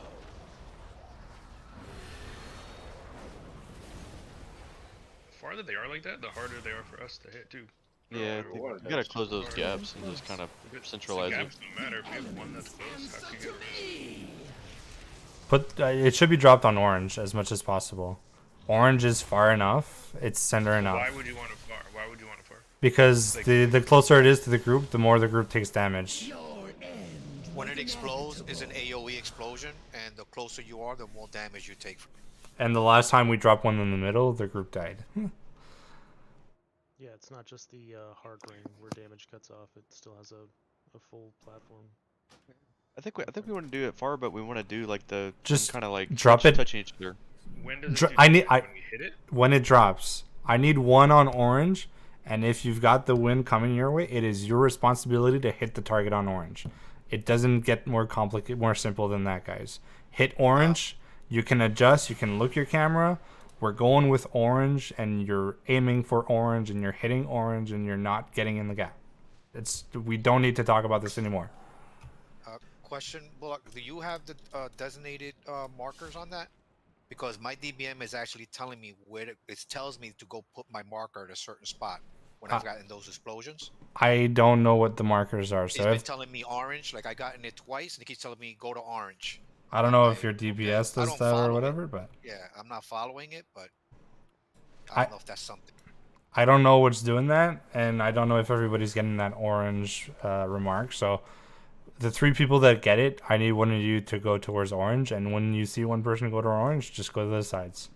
farther they are like that, the harder they are for us to hit too. Yeah, I think you gotta close those gaps and just kind of centralize The it. gaps don't matter if you have one that's close. How can you get Put it should be dropped on orange as much as possible. Orange is far enough. It's center enough. Why would you want it far? Why would you want it far? Because Like- the closer it is to the group, the more the group takes damage. When it explodes, it's an AOE explosion, and the closer you are, the more damage you take. And the last time we dropped one in the middle, the group died. Yeah, it's not just the hard ring where damage cuts off. It still has a full platform. I think we want to do it far, but we want to do like the Just kind of like drop it. touching each other. When does it Dro- do I need damage? I When you hit it? when it drops. I need one on orange, and if you've got the wind coming your way, it is your responsibility to hit the target on orange. It doesn't get more complicated, more simple than that, guys. Hit orange. You can adjust. You can look your camera. We're going with orange, and you're aiming for orange, and you're hitting orange, and you're not getting in the gap. We don't need to talk about this anymore. Question, Bullock, do you have the designated markers on that? Because my DBM is actually telling me it tells me to go put my marker at a certain spot when I've gotten those explosions. I don't know what the markers are, It's so been if, telling me orange, like I got in it twice, and it keeps telling me go to orange. I don't know if your DBS I does don't that follow or it. whatever, but Yeah, I'm not following it, but I don't know if that's something. I don't know what's doing that, and I don't know if everybody's getting that orange remark. So the 3 people that get it, I need one of you to go towards orange, and when you see one person go to orange, just go to the sides.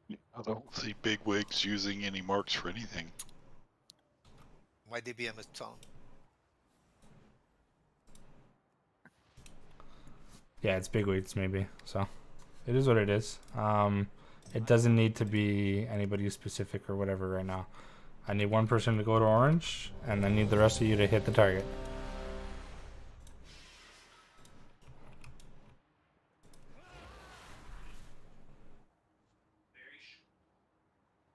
I don't see big wigs using any marks for anything. My DBM is telling. Yeah, it's big weights maybe. So it is what it is. It doesn't need to be anybody specific or whatever right now. I need one person to go to orange, and I need the rest of you to hit the target.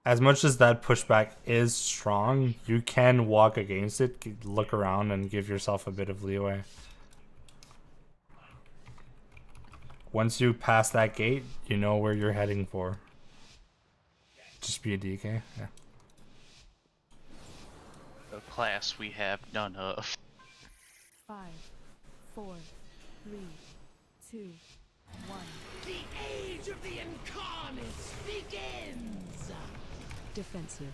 As much as that pushback is strong, you can walk against it, look around, and give yourself a bit of leeway. Once you pass that gate, you know where you're heading for. Just be a DK, yeah. A class we have none of. 5, 4, 3, 2, 1. The age of the Incarnates begins! Defensive.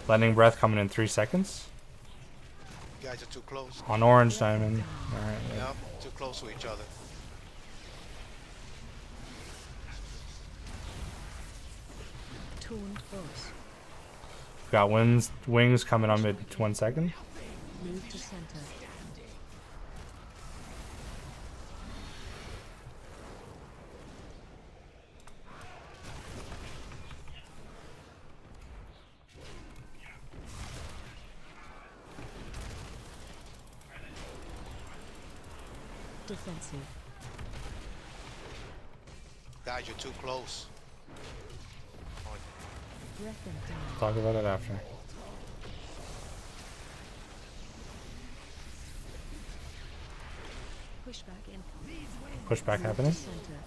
Lightning breath coming in 3 seconds. You guys are too close. On orange diamond. Alright. Yep, too close to each other. Taunt force. Got wings coming on mid 1 second. Move to center. Defensive. Guys, you're too close. Breath them down. Talk about it after. Pushback incoming. Pushback Move to happening. center.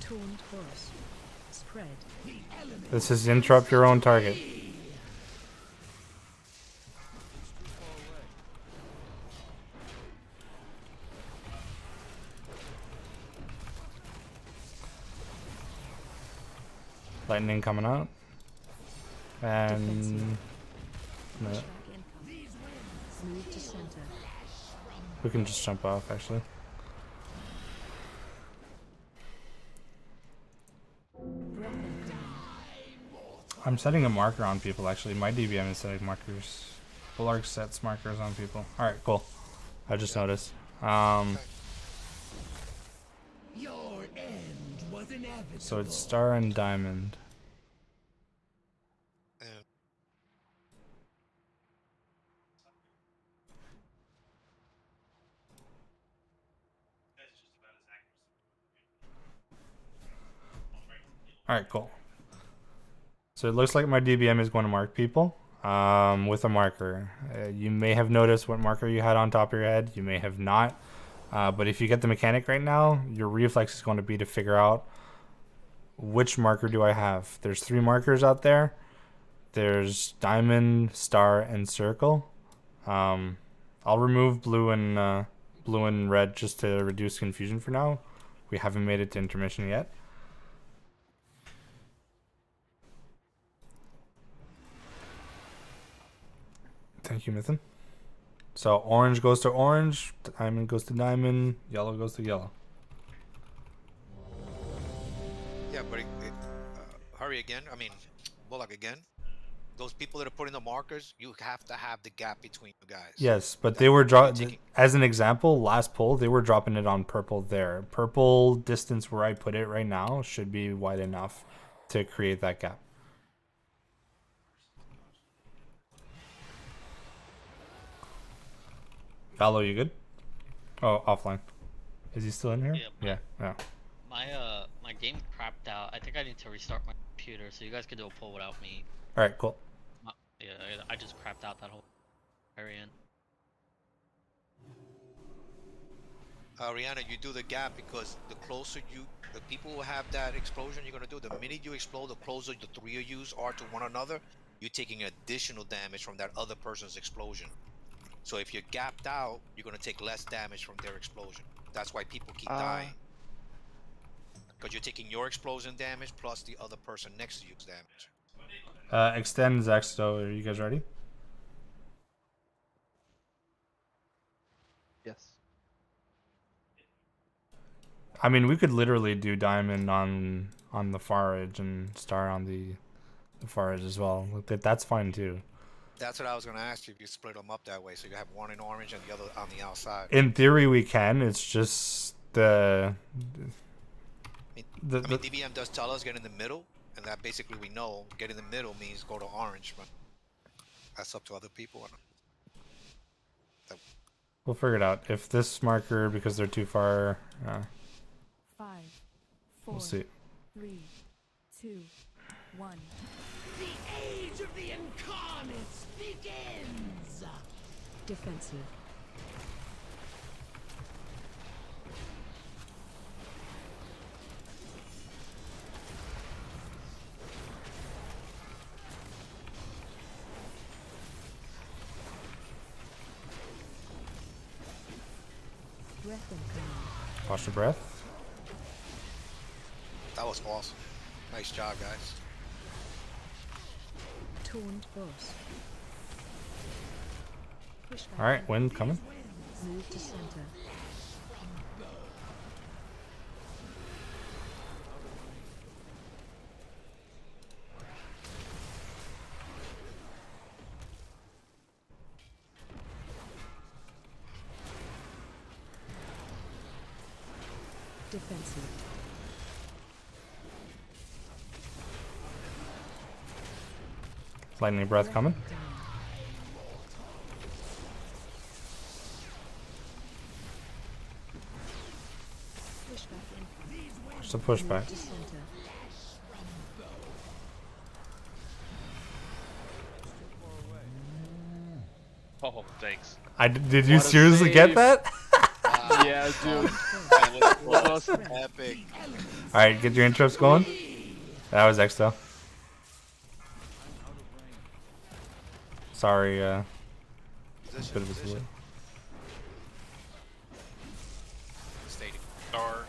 Taunt force. Spread. This is interrupt your own target. Lightning coming out. And no, Pushback incoming. Move to center. we can just jump off actually. Breath them down. I'm setting a marker on people actually. My DBM is setting markers. Bullark sets markers on people. Alright, cool. I just noticed. Your end was inevitable. So it's star and diamond. Alright, cool. So it looks like my DBM is going to mark people with a marker. You may have noticed what marker you had on top of your head. You may have not. But if you get the mechanic right now, your reflex is going to be to figure out which marker do I have. There's 3 markers out there. There's diamond, star, and circle. I'll remove blue and red just to reduce confusion for now. We haven't made it to intermission yet. Thank you, Mithin. So orange goes to orange, diamond goes to diamond, yellow goes to yellow. Yeah, but hurry again. I mean, Bullock again. Those people that are putting the markers, you have to have the gap between you guys. Yes, but they were as an example, last poll, they were dropping it on purple there. Purple distance where I put it right now should be wide enough to create that gap. Vallo, you good? Oh, offline. Is he still in here? Yeah. Yeah. My game crapped out. I think I need to restart my computer so you guys can do a poll without me. All right, cool. Yeah, I just crapped out that whole area. Rihanna, you do the gap because the closer the people who have that explosion you're gonna do, the minute you explode, the closer the 3 of you are to one another, you're taking additional damage from that other person's explosion. So if you're gapped out, you're gonna take less damage from their explosion. That's why people keep dying. Because you're taking your explosion damage plus the other person next to you's damage. Extend Zexto, are you guys ready? Yes. I mean, we could literally do diamond on the far edge and star on the far edge as well. That's fine too. That's what I was gonna ask you, if you split them up that way, so you have one in orange and the other on the outside. In theory, we can. It's just the DBM does tell us get in the middle, and that basically we know get in the middle means go to orange, but that's up to other people. We'll figure it out. If this marker, because they're too far, 5, 4, we'll see. 3, 2, 1. The age of the Incarnates begins! Defensive. Breath incoming. Watch the breath. That was awesome. Nice job, guys. Taunt boss. Push back. All right, wind coming. Move to center. Defensive. Lightning breath coming. Just a pushback. Oh, thanks. Did you seriously get that? Yeah, dude. That was epic. All right, get your interrupts going. That was X though. Sorry, bit of a delay. Star.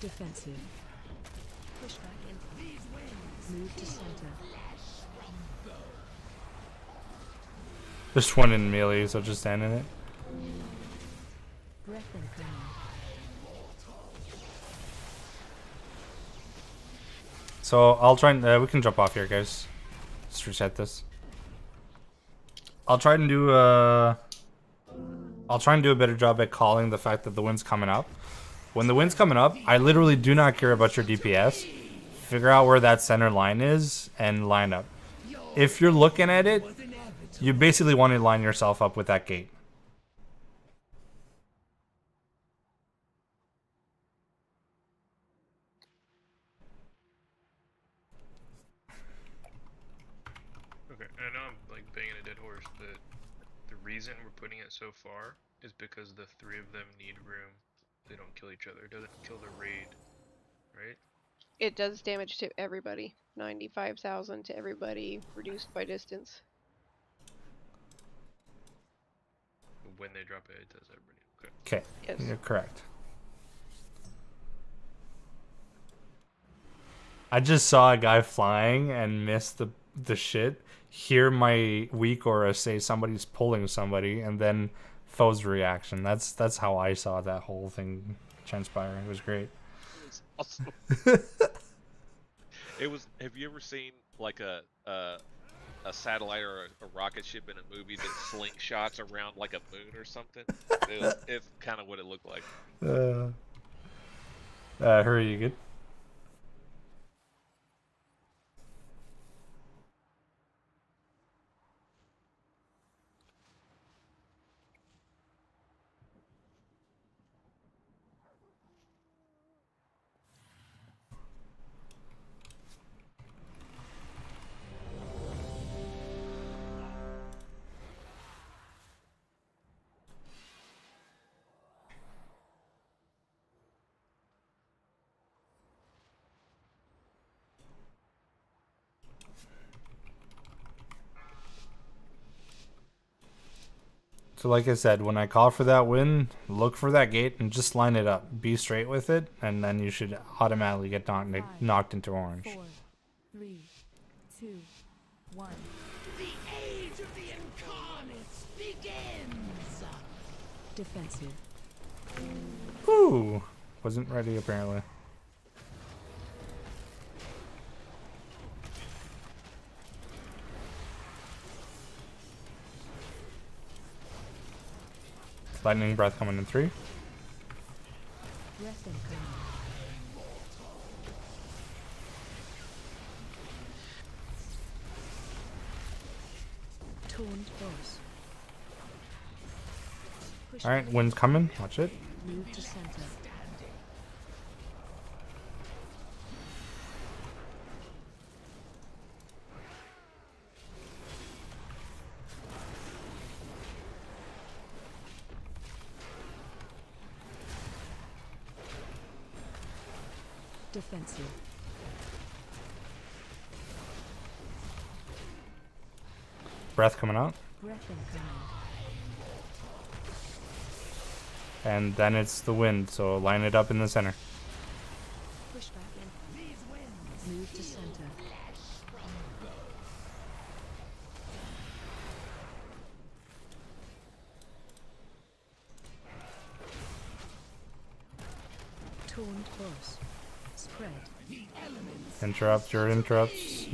Defensive. Push back in. Move to center. There's one in melee, so just stand in it. Breath incoming. So I'll try and we can jump off here, guys. Let's reset this. I'll try and do a better job at calling the fact that the wind's coming up. When the wind's coming up, I literally do not care about your DPS. Figure out where that center line is and line up. If you're looking at it, you basically want to line yourself up with that gate. Okay, I know I'm like banging a dead horse, but the reason we're putting it so far is because the three of them need room. They don't kill each other. It doesn't kill the raid, right? It does damage to everybody. 95,000 to everybody, reduced by distance. When they drop it, it does everybody. Okay. Okay, Yes. you're correct. I just saw a guy flying and miss the shit. Hear my weak aura say somebody's pulling somebody, and then foe's reaction. That's how I saw that whole thing transpire. It was great. It was awesome. It was. Have you ever seen like a satellite or a rocket ship in a movie that slingshots around like a moon or something? It's kind of what it looked like. Hurry, you good? So like I said, when I call for that win, look for that gate and just line it up. Be straight with it, and then you should automatically get knocked into orange. 4, 3, 2, 1. The age of the Incarnates begins! Defensive. Ooh, wasn't ready apparently. Lightning breath coming in 3. Breath incoming. Taunt boss. Push All right, wind's coming. Watch it. Move to center. Defensive. Breath coming out. Breath incoming. And then it's the wind, so line it up in the center. Push back in. Move to center. Taunt boss. Spread. Interrupt your interrupts.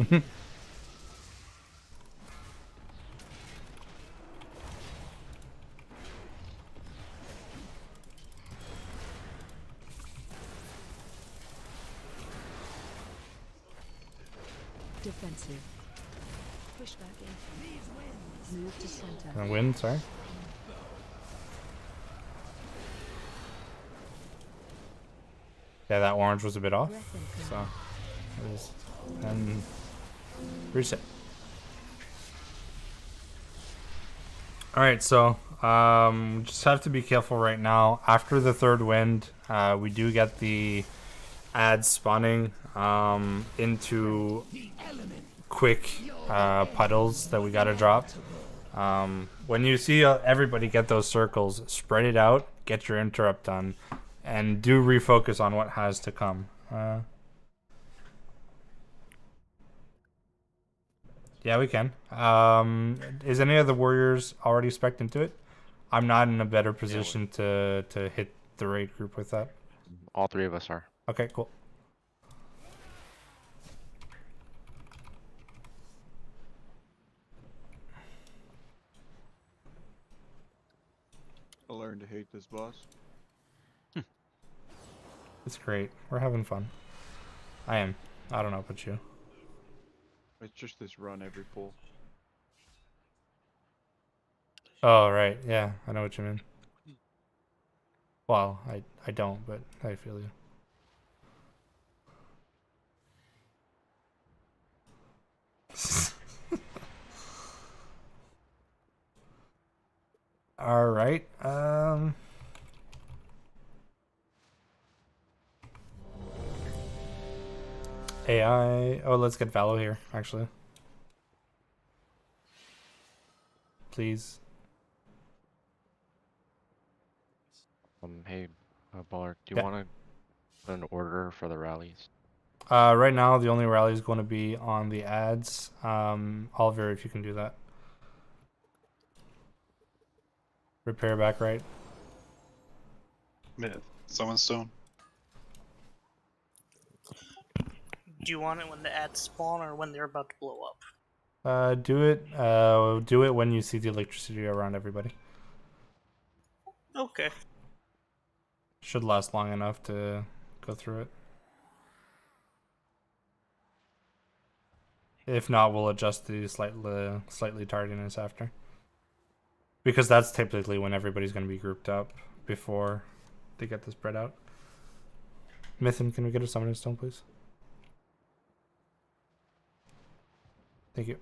Defensive. Push back in. Move to center. And wind, sorry. Yeah, that orange was a bit off. So, it was, and reset. Alright, so just have to be careful right now. After the third wind, we do get the ads spawning into quick puddles that we gotta drop. When you see everybody get those circles, spread it out, get your interrupt done, and do refocus on what has to come. Yeah, we can. Is any of the warriors already spec'd into it? I'm not in a better position to hit the raid group with that. All 3 of us are. Okay, cool. I learned to hate this boss. It's great. We're having fun. I am. I don't know about you. It's just this run every pull. Oh, right. Yeah, I know what you mean. Well, I don't, but I feel you. All right. AI. Oh, let's get Valo here, actually. Please. Hey, Baller, do you Yeah. want to put an order for the rallies? Right now, the only rally is going to be on the ads. Oliver, if you can do that. Repair back right. Myth. Summon stone. Do you want it when the ads spawn or when they're about to blow up? Do it when you see the electricity around everybody. Okay. Should last long enough to go through it. If not, we'll adjust the slightly tardiness after. Because that's typically when everybody's going to be grouped up before they get the spread out. Mythin, can we get a summoning stone, please? Thank you.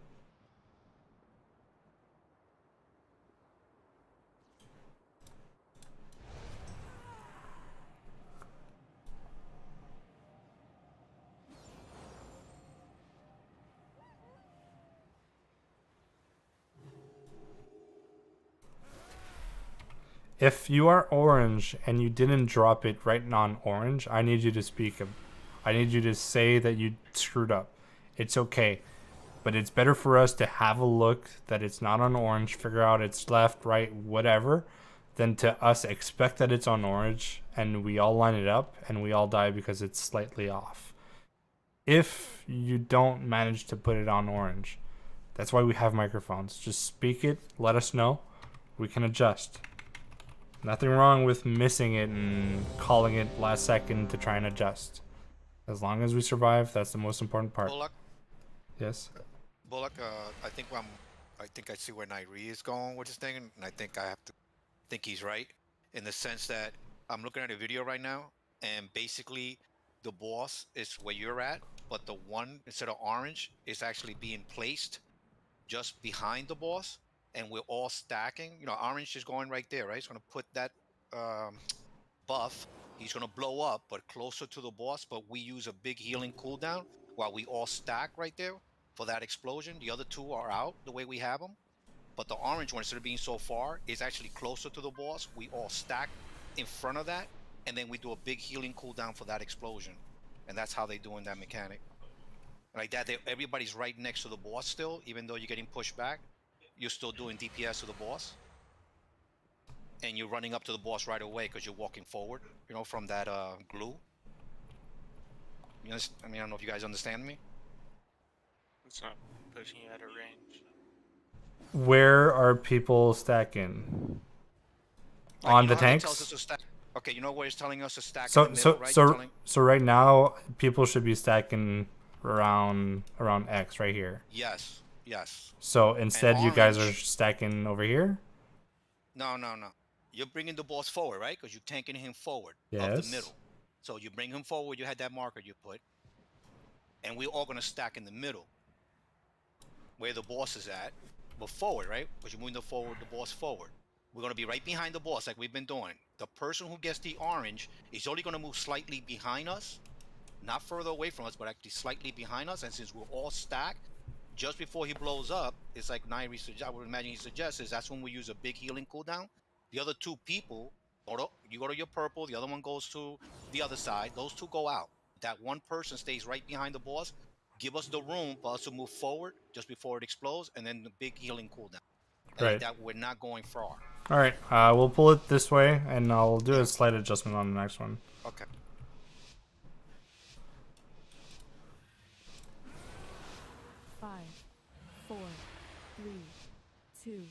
If you are orange and you didn't drop it right on orange, I need you to speak. I need you to say that you screwed up. It's okay. But it's better for us to have a look that it's not on orange, figure out it's left, right, whatever, than to us expect that it's on orange and we all line it up and we all die because it's slightly off. If you don't manage to put it on orange, that's why we have microphones. Just speak it, let us know. We can adjust. Nothing wrong with missing it and calling it last second to try and adjust. As long as we survive, that's the most important part. Bullock, Yes? Bullock, I think I see where Nairi is going with this thing, and I think I think he's right in the sense that I'm looking at a video right now, and basically the boss is where you're at, but the one instead of orange is actually being placed just behind the boss, and we're all stacking. You know, orange is going right there, right? It's going to put that buff. He's going to blow up, but closer to the boss. But we use a big healing cooldown while we all stack right there for that explosion. The other two are out the way we have them. But the orange one, instead of being so far, is actually closer to the boss. We all stack in front of that, and then we do a big healing cooldown for that explosion. And that's how they're doing that mechanic. Like that, everybody's right next to the boss still, even though you're getting pushed back. You're still doing DPS to the boss. And you're running up to the boss right away because you're walking forward, you know, from that glue. You know, I mean, I don't know if you guys understand me. It's not pushing you out of range. Where are people stacking? Like, On you know the how they tanks? tell us to stack? Okay, you know where it's telling us to stack So in the middle, right? so right now people should be stacking around X right here. Yes, yes. So instead you guys are orange- stacking over here? No. You're bringing the boss forward, right? Because you're tanking him forward of Yes. the middle. So you bring him forward. You had that marker you put, and we're all gonna stack in the middle, where the boss is at, but forward, right? Because you're moving the boss forward. We're gonna be right behind the boss, like we've been doing. The person who gets the orange is only gonna move slightly behind us, not further away from us, but actually slightly behind us. And since we're all stacked, just before he blows up, it's like Nairi I would imagine he suggests is that's when we use a big healing cooldown. The other two people, you go to your purple, the other one goes to the other side. Those two go out. That one person stays right behind the boss. Give us the room for us to move forward just before it explodes, and then the big healing cooldown. And Right. like that, we're not going far. All right, we'll pull it this way, and I'll do a slight adjustment on the next one. Okay. Five, 4, 3, 2,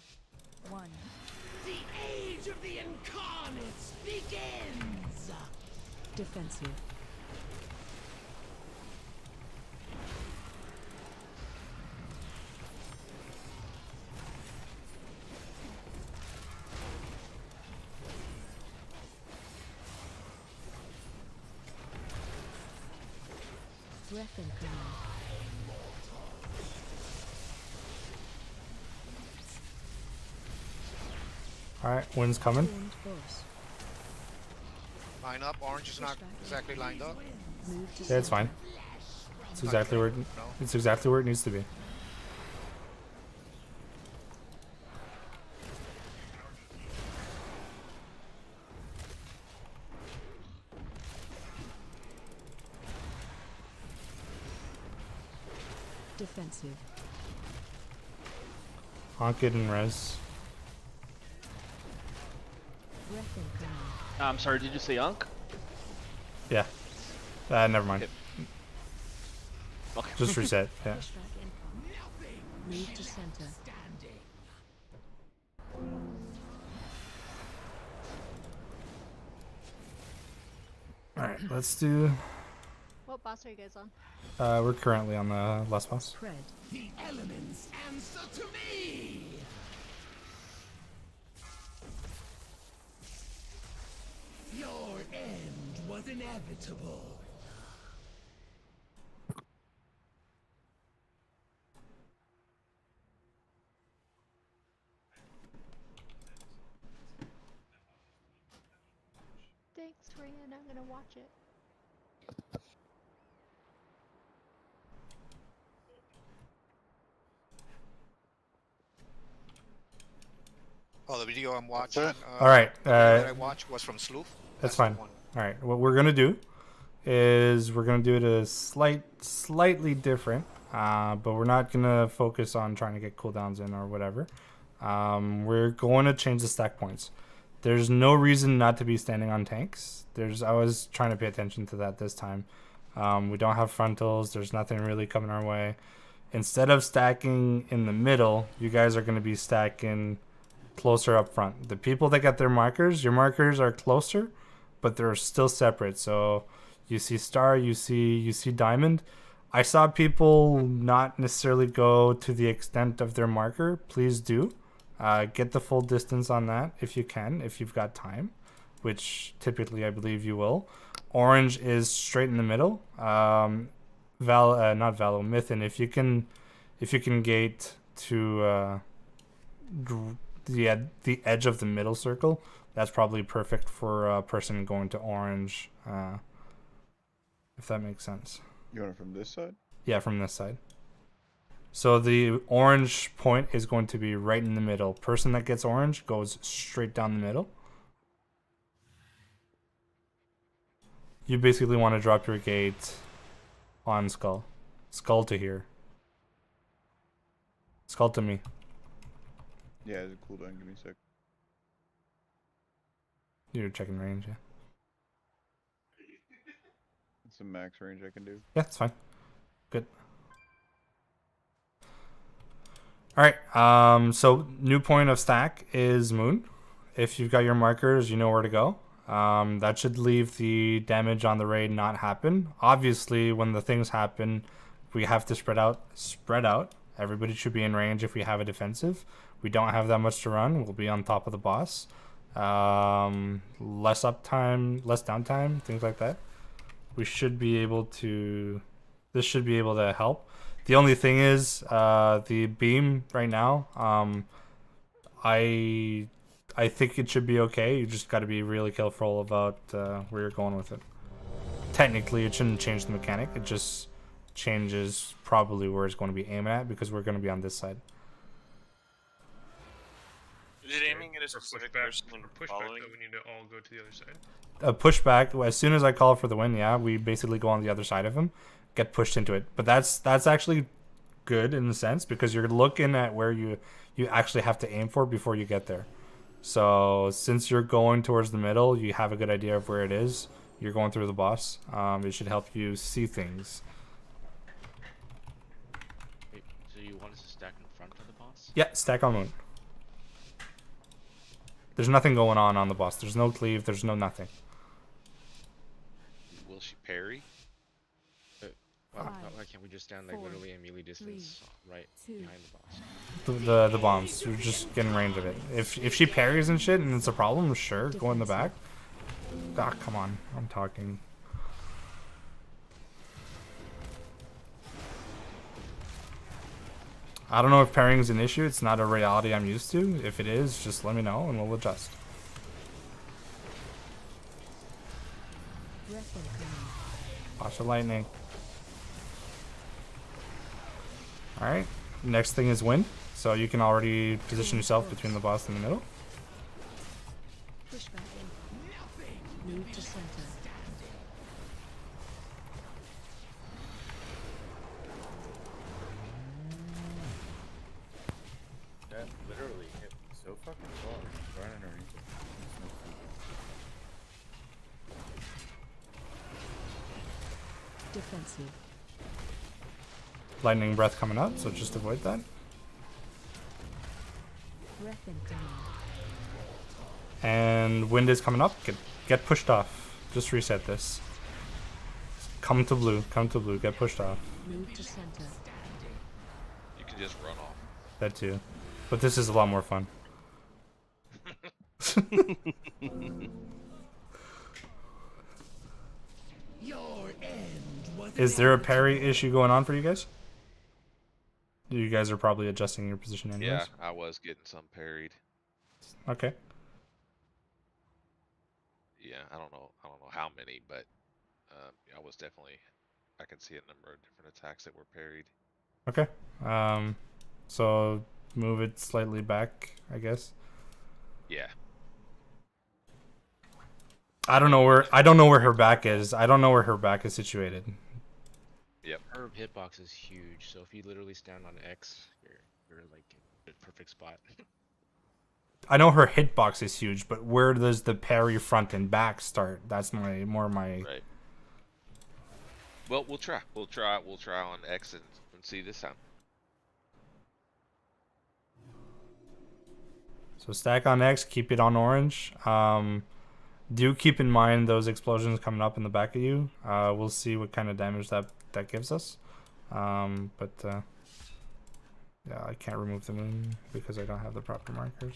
1. The age of the Incarnates begins! Defensive. Breath incoming. Alright, wind's coming. Horned boss. Line up. Orange is not exactly lined up. Move to Yeah, it's fine. It's exactly where it's exactly where it needs to be. defensive. Honk it and res. Breath incoming. I'm sorry, did you say Unk? Yeah. Never mind. Okay. Just reset. Yeah. Pushback incoming. Move to center. Alright, let's do. What boss are you guys on? We're currently on the last boss. Spread. The elements answer to me. Your end was inevitable. Thanks, Ryan. I'm gonna watch it. Oh, the video I'm watching. All right. The video that I watched was from Sloof. That's fine. All right. What we're gonna do is we're gonna do it a slightly different, but we're not gonna focus on trying to get cooldowns in or whatever. We're going to change the stack points. There's no reason not to be standing on tanks. I was trying to pay attention to that this time. We don't have frontals. There's nothing really coming our way. Instead of stacking in the middle, you guys are going to be stacking closer up front. The people that get their markers, your markers are closer, but they're still separate. So you see star, you see diamond. I saw people not necessarily go to the extent of their marker. Please do. Get the full distance on that if you can, if you've got time, which typically I believe you will. Orange is straight in the middle. Not Valo, Mythin. If you can gate to the edge of the middle circle, that's probably perfect for a person going to orange. If that makes sense. You want it from this side? Yeah, from this side. So the orange point is going to be right in the middle. Person that gets orange goes straight down the middle. You basically want to drop your gate on skull. Skull to here. Skull to me. Yeah, it's a cooldown. Give me a sec. You're checking range, yeah. It's the max range I can do. Yeah, it's fine. Good. Alright, so new point of stack is moon. If you've got your markers, you know where to go. That should leave the damage on the raid not happen. Obviously, when the things happen, we have to spread out. Everybody should be in range if we have a defensive. We don't have that much to run. We'll be on top of the boss. Less uptime, less downtime, things like that. We should be able to... This should be able to help. The only thing is, the beam right now, I think it should be okay. You just got to be really careful about where you're going with it. Technically, it shouldn't change the mechanic. It just changes probably where it's going to be aiming at, because we're going to be on this side. Is it aiming at a specific person and following? Though, we need to all go to the other side. A pushback, as soon as I call for the win, yeah, we basically go on the other side of him, get pushed into it. But that's actually good in a sense, because you're looking at where you actually have to aim for before you get there. So since you're going towards the middle, you have a good idea of where it is. You're going through the boss. It should help you see things. Wait, so you want us to stack in front of the boss? Yeah, stack on moon. There's nothing going on the boss. There's no cleave. There's no nothing. Will she parry? Why can't we just stand like literally a melee distance right behind the boss? The bombs. You're just getting range of it. If she parries and shit and it's a problem, sure, go in the back. Ah, come on. I'm talking. I don't know if parrying is an issue. It's not a reality I'm used to. If it is, just let me know and we'll adjust. Watch the lightning. Alright, next thing is wind. So you can already position yourself between the boss and the middle. Push back in. Move to center. That literally hit me so fucking far. Right underneath it. Makes no sense. Defensive. Lightning breath coming up, so just avoid that. Breath incoming. And wind is coming up. Get pushed off. Just reset this. Come to blue. Come to blue. Get pushed off. Move to center. You can just run off. That too. But this is a lot more fun. Is there a parry issue going on for you guys? You guys are probably adjusting your position anyways. Yeah, I was getting some parried. Okay. Yeah, I don't know how many, but I was definitely. I can see a number of different attacks that were parried. Okay. So move it slightly back, I guess. Yeah. I don't know where her back is. I don't know where her back is situated. Yep. Her hitbox is huge, so if you literally stand on X, you're like in a perfect spot. I know her hitbox is huge, but where does the parry front and back start? That's my. Right. Well, we'll try. We'll try on X and see this time. So stack on X, keep it on orange. Do keep in mind those explosions coming up in the back of you. We'll see what kind of damage that gives us. Yeah, I can't remove the moon because I don't have the proper markers.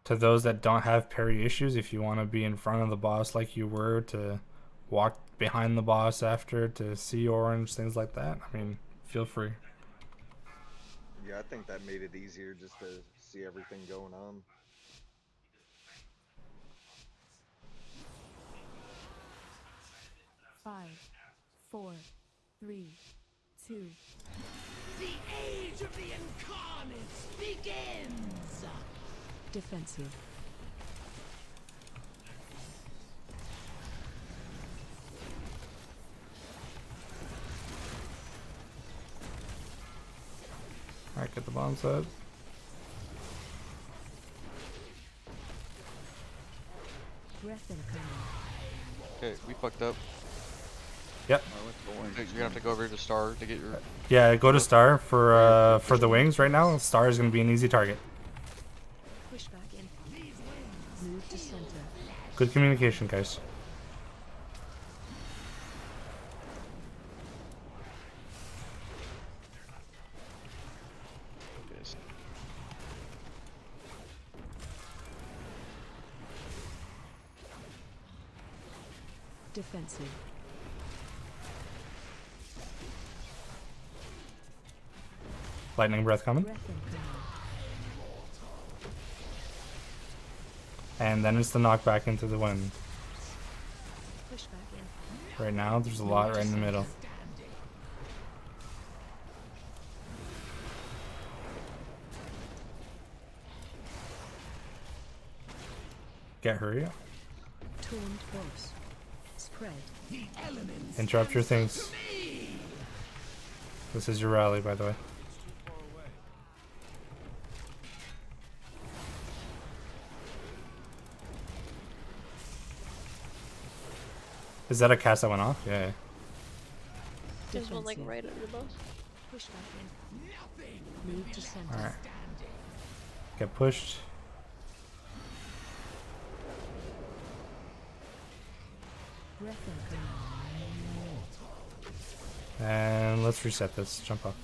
To those that don't have parry issues, if you want to be in front of the boss like you were, to walk behind the boss after to see orange, things like that, I mean, feel free. Yeah, I think that made it easier just to see everything going on. Five, 4, 3, 2. The age of the Incarnates begins! Defensive. Alright, get the bomb set. Breath incoming. Okay, we fucked up. Yep. You're gonna have to go over to Star to get your. Yeah, go to Star for the wings right now. Star is gonna be an easy target. Push back in. Move to center. Good communication, guys. Defensive. Lightning breath coming. Breath incoming. And then it's the knockback into the wind. Push back in. Right now, there's a lot right in the middle. Get hurry up. Taunt boss. Spread. Interrupt your things. This is your rally, by the way. Is that a cast that went off? Yeah. There's one like right under the boss. Push back in. Move to center. Alright. Get pushed. Breath incoming. And let's reset this. Jump off.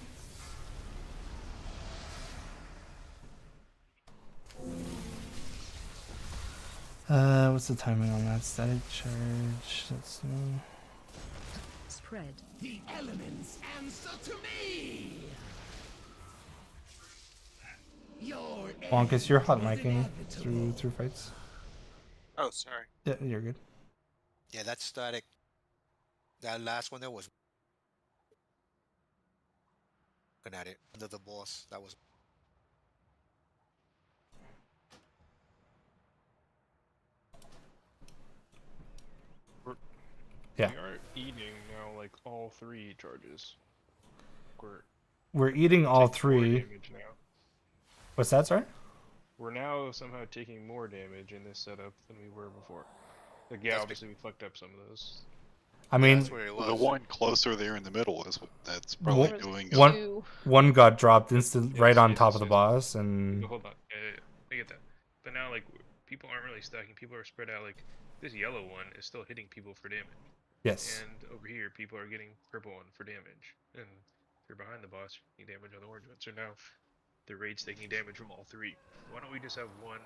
What's the timing on that? Static charge. That's Spread. The elements answer to me. Your Wonkus, you're hot micing through fights. Oh, sorry. Yeah, you're good. Yeah, that static. That last one there was. Looking at it under the boss. That was. Yeah. We are eating now, like all 3 charges. We're eating all taking more 3. damage now. What's that, sorry? We're now somehow taking more damage in this setup than we were before. Like, yeah, obviously we fucked up some of those. I mean, The one closer there in the middle is that's probably doing. One got dropped right on top of the boss, and But hold on, I get that. But now, like, people aren't really stacking. People are spread out. Like, this yellow one is still hitting people for damage. Yes. And over here, people are getting purple one for damage. And if you're behind the boss, you're taking damage on the orange one. So now, the raid's taking damage from all 3. Why don't we just have one,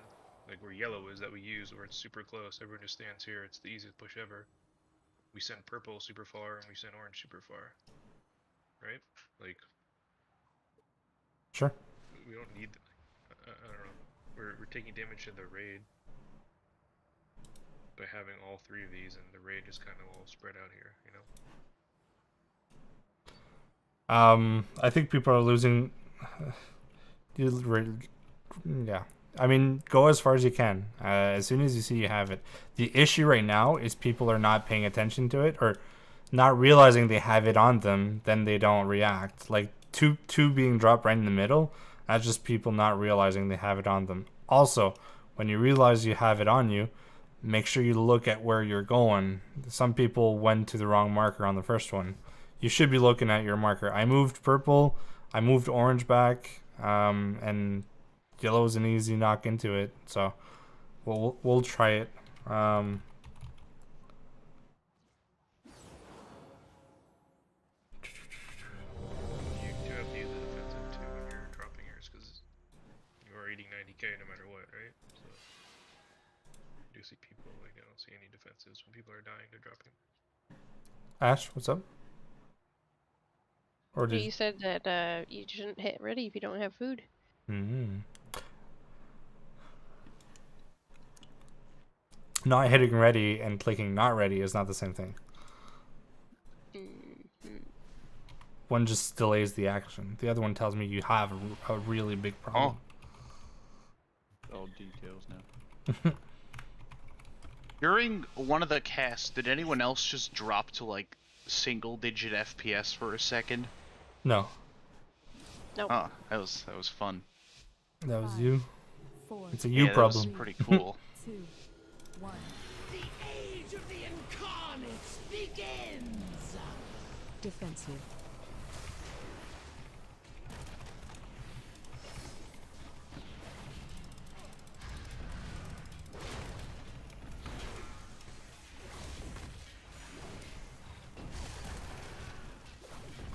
like where yellow is, that we use, where it's super close. Everyone just stands here. It's the easiest push ever. We send purple super far, and we send orange super far. Right? Like, sure. we don't need. I don't know. We're taking damage to the raid by having all 3 of these, and the raid is kind of all spread out here. You know. I think people are losing. Yeah. I mean, go as far as you can. As soon as you see you have it. The issue right now is people are not paying attention to it, or not realizing they have it on them, then they don't react. Like two being dropped right in the middle, that's just people not realizing they have it on them. Also, when you realize you have it on you, make sure you look at where you're going. Some people went to the wrong marker on the first one. You should be looking at your marker. I moved purple, I moved orange back, and yellow is an easy knock into it, so we'll try it. You do have to use the defensive too when you're dropping yours, because you are eating 90k no matter what, right? So you do see people, like, I don't see any defensives when people are dying to dropping. Ash, what's up? Or You said that you shouldn't hit ready if you don't have food. Not hitting ready and clicking not ready is not the same thing. One just delays the action. The other one tells me you have a really big problem. All details now. During one of the casts, did anyone else just drop to like single-digit FPS for a second? No. Nope. Oh, that was fun. That was you. It's a you problem. That was pretty cool. 2, 1. The age of the Incarnates begins. Defensive.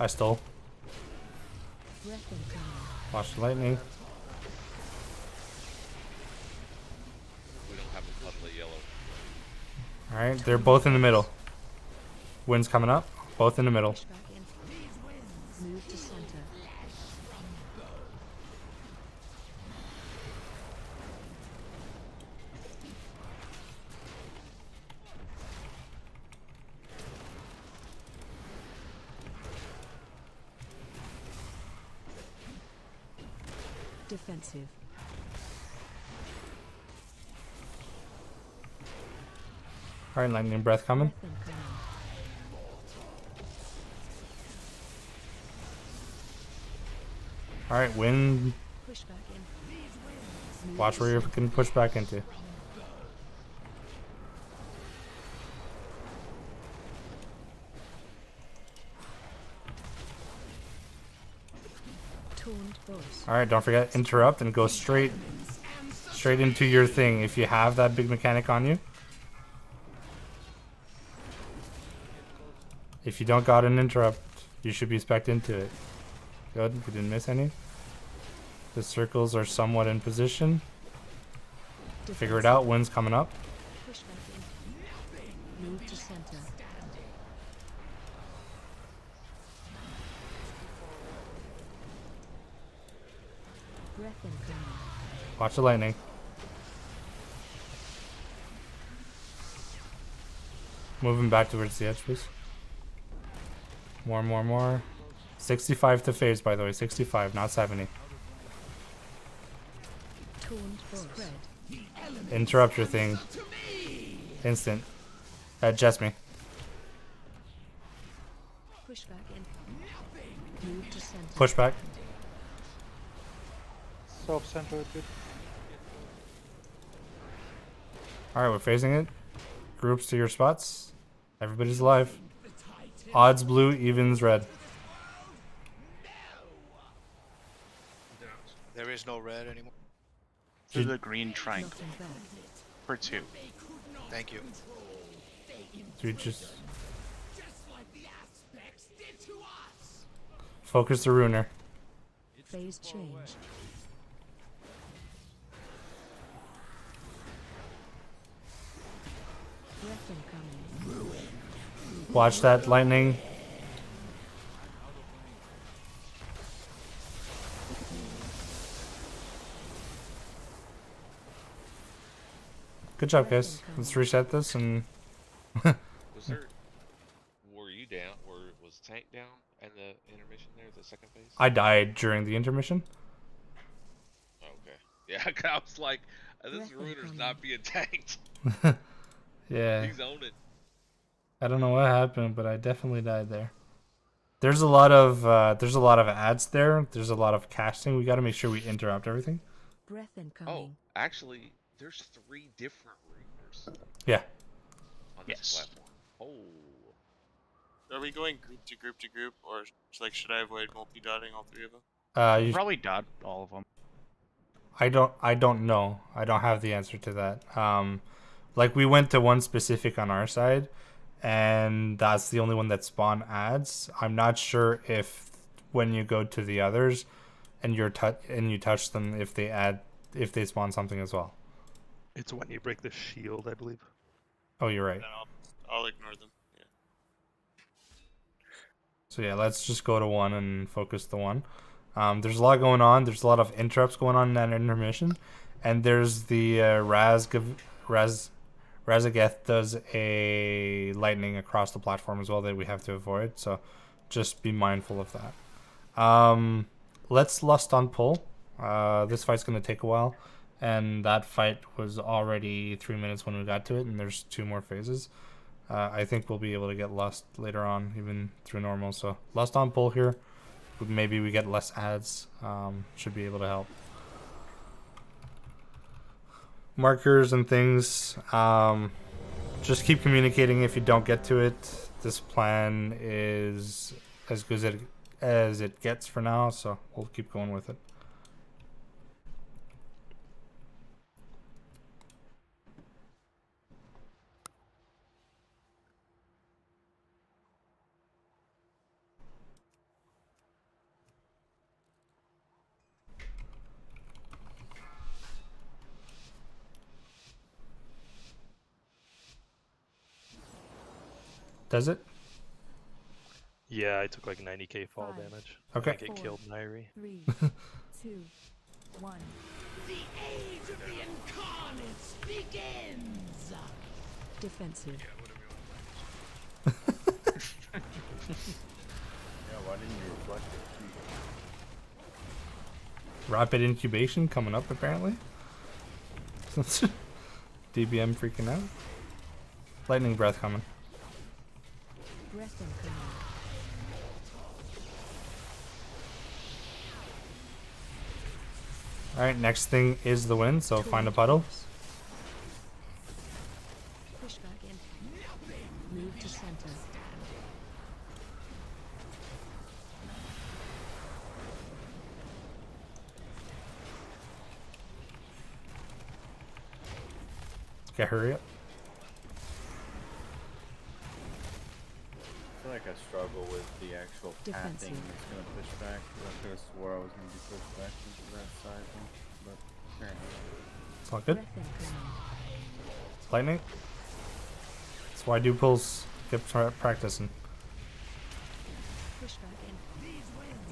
I stole. Watch the lightning. We don't have a lovely yellow. Alright, they're both in the middle. Wind's coming up. Both in the middle. Move to center. Defensive. Alright, lightning breath coming. Alright, wind. Push back in. Watch where you can push back into. Alright, don't forget, interrupt and go straight into your thing if you have that big mechanic on you. If you don't got an interrupt, You should be spec'd into it. Good, we didn't miss any. The circles are somewhat in position. Figure it out, wind's coming up. Push back in. Move to center. Breath incoming. Watch the lightning. Moving back towards the edge, please. More. 65 to phase, by the way. 65, not 70. Spread. Interrupt your thing. Instant. Jess me. Push back in. Move to center. Push back. Self-centered, dude. Alright, we're phasing it. Groups to your spots. Everybody's alive. Odds blue, evens red. There is no red anymore. To the green triangle. For 2. Thank you. We just focus the runer. Phase change. Breath incoming. Watch that lightning. Good job, guys. Let's reset this and. Was there? Were you down? Was Tank down in the intermission there, the second phase? I died during the intermission. Okay. Yeah, I was like, this runer's not being tanked. Yeah. He's on it. I don't know what happened, but I definitely died there. There's a lot of ads there. There's a lot of casting. We got to make sure we interrupt everything. Breath incoming. Oh, actually, there's 3 different runers. Yeah. On this platform. Oh. Are we going group to group to group, or like should I avoid multi-dotting all 3 of them? You Probably dot all of them. I don't know. I don't have the answer to that. Like we went to one specific on our side, and that's the only one that spawned ads. I'm not sure if when you go to the others, and you touch them, if they spawn something as well. It's when you break the shield, I believe. Oh, you're right. Then I'll ignore them. Yeah. So yeah, let's just go to one and focus the one. There's a lot going on. There's a lot of interrupts going on in that intermission, and there's the Razageth does a lightning across the platform as well that we have to avoid. So just be mindful of that. Let's lust on pull. This fight's gonna take a while, and that fight was already 3 minutes when we got to it, and there's 2 more phases. I think we'll be able to get lust later on, even through normal. So lust on pull here. Maybe we get less ads. Should be able to help. Markers and things. Just keep communicating if you don't get to it. This plan is as good as it gets for now, so we'll keep going with it. Does it? Yeah, I took like 90k fall damage. Okay. I get killed, Nairi. 3, 2, 1. The age of the Incarnates begins! Defensive. Yeah, why didn't you reflect it? Rapid incubation coming up apparently. DBM freaking out. Lightning breath coming. Breath incoming. Alright, next thing is the wind, so find a puddle. Push back in. Move to center. I Okay, hurry up. feel like I struggle with the actual pathing Defensive. that's gonna push back. I could have swore I was gonna be pushed back into that side one, but apparently not. It's all good. Breath incoming. Lightning. That's why I do pulls. Get practicing. Pushback incoming.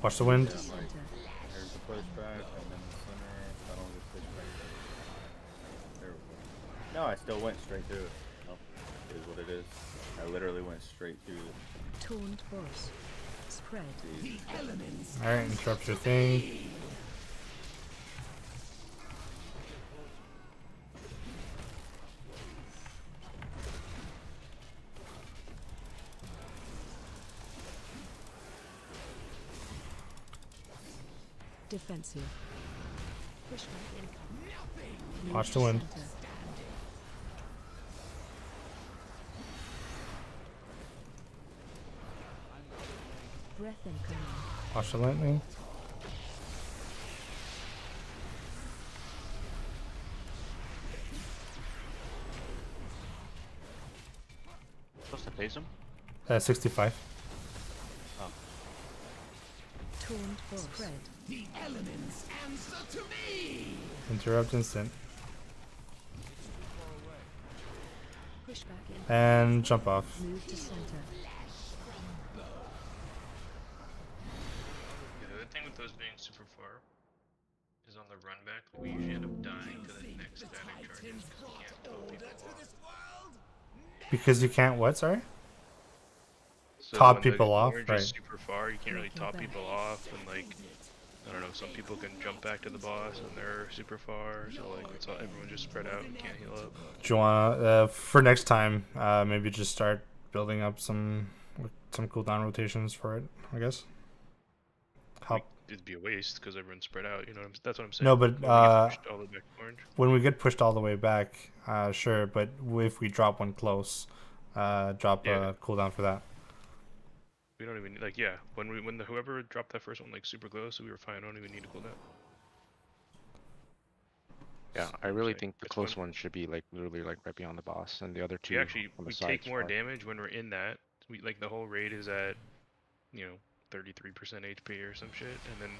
Watch the wind. Yeah, like, there's the pushback, and then the center. I don't get pushed back there. There we go. No, I still went straight through it. Nope, it is what it is. I literally went straight through it. Taunt boss. Spread. Alright, interrupt your thing. Defensive. Pushback incoming. Watch the wind. Center. Breath incoming. Watch the lightning. Supposed to phase him? 65. Oh. Taunt boss. Spread. The elements answer to me. Interrupt instant. Pushback incoming. And jump off. Move to center. Yeah, the thing with those being super far is on the run back, we usually end up dying to the next static charges because you can't top people off. Because you can't what, sorry? So Top when the people off, orange right. is super far, you can't really top people off, and like, I don't know, some people can jump back to the boss and they're super far, so like, it's all, everyone just spread out and can't heal up. Do you wanna, for next time, maybe just start building up some cooldown rotations for it, I guess? How? It'd be a waste because everyone's spread out, you know, that's what I'm saying. No, but, When we get pushed all the way back to orange. when we get pushed all the way back, sure, but if we drop one close, drop a cooldown for that. We don't even like when whoever dropped that first one like super close, we were fine. I don't even need to cool down. Yeah, I really think the close one should be like literally like right beyond the boss, and the other two We actually on the we sides take more are- damage when we're in that. We like the whole raid is at 33% HP or some shit, and then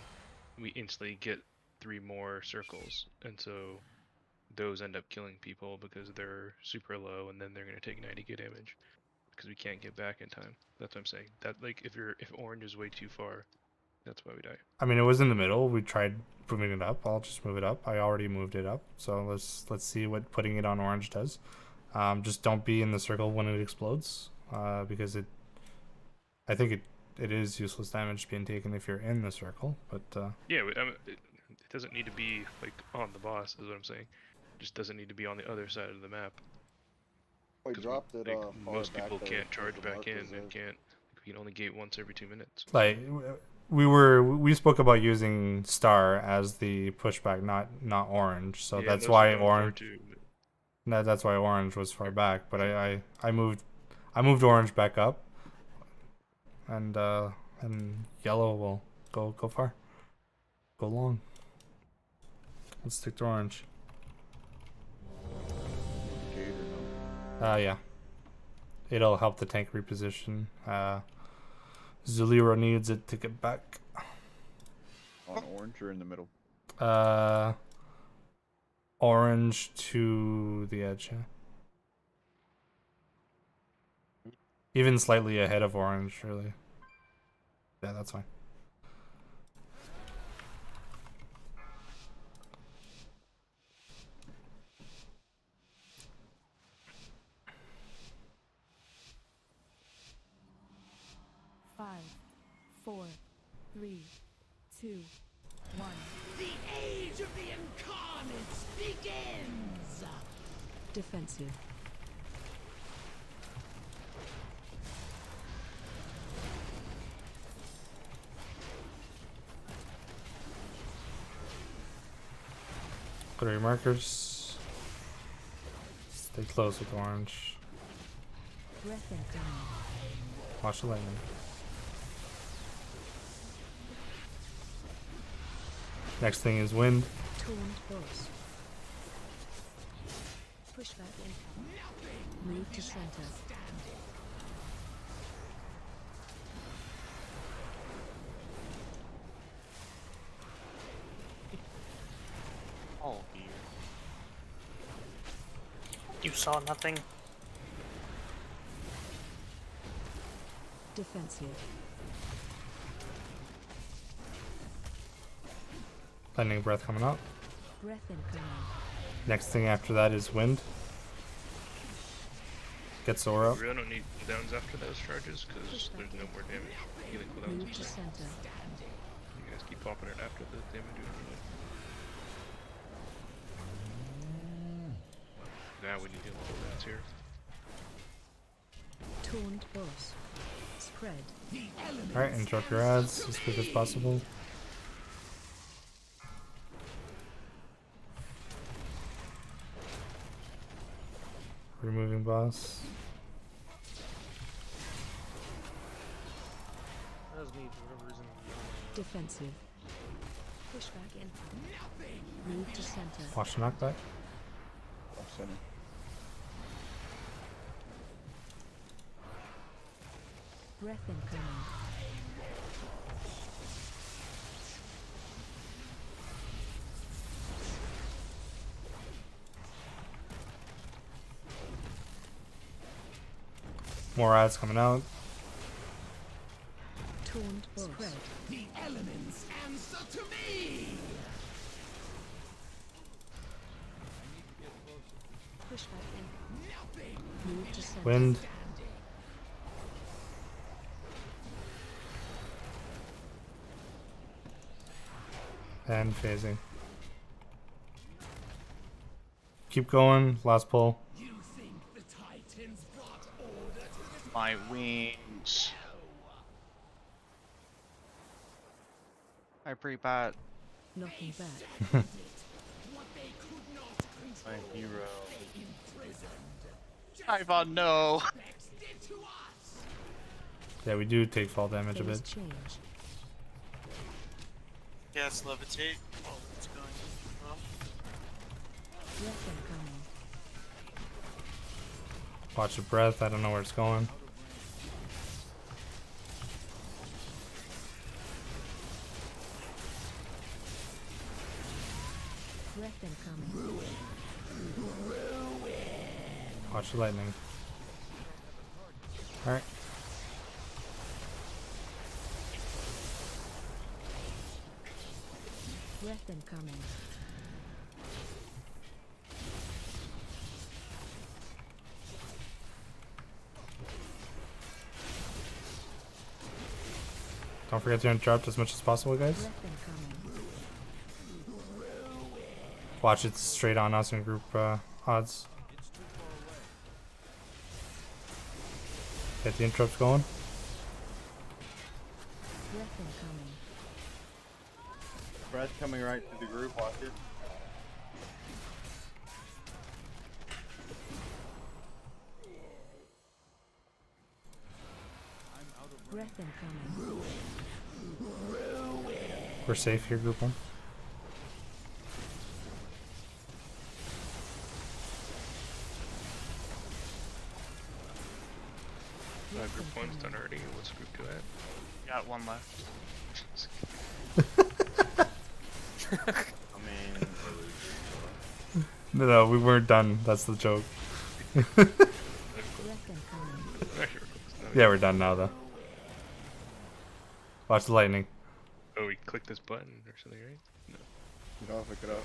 we instantly get 3 more circles, and so those end up killing people because they're super low, and then they're gonna take 90k damage because we can't get back in time. That's what I'm saying. That like if orange is way too far, that's why we die. I mean, it was in the middle. We tried moving it up. I'll just move it up. I already moved it up. So let's see what putting it on orange does. Just don't be in the circle when it explodes, because I think it is useless damage being taken if you're in the circle. But Yeah, it doesn't need to be like on the boss, is what I'm saying. It just doesn't need to be on the other side of the map. I 'Cause dropped it. like, Far most back people there, can't charge the back in markers and is. can't. We can only gate once every 2 minutes. like we spoke about using star as the pushback, not orange. So Yeah, that's those why are going far orange. too, That's why orange was far back. But I moved orange back up, and yellow will go far, go long. Let's stick to orange. Gate or no? Yeah. It'll help the tank reposition. Zulira needs it to get back. On orange or in the middle? Orange to the edge. Yeah. Even slightly ahead of orange, really. Yeah, that's fine. Five, 4, 3, 2, 1. The age of the Incarnates begins! Defensive. Put your markers. Stay close with orange. Breath incoming. Watch the lightning. Next thing is wind. Taunt boss. Pushback incoming. Move to center. You saw nothing. Defensive. Lightning breath coming out. Breath incoming. Next thing after that is wind. Get Sora up. We really don't need cooldowns after those charges because there's no more damage. Healing cooldowns. Move to center. You guys keep popping it after the damage anyway. Now we need healing cooldowns here. Taunt boss. Spread. Alright, interrupt your ads as quick as possible. Removing boss. That was me for whatever reason. Defensive. Push back in. Move to center. Watch the knockback. Off center. Breath incoming. More ads coming out. Taunt boss. Spread. The elements answer to me. Push back in. Move to center. Wind. And phasing. Keep going. Last pull. You think the Titans brought order to this? My wings. Hi, pre-bot. Knocking back. What they could not My control. hero. Imprisoned. Ivan, no. Did to us. Yeah, we do take fall damage a Phase bit. change. Gas levitate. Oh, it's going up. Breath incoming. Watch your breath. I don't know where it's going. Breath incoming. Watch the lightning. Alright. Breath incoming. Don't forget to interrupt as much as possible, guys. Breath incoming. Watch it straight on us in group odds. Get the interrupts going. Breath incoming. Breath coming right through the group, watch it. Breath incoming. We're safe here, group one. Group 1's done already. What's group 2 at? Got one left. I mean, No, we weren't done. That's the joke. Breath incoming. Yeah, we're done now, though. Watch the lightning. Oh, we click this button or something, right? No. Get off.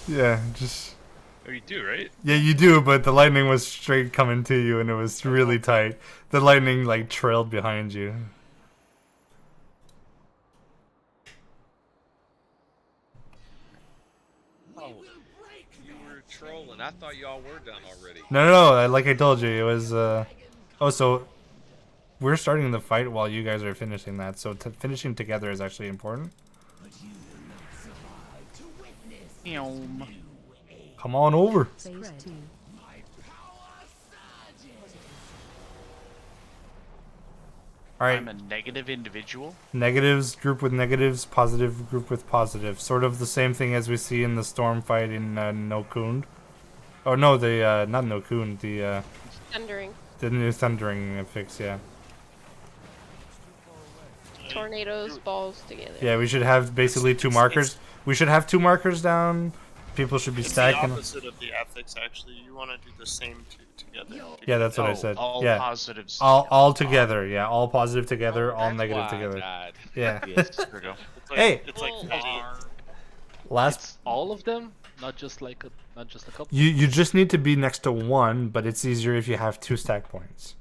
Yeah, just... Oh, you do, right? Yeah, you do, but the lightning was straight coming to you, and it was really tight. The lightning, like, trailed behind you. Oh, you were trolling. I thought y'all were done already. No, like I told you, it was, Oh, so... We're starting the fight while you guys are finishing that, so finishing together is actually important. Come on over. Phase 2. Alright. I'm a negative individual. Negatives group with negatives, positive group with positive. Sort of the same thing as we see in the storm fight in No Kund. Oh no, the not No Kund, the Thundering. the new thundering fix, yeah. Tornadoes, balls together. Yeah, we should have basically two markers. We should have two markers down people should be It's the stacking. opposite of the ethics, actually. You want to do the same two together. Yeah, that's what I Oh, said. all yeah. positives All together. Yeah, all positive together, all That's negative why I together. died. Yeah. Yes, there we go. It's like, Hey! it's like Bullshit. Last It's all of them, not just like not just a couple. you just need to be next to one, but it's easier if you have 2 stack points.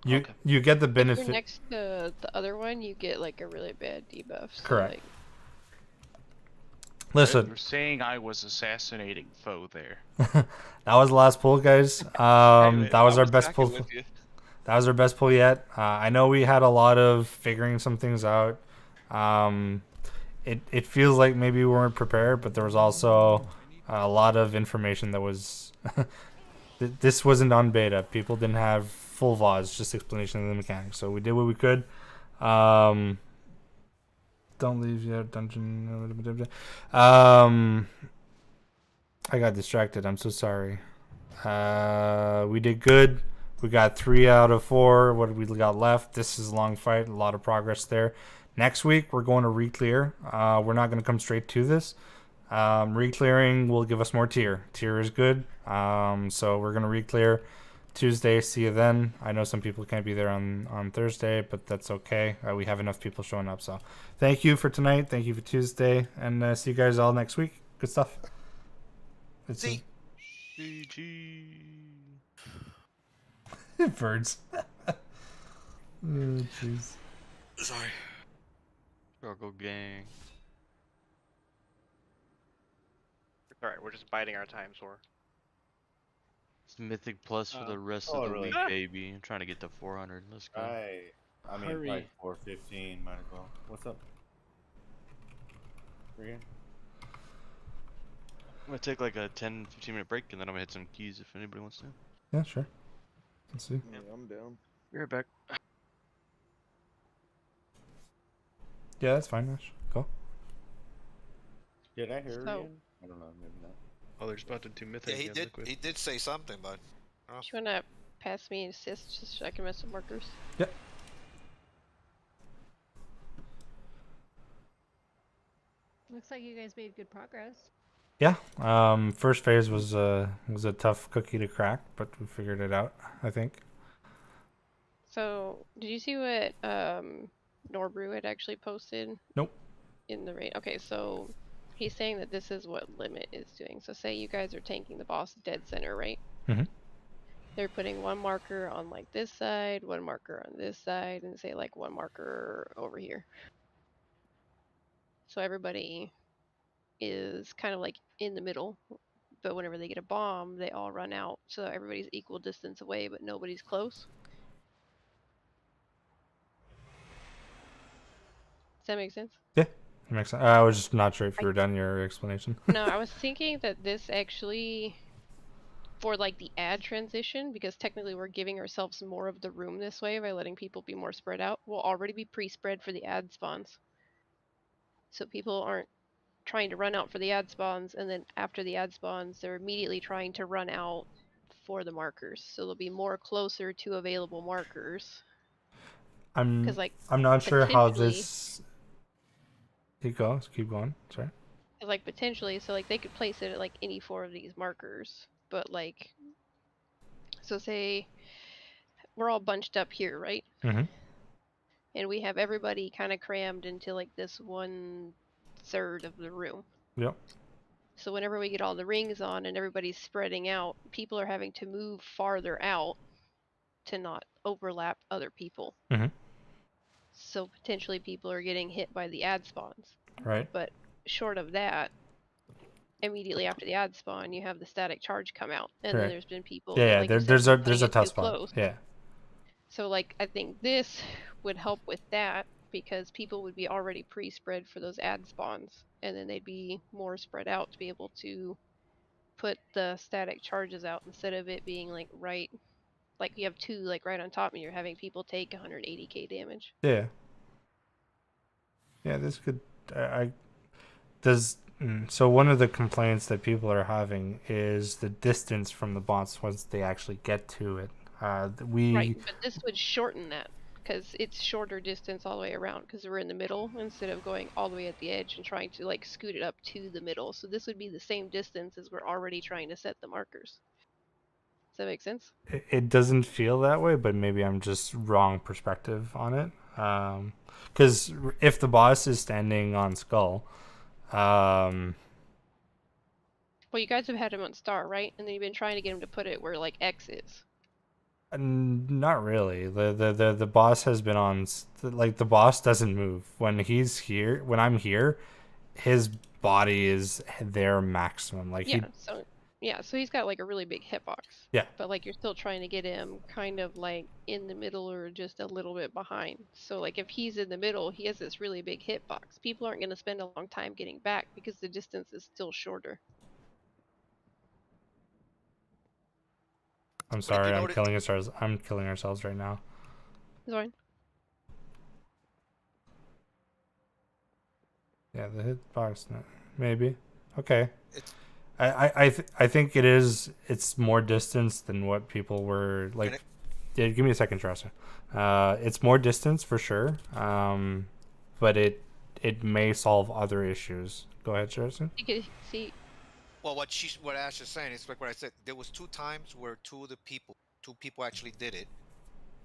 You get the If you're benefit. next to the other one, you get like a really bad debuff. So, Correct. Like, Listen, You're saying I was assassinating foe there. that was the last pull, guys. That was our best pull. with you. That was our best pull yet. I know we had a lot of figuring some things out. It feels like maybe we weren't prepared, but there was also a lot of information that was. This wasn't on beta. People didn't have full VODs, just explanation of the mechanics. So we did what we could. Don't leave yet, dungeon. I got distracted. I'm so sorry. We did good. We got 3 out of 4. What we got left? This is a long fight. A lot of progress there. Next week, we're going to re-clear. We're not going to come straight to this. Re-clearing will give us more tier. Tier is good. So we're going to re-clear Tuesday. See you then. I know some people can't be there on Thursday, but that's okay. We have enough people showing up. So thank you for tonight. Thank you for Tuesday. And see you guys all next week. Good stuff. Let's see. Birds. Oh, jeez. Sorry. Struggle gang. Alright, we're just biding our time, Sor. It's Mythic Plus for the rest oh, of the really? week, baby. I'm trying to get to 400. Let's go. I mean, Hurry. like 415, might as well. What's up? Again? I'm gonna take like a 10-15 minute break and then I'm gonna hit some keys if anybody wants to. Yeah, sure. Let's see. Yeah, I'm down. Be right back. Yeah, that's fine, Ash. Go. Did I hear So- again? I don't know, maybe not. Oh, they're spotted 2 mythic Yeah, he again, did. liquid. He did say something, but. do you wanna pass me an assist just so I can mess some markers? Yep. Looks like you guys made good progress. Yeah. First phase was a tough cookie to crack, but we figured it out, I think. So, did you see what Norbrew had actually posted? Nope. In the raid. Okay, so he's saying that this is what Limit is doing. So say you guys are tanking the boss dead center, right? Mhm. They're putting one marker on like this side, one marker on this side, and say like one marker over here. So everybody is kind of like in the middle, but whenever they get a bomb, they all run out. So everybody's equal distance away, but nobody's close. Does that make sense? Yeah, that makes sense. I was just not sure if you were done your explanation. No, I was thinking that this actually, for like the ad transition, because technically we're giving ourselves more of the room this way by letting people be more spread out, will already be pre-spread for the ad spawns. So people aren't trying to run out for the ad spawns, and then after the ad spawns, they're immediately trying to run out for the markers. So they'll be more closer to available markers. I'm 'Cause, like, not sure how potentially- this. Keep going. Keep going. Sorry. Like potentially, so like they could place it at like any 4 of these markers, but like, so say we're all bunched up here, right? Mhm. And we have everybody kind of crammed into like this 1/3 of the room. Yep. So whenever we get all the rings on and everybody's spreading out, people are having to move farther out to not overlap other people. Mhm. So potentially people are getting hit by the ad spawns. Right. But short of that, immediately after the ad spawn, you have the static charge come out, and Right. then there's been people. Yeah, that, yeah. like you said, There's putting a it tough too spot. close. Yeah. So like I think this would help with that because people would be already pre-spread for those ad spawns, and then they'd be more spread out to be able to put the static charges out instead of it being like right, like you have 2 like right on top, and you're having people take 180k damage. Yeah. Yeah, this could. So one of the complaints that people are having is the distance from the bots once they actually get to it. Right, but this would shorten that. because it's shorter distance all the way around because we're in the middle instead of going all the way at the edge and trying to like scoot it up to the middle. So this would be the same distance as we're already trying to set the markers. Does that make sense? It doesn't feel that way, but maybe I'm just wrong perspective on it. Because if the boss is standing on Skull, well, you guys have had him on Star, right? And then you've been trying to get him to put it where like X is. not really. The boss has been on like the boss doesn't move when he's here. When I'm here, his body is their maximum. Like So he's got like a really big hitbox. Yeah. But like you're still trying to get him kind of like in the middle or just a little bit behind. So like if he's in the middle, he has this really big hitbox. People aren't going to spend a long time getting back because the distance is still shorter. I'm sorry, I'm killing ourselves. I'm killing ourselves right now. It's fine. Yeah, the hitbox, maybe. Okay. I think it is. It's more distance than what people were like. Yeah, give me a second, Tressa. It's more distance for sure. But it may solve other issues. Go ahead, Tressa. You can see. Well, what Ash is saying is like what I said. There was 2 times where two people actually did it.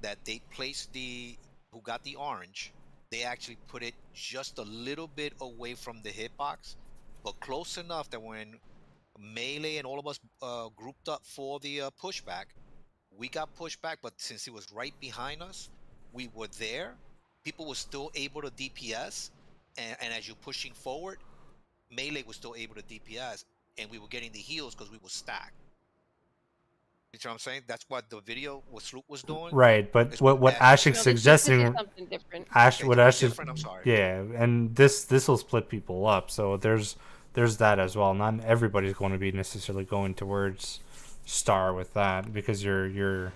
That they placed who got the orange. They actually put it just a little bit away from the hitbox, but close enough that when Melee and all of us grouped up for the pushback, we got pushed back. But since it was right behind us, we were there. People were still able to DPS, and as you're pushing forward, Melee was still able to DPS, and we were getting the heals because we were stacked. You know what I'm saying? That's what the video what Sloop was doing. Right, but what Ash is suggesting, something different. Ash, what Ash is, I'm sorry. Yeah, and this will split people up. So there's that as well. Not everybody's going to be necessarily going towards Star with that because you're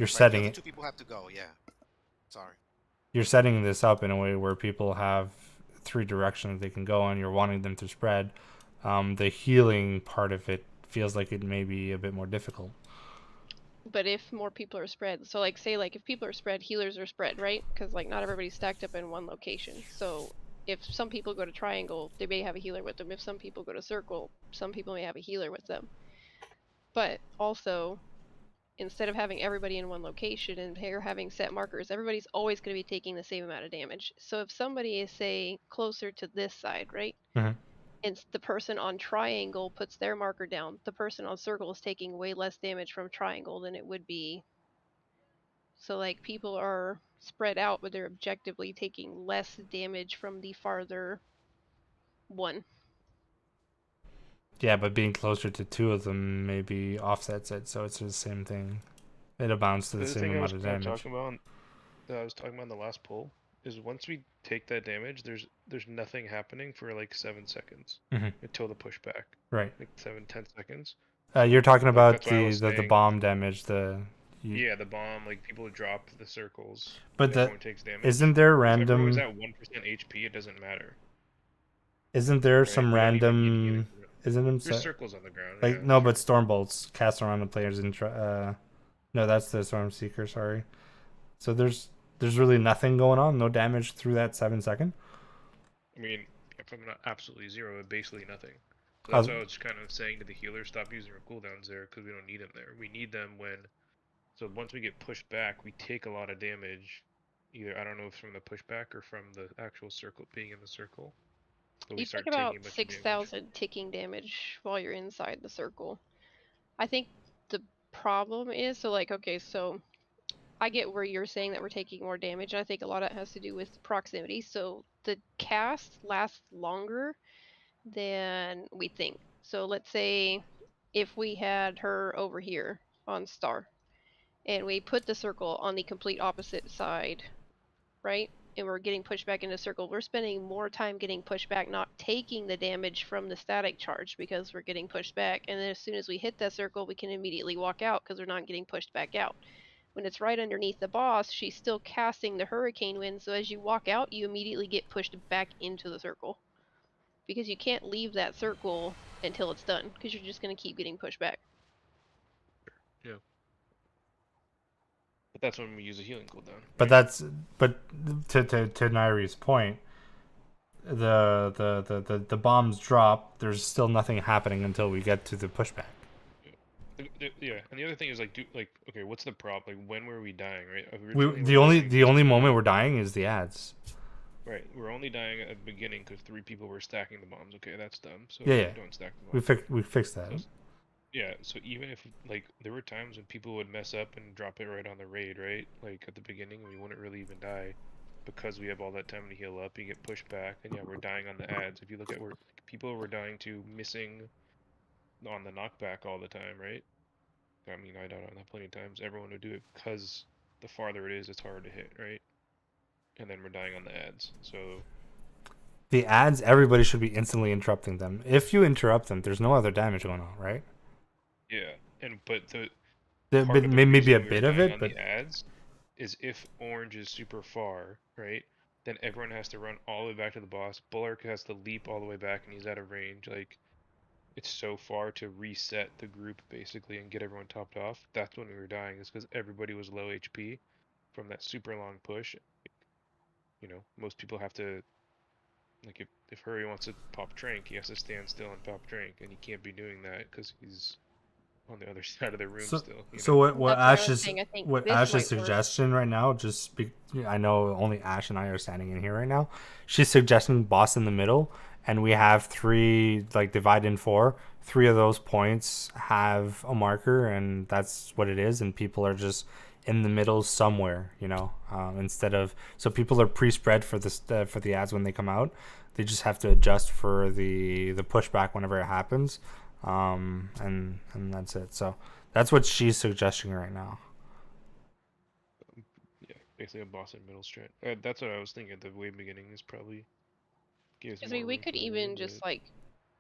setting it. 2 people have to go. Yeah. Sorry. You're setting this up in a way where people have 3 directions they can go, and you're wanting them to spread. The healing part of it feels like it may be a bit more difficult. But if more people are spread, so like say like if people are spread, healers are spread, right? Because like not everybody's stacked up in one location. So if some people go to triangle, they may have a healer with them. If some people go to circle, some people may have a healer with them. But also, instead of having everybody in one location and they're having set markers, everybody's always going to be taking the same amount of damage. So if somebody is say closer to this side, right? Mm-hmm. And the person on triangle puts their marker down, the person on circle is taking way less damage from triangle than it would be. So like people are spread out, but they're objectively taking less damage from the farther one. Yeah, but being closer to 2 of them maybe offsets it, so it's the same thing. It amounts to the same amount of damage. I was talking about in the last poll is once we take that damage, there's nothing happening for like 7 seconds until the pushback. Right. Like 7-10 seconds. You're talking about the bomb damage. Yeah, the bomb. Like people drop the circles. But everyone takes damage. Isn't there If random? everyone's at 1% HP, it doesn't matter. Isn't there some random? Isn't There's circles on the ground. Like yeah, no, but storm bolts cast around the players in. No, that's the storm seeker. Sorry. So there's really nothing going on. No damage through that 7 second. I mean, if I'm not absolutely zero, basically nothing. So that's why I was kind of saying to the healers, stop using our cooldowns there because we don't need them there. We need them when. So once we get pushed back, we take a lot of damage. Either I don't know if from the pushback or from the actual circle being in the circle. So we You start take about taking 6,000 ticking damage while you're inside the circle. I think the problem is so like okay, so I get where you're saying that we're taking more damage. I think a lot of it has to do with proximity. So the cast lasts longer than we think. So let's say if we had her over here on Star and we put the circle on the complete opposite side, right? And we're getting pushed back into a circle. We're spending more time getting pushed back, not taking the damage from the static charge because we're getting pushed back. And then as soon as we hit that circle, we can immediately walk out because we're not getting pushed back out. When it's right underneath the boss, she's still casting the hurricane wind, so as you walk out, you immediately get pushed back into the circle. Because you can't leave that circle until it's done, because you're just going to keep getting pushed back. Yeah. But That's when we use a healing cooldown. But to Nairi's point, the bombs drop. There's still nothing happening until we get to the pushback. Yeah, and the other thing is like, okay, what's the problem? Like, when were we dying, right? The only moment we're dying is the ads. Right, we're only dying at the beginning because 3 people were stacking the bombs. Okay, that's dumb. So Yeah. don't stack the bombs. We fixed that. So, yeah, so even if like there were times when people would mess up and drop it right on the raid, right? Like at the beginning, we wouldn't really even die because we have all that time to heal up. You get pushed back, and yeah, we're dying on the ads. If you look at where people were dying to missing on the knockback all the time, right? I mean, I died on that plenty of times. Everyone would do it because the farther it is, it's harder to hit, right? And then we're dying on the ads. So the ads, everybody should be instantly interrupting them. If you interrupt them, there's no other damage going on, right? yeah, but maybe a bit of it, on but the ads is if orange is super far, right? Then everyone has to run all the way back to the boss. Bullark has to leap all the way back, and he's out of range. Like, it's so far to reset the group basically and get everyone topped off. That's when we were dying, is because everybody was low HP from that super long push. You know, most people have to, like, if Hurry wants to pop Trank, he has to stand still and pop Trank, and he can't be doing that because he's on the other side of the room still. So what Ash's Ash's suggestion right now? I know only Ash and I are standing in here right now. She's suggesting boss in the middle, and we have 3 like divide in 4. 3 of those points have a marker, and that's what it is. And people are just in the middle somewhere, you know. Instead of so people are pre-spread for this for the ads when they come out. They just have to adjust for the pushback whenever it happens. And that's it. So that's what she's suggesting right now. Yeah, basically a boss in middle strat. That's what I was thinking at the way beginning is probably gives Because more we room could for even error, just but like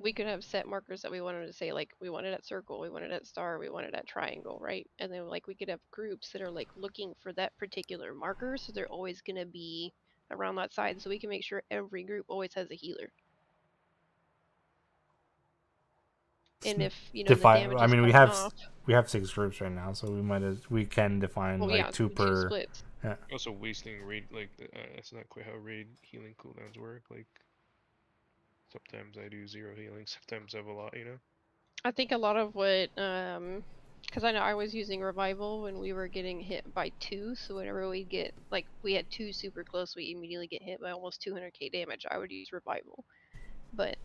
we could have set markers that we wanted to say, like we wanted at circle, we wanted at star, we wanted at triangle, right? And then like we could have groups that are like looking for that particular marker, so they're always gonna be around that side, so we can make sure every group always has a healer. And if the damage is we coming have off, 6 groups right now, so we can define well, like yeah, 2 2 per. splits. Yeah. also wasting raid that's not quite how raid healing cooldowns work. Like sometimes I do 0 healing, sometimes I have a lot, you know. I think a lot of what because I know I was using revival when we were getting hit by 2, so whenever we get like we had 2 super close, we immediately get hit by almost 200k damage. I would use revival, but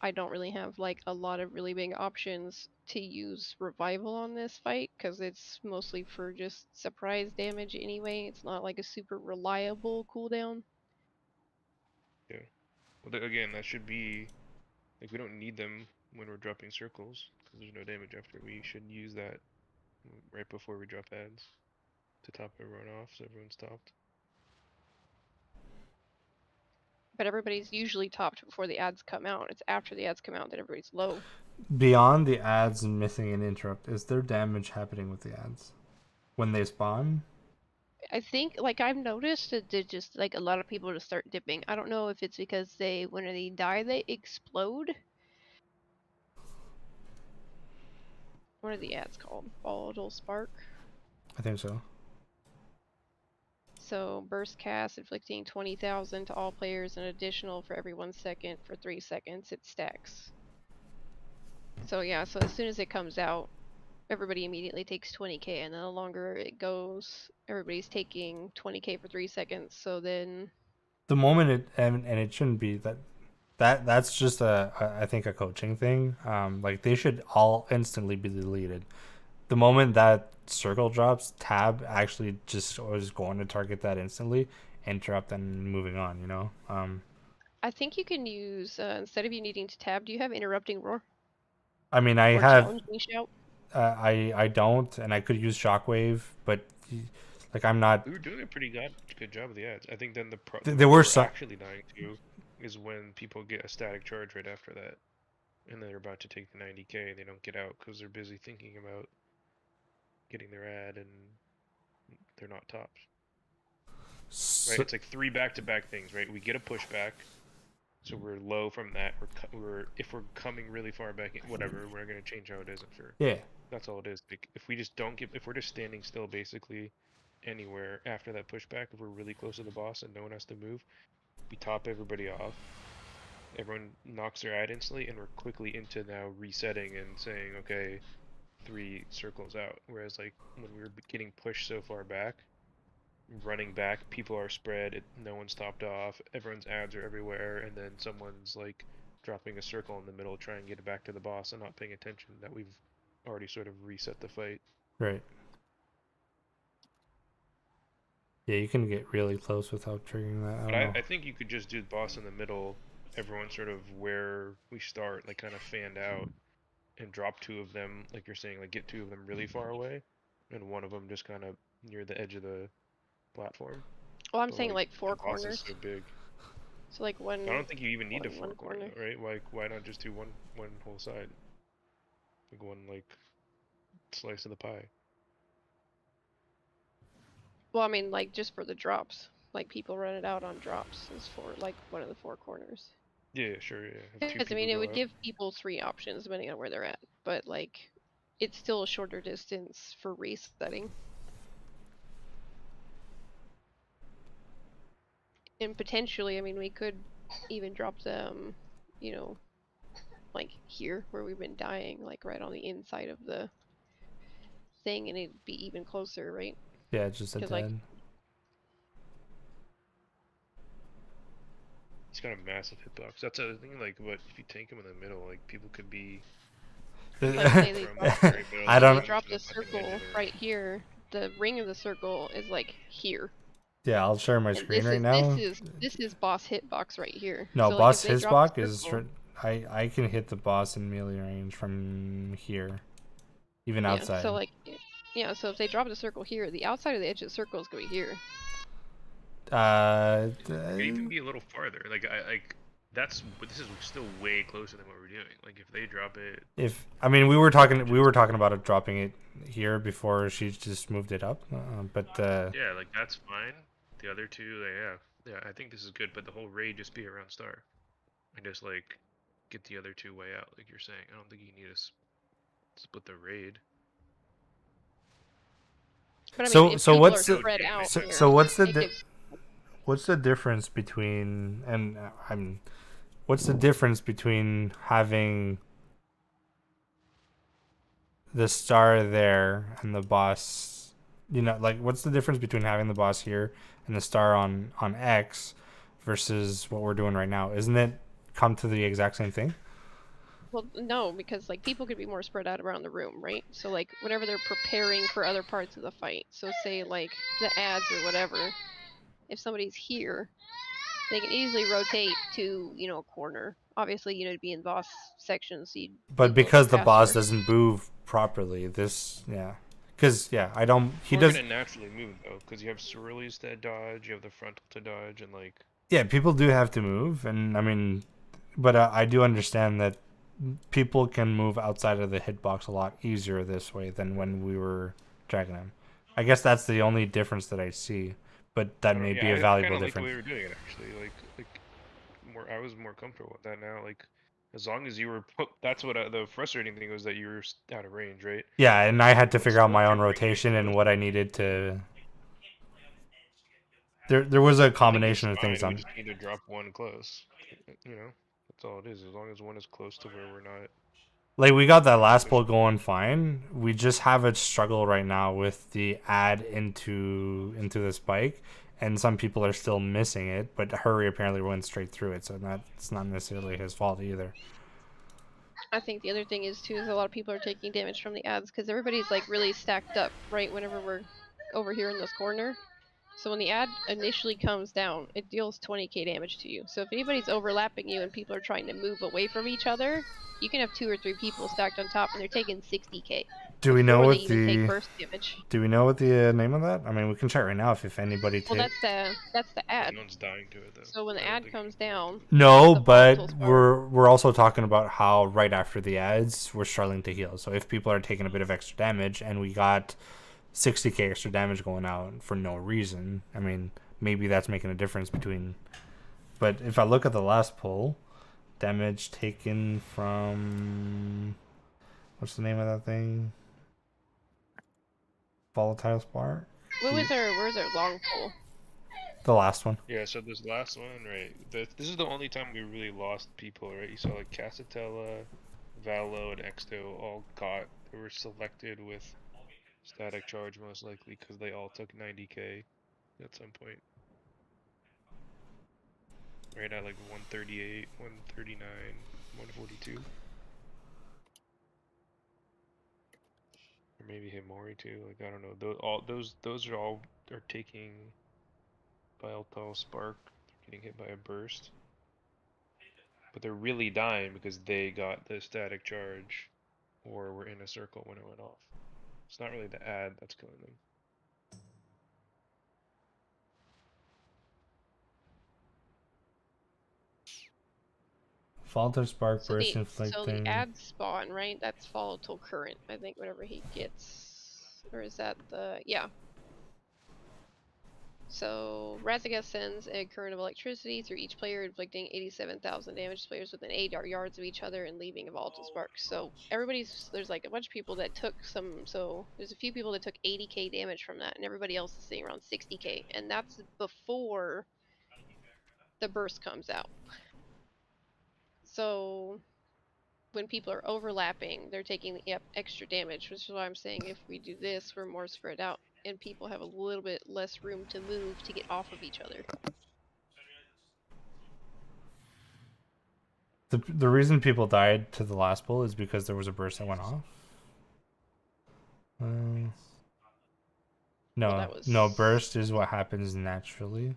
I don't really have like a lot of really big options to use revival on this fight because it's mostly for just surprise damage anyway. It's not like a super reliable cooldown. Yeah. Well, again, that should be like we don't need them when we're dropping circles because there's no damage after. We should use that right before we drop ads to top everyone off, so everyone's topped. But everybody's usually topped before the ads come out. It's after the ads come out that everybody's low. Beyond the ads and missing an interrupt, is there damage happening with the ads when they spawn? I think like I've noticed that they just like a lot of people just start dipping. I don't know if it's because when they die they explode. What are the ads called? Volatile spark. I think so. So burst cast inflicting 20,000 to all players, and additional for every 1 second for 3 seconds. It stacks. So yeah, so as soon as it comes out, everybody immediately takes 20k, and then the longer it goes, everybody's taking 20k for 3 seconds. So then The moment it and it shouldn't be that's just I think a coaching thing. Like they should all instantly be deleted. The moment that circle drops, tab actually just is going to target that instantly, interrupt, and moving on. You know. I think you can use instead of you needing to tab. Do you have interrupting roar? I mean, I Or have. challenge me shout? I don't, and I could use shockwave, but like I'm not. We were doing a pretty good job of the ads. I think then There were we're some actually dying to is when people get a static charge right after that, and they're about to take the 90k. They don't get out because they're busy thinking about getting their ad, and they're not tops. Right? It's like 3 back-to-back things, right? We get a pushback, so we're low from that. If we're coming really far back, whatever, we're gonna change how it is. I'm sure. Yeah, That's all it is. Like, if we just don't get, if we're just standing still basically anywhere after that pushback, if we're really close to the boss and no one has to move, we top everybody off. Everyone knocks their ad instantly, and we're quickly into now resetting and saying, okay, 3 circles out. Whereas like when we were getting pushed so far back, running back, people are spread, no one's topped off, everyone's ads are everywhere, and then someone's like dropping a circle in the middle, trying to get it back to the boss and not paying attention that we've already sort of reset the fight. Right. Yeah, you can get really close without triggering that. I But don't know. I think you could just do the boss in the middle, everyone sort of where we start, like kind of fanned out, and drop 2 of them, like you're saying, like get 2 of them really far away, and one of them just kind of near the edge of the platform. Well, I'm But, saying like 4 the boss corners. is so big. So like one. I don't think you even need a 4 one corner, corner. though, right? Why not just do one whole side? Like one slice of the pie. Well, I mean, like just for the drops. Like people run it out on drops is for like one of the 4 corners. Yeah, sure, yeah. Have 2 Because I mean, people it go would out. give people 3 options depending on where they're at, but like, it's still a shorter distance for resetting. And potentially, I mean, we could even drop them, you know, like here where we've been dying, like right on the inside of the thing, and it'd be even closer, right? Yeah, just a 'Cause, dead. like, He's got a massive hitbox. That's the other thing, like, but if you tank him in the middle, like, people could be... let's say they I don't. They drop the circle right here. The ring of the circle is like here. Yeah, I'll share my And screen this right is now. this is boss hitbox right here. No, so, boss like, if they drop hitbox the is circle- I can hit the boss in melee range from here, even yeah, outside. So like, yeah, so if they drop the circle here, the outside of the edge of the circle is going to be here. It could even be a little farther. Like, this is still way closer than what we're doing. Like, if they drop it... If I mean, we were talking about it dropping it here before she just moved it up, but Yeah, like, that's fine. The other 2, yeah, I think this is good, but the whole raid just be around Star. And just, like, get the other 2 way out, like you're saying. I don't think you need to split the raid. But I so mean, if so people what's are the spread out so, here, so what's the it gives- what's the difference between what's the difference between having the star there and the boss, like what's the difference between having the boss here and the star on X versus what we're doing right now? Isn't it come to the exact same thing? Well, no, because like people could be more spread out around the room, right? So like whenever they're preparing for other parts of the fight, so say like the ads or whatever, if somebody's here, they can easily rotate to, a corner. Obviously, to be in boss sections, so But because the boss doesn't move properly, I don't. He We're does. gonna naturally move though, because you have swirlies to dodge, you have the frontal to dodge, and like. Yeah, people do have to move, and I mean, but I do understand that people can move outside of the hitbox a lot easier this way than when we were dragging them. I guess that's the only difference that I see, but that may be a valuable I difference. like the way we were doing it actually. I was more comfortable with that now. Like, as long as you were that's what the frustrating thing was, that you were out of range, right? Yeah, and I had to figure out my own rotation and what I needed to. There was a combination of things We on. just need to drop one close. That's all it is. As long as one is close to where we're not. Like, we got that last pull going fine. We just have a struggle right now with the add into the spike, and some people are still missing it. But Hurry apparently went straight through it, so that's not necessarily his fault either. I think the other thing is too is a lot of people are taking damage from the ads because everybody's like really stacked up, right? Whenever we're over here in this corner. So when the ad initially comes down, it deals 20k damage to you. So if anybody's overlapping you and people are trying to move away from each other, you can have 2 or 3 people stacked on top and they're taking 60k. Do we know what they even take burst damage. Do we know what the name of that? I mean, we can check right now if anybody takes. Well, that's the ad. No one's dying to it though. So when the ad comes down. No, but we're also talking about how right after the ads we're struggling to heal. So if people are taking a bit of extra damage and we got 60k extra damage going out for no reason, I mean, maybe that's making a difference between. But if I look at the last pull, damage taken from, what's the name of that thing? Volatile Spark. Where's our long pole? The last one. Yeah, so this last one, right? This is the only time we really lost people, right? You saw like Casatella, Valo, and Exto all they were selected with static charge most likely because they all took 90k at some point. Right at like 138, 139, 142. Or maybe Himori too. Like I don't know. Those are all are taking Volatile Spark. They're getting hit by a burst. But they're really dying because they got the static charge or were in a circle when it went off. It's not really the ad that's killing them. Volatile Spark, So burst the inflicting. ad spawn, right? That's volatile current. I think whatever he gets, or is that the So Razageth sends a current of electricity through each player, inflicting 87,000 damage to players within 8 yards of each other and leaving a volatile spark. So there's like a bunch of people that took there's a few people that took 80k damage from that, and everybody else is sitting around 60k, and that's before the burst comes out. So when people are overlapping, they're taking the extra damage, which is why I'm saying if we do this, we're more spread out, and people have a little bit less room to move to get off of each other. The reason people died to the last bull is because there was a burst that went off. No, burst is what happens naturally.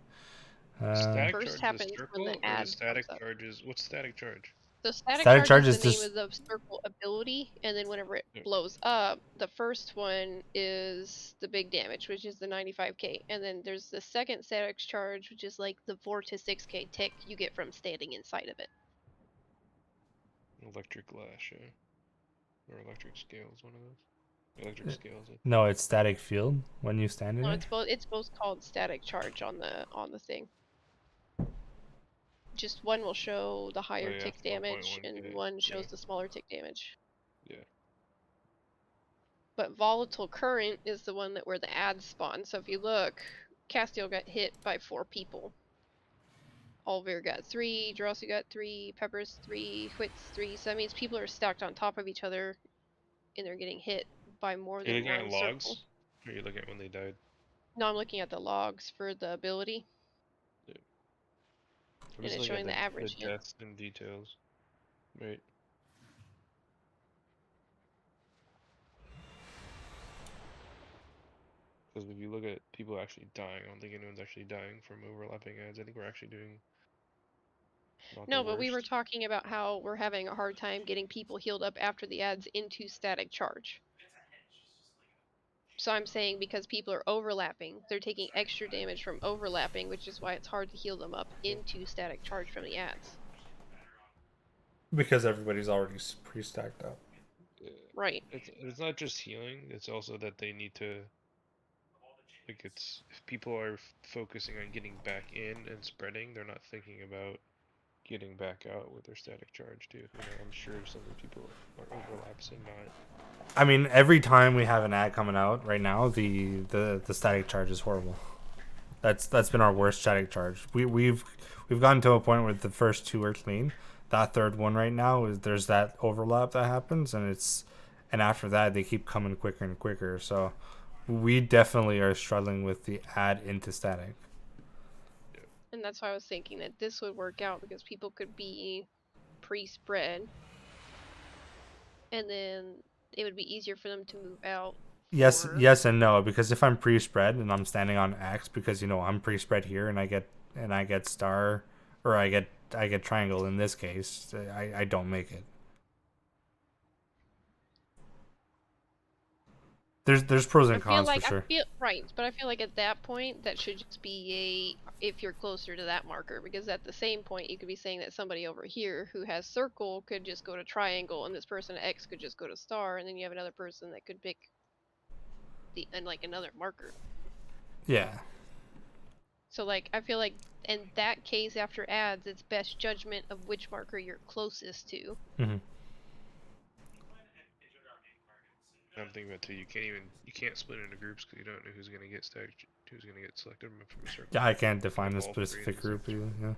Static Burst charge happens is when the circle, or ad the static comes up. charge is what's static charge? So static Static charge is charge the is name of the circle ability, and then whenever it blows up, the first one is the big damage, which is the 95k, and then there's the second static charge, which is like the 4 to 6k tick you get from standing inside of it. Electric lash, yeah. Or electric scales, one of those. Electric scales. No, it's static field when you stand in No, it. it's both called static charge on the thing. Just one will show the higher tick damage, and one shows the smaller tick damage. Yeah. But volatile current is the one where the ads spawn. So if you look, Castiel got hit by 4 people. Olvir got 3, Drossy got 3, Peppers 3, Whit's 3. So that means people are stacked on top of each other, and they're getting hit by more You're than looking at one logs? circle. Or are you looking at when they died? No, I'm looking at the logs for the ability. Yeah. And I'm just it's looking showing the at average the deaths and details. Right. Because if you look at people actually dying, I don't think anyone's actually dying from overlapping ads. I think we're actually doing No, but we were talking about how we're having a hard time getting people healed up after the ads into static charge. So I'm saying because people are overlapping, they're taking extra damage from overlapping, which is why it's hard to heal them up into static charge from the ads. Because everybody's already pre-stacked up. Right. It's not just healing, it's also that they need to, like, it's, if people are focusing on getting back in and spreading, they're not thinking about getting back out with their static charge too. You know, I'm sure some of the people are overlaps and not. I mean, every time we have an ad coming out right now, the static charge is horrible. That's been our worst static charge. We've gotten to a point where the first 2 are clean. That third one right now is there's that overlap that happens, and after that they keep coming quicker and quicker. So we definitely are struggling with the ad into static. And that's why I was thinking that this would work out, because people could be pre-spread, and then it would be easier for them to move out. Yes and no, because if I'm pre-spread and I'm standing on X, because I'm pre-spread here and I get star, or I get triangle in this case, I don't make it. There's pros and cons for sure. But I feel like at that point that should just be if you're closer to that marker, because at the same point you could be saying that somebody over here who has circle could just go to triangle, and this person at X could just go to star, and then you have another person that could pick another marker. Yeah. So like I feel like in that case after ads, it's best judgment of which marker you're closest to. Mm-hmm. I'm thinking about too. You can't split into groups because you don't know who's gonna get stacked, who's gonna get selected from a circle. Yeah, I can't define a All three specific in group either. Yeah.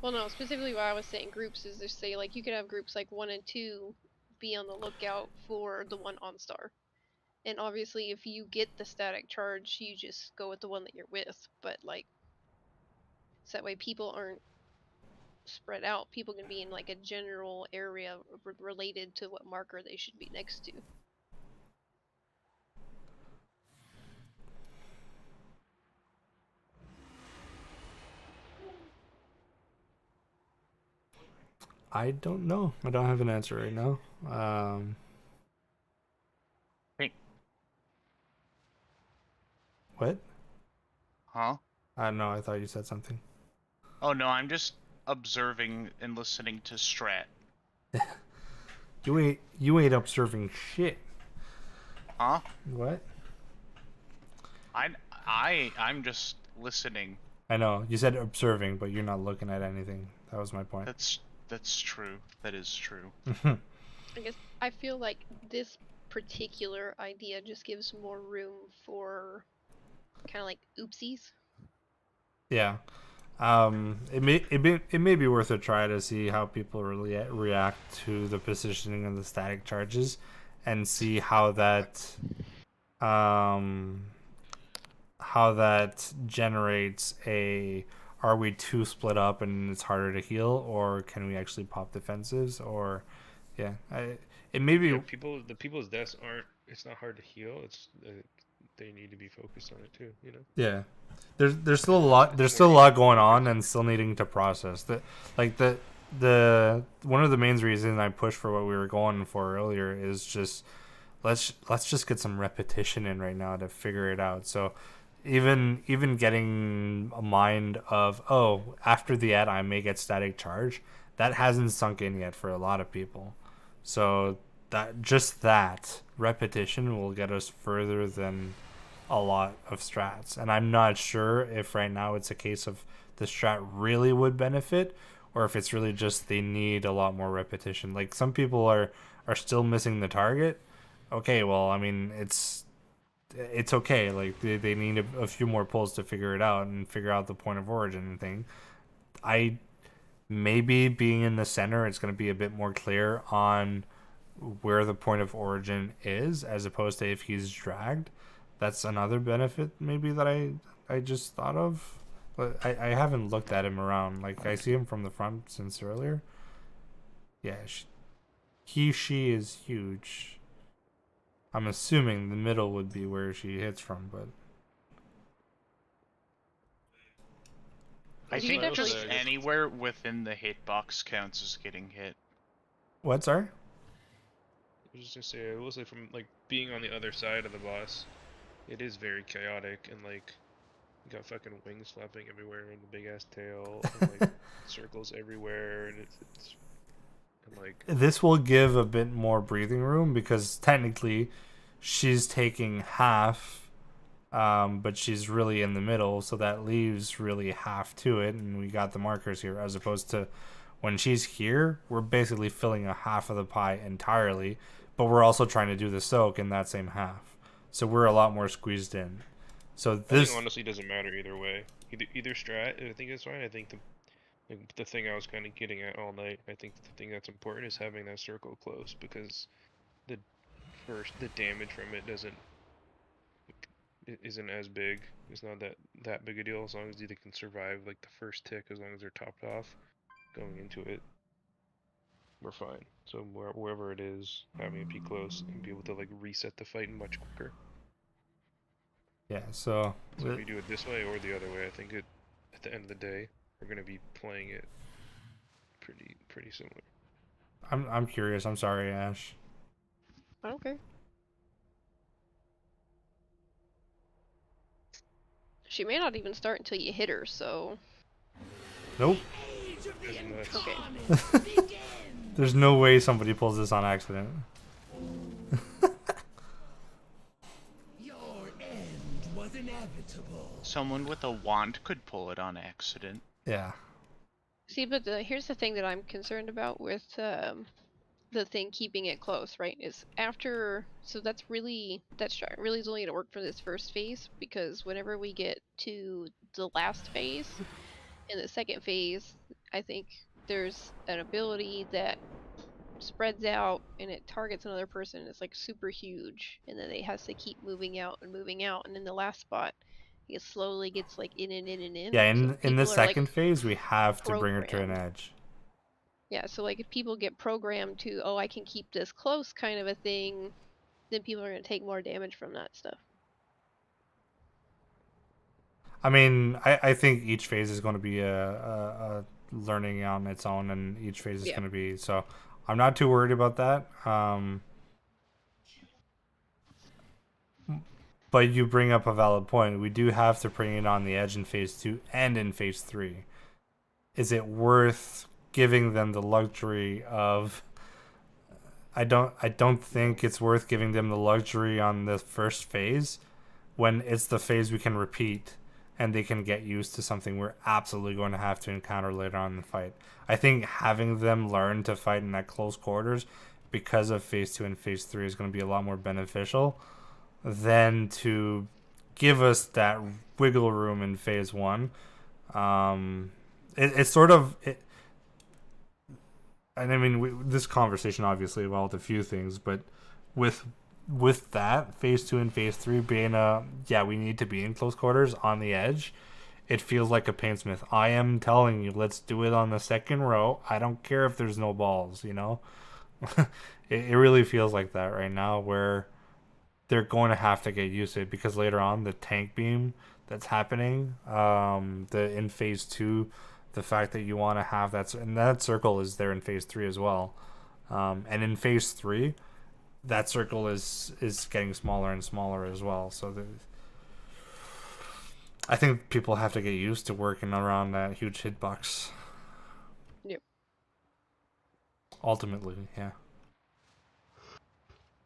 Well, no, specifically why I was saying groups is to say, like, you could have groups like 1 and 2 be on the lookout for the one on star. And obviously, if you get the static charge, you just go with the one that you're with. But, like, so that way people aren't spread out. People can be in, like, a general area related to what marker they should be next to. I don't know. I don't have an answer right now. What? Huh? I don't know. I thought you said something. Oh no, I'm just observing and listening to Strat. You ain't observing shit. Huh? What? I'm just listening. I know you said observing, but you're not looking at anything. That was my point. That's true. That is true. I guess I feel like this particular idea just gives more room for kind of like oopsies. Yeah. It may be worth a try to see how people really react to the positioning of the static charges, and see how that generates a, are we too split up and it's harder to heal, or can we actually pop defensives, or yeah, it may be the people's deaths aren't. It's not hard to heal. It's they need to be focused on it too. You know. Yeah, there's still a lot going on and still needing to process that. Like the one of the main reasons I pushed for what we were going for earlier is just let's just get some repetition in right now to figure it out. So even getting a mind of, oh, after the ad I may get static charge, that hasn't sunk in yet for a lot of people. So that repetition will get us further than a lot of strats. And I'm not sure if right now it's a case of the strat really would benefit, or if it's really just they need a lot more repetition. Like, some people are still missing the target. Okay, well, I mean, it's okay. Like, they need a few more pulls to figure it out and figure out the point of origin and thing. Maybe being in the center, it's going to be a bit more clear on where the point of origin is, as opposed to if he's dragged. That's another benefit maybe that I just thought of. But I haven't looked at him around. Like, I see him from the front since earlier. Yeah, she is huge. I'm assuming the middle would be where she hits from, but I think just anywhere within the hitbox counts as getting hit. what? Sorry. I was just gonna say, I will say, from like being on the other side of the boss, it is very chaotic, and like you got fucking wings flapping everywhere and the big ass tail, and like circles everywhere, and it's and like This will give a bit more breathing room, because technically she's taking half, but she's really in the middle, so that leaves really half to it, and we got the markers here, as opposed to when she's here, we're basically filling a half of the pie entirely, but we're also trying to do the soak in that same half, so we're a lot more squeezed in. So I this think honestly doesn't matter either way. Either strat, I think it's fine. I think the thing I was kind of getting at all night, I think the thing that's important is having that circle close, because the damage from it isn't as big. It's not that big a deal, as long as they can survive like the first tick, as long as they're topped off going into it. We're fine. So wherever it is, having it be close and be able to like reset the fight much quicker. Yeah, so if you do it this way or the other way, I think at the end of the day, we're gonna be playing it pretty similar. I'm curious. I'm sorry, Ash. I don't care. She may not even start until you hit her, so. Nope. Okay. There's no way somebody pulls this on accident. Your end was inevitable. Someone with a wand could pull it on accident. Yeah. See, but here's the thing that I'm concerned about with the thing keeping it close, right? Is after, so that really is only gonna work for this first phase, because whenever we get to the last phase, in the second phase, I think there's an ability that spreads out and it targets another person. It's like super huge, and then it has to keep moving out, and in the last spot, it slowly gets like in and in and in. Yeah, So in the people are, like, second phase, we have to bring her to an programmed. edge. Yeah, so like if people get programmed to, oh, I can keep this close kind of a thing, then people are going to take more damage from that stuff. I mean, I think each phase is going to be a learning on its own, and each phase is Yeah. going to be, so I'm not too worried about that. But you bring up a valid point. We do have to bring it on the edge in phase 2 and in phase 3. Is it worth giving them the luxury of... I don't think it's worth giving them the luxury on the first phase when it's the phase we can repeat and they can get used to something we're absolutely going to have to encounter later on in the fight. I think having them learn to fight in that close quarters because of phase 2 and phase 3 is going to be a lot more beneficial than to give us that wiggle room in phase 1. It's sort of... and I mean, this conversation obviously involved a few things, but with that, phase 2 and phase 3 being we need to be in close quarters on the edge, it feels like a Painsmith. I am telling you, let's do it on the second row. I don't care if there's no balls, you know? It really feels like that right now, where they're going to have to get used to it, because later on, the tank beam that's happening, in phase 2, the fact that you want to have that, and that circle is there in phase 3 as well. And in phase 3, that circle is getting smaller and smaller as well. So I think people have to get used to working around that huge hitbox. Yep. Ultimately, yeah.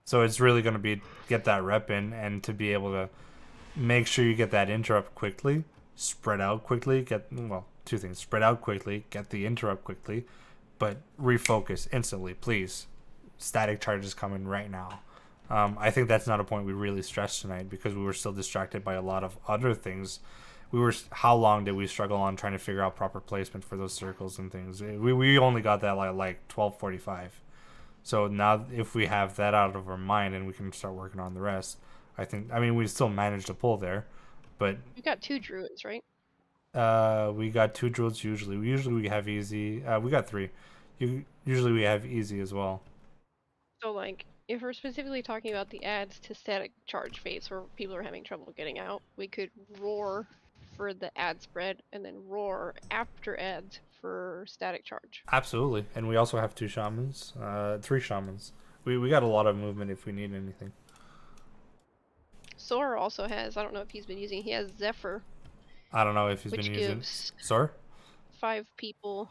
So it's really going to be get that rep in, and to be able to make sure you get that interrupt quickly, spread out quickly, two things: spread out quickly, get the interrupt quickly, but refocus instantly, please. Static charges coming right now. I think that's not a point we really stressed tonight, because we were still distracted by a lot of other things. How long did we struggle on trying to figure out proper placement for those circles and things? We only got that like 12:45. So now, if we have that out of our mind and we can start working on the rest, I mean, we still managed to pull there, but You got 2 druids, right? we got 2 druids usually. Usually we have easy. We got 3. Usually we have easy as well. So like, if we're specifically talking about the adds to static charge phase where people are having trouble getting out, we could roar for the ad spread and then roar after ads for static charge. Absolutely, and we also have 2 shamans, 3 shamans. We got a lot of movement if we need anything. Sora also has, I don't know if he's been using, he has Zephyr. I don't know if he's which been using. gives Sorry? 5 people.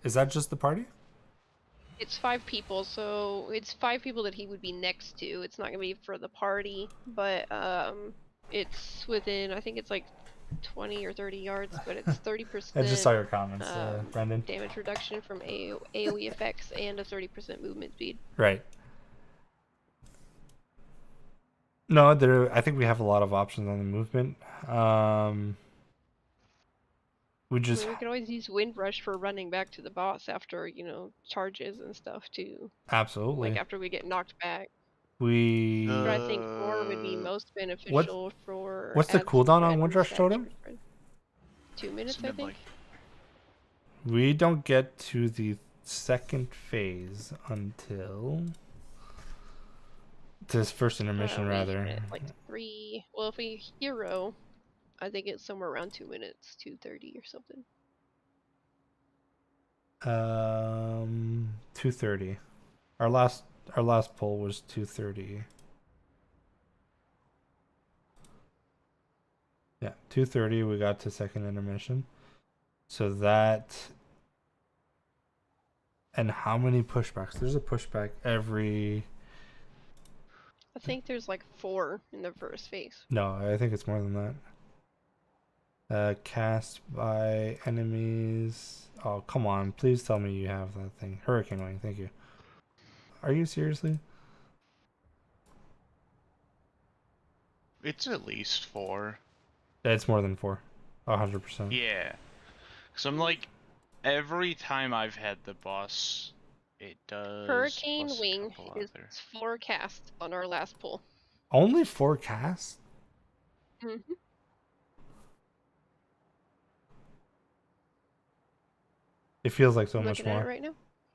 Is that just the party? It's 5 people, so it's 5 people that he would be next to. It's not gonna be for the party, but it's within, I think it's like 20 or 30 yards, but it's 30%. I just saw your comments, Brendan. Damage reduction from AoE effects and a 30% movement speed. Right. No, I think we have a lot of options on the movement. We could always use Wind Rush for running back to the boss after, charges and stuff too. Absolutely. Like after we get knocked back. But I think 4 would be most beneficial for. What's the cooldown on Wind Rush Totem? 2 minutes, I think. We don't get to the second phase until this first intermission, rather. Like 3. Well, if we hero, I think it's somewhere around 2 minutes, 2:30 or something. 2:30. Our last poll was 2:30. Yeah, 2:30 we got to second intermission. So that, and how many pushbacks? There's a pushback every. I think there's like 4 in the first phase. No, I think it's more than that. Cast by enemies. Oh, come on. Please tell me you have that thing. Hurricane Wing, thank you. Are you seriously? It's at least 4. It's more than 4. 100%. Yeah. Cause I'm like, every time I've had the boss, it does. Hurricane plus a Wing couple is other. 4 casts on our last pull. Only 4 casts? hmm It feels like so I'm much looking at it more. right now.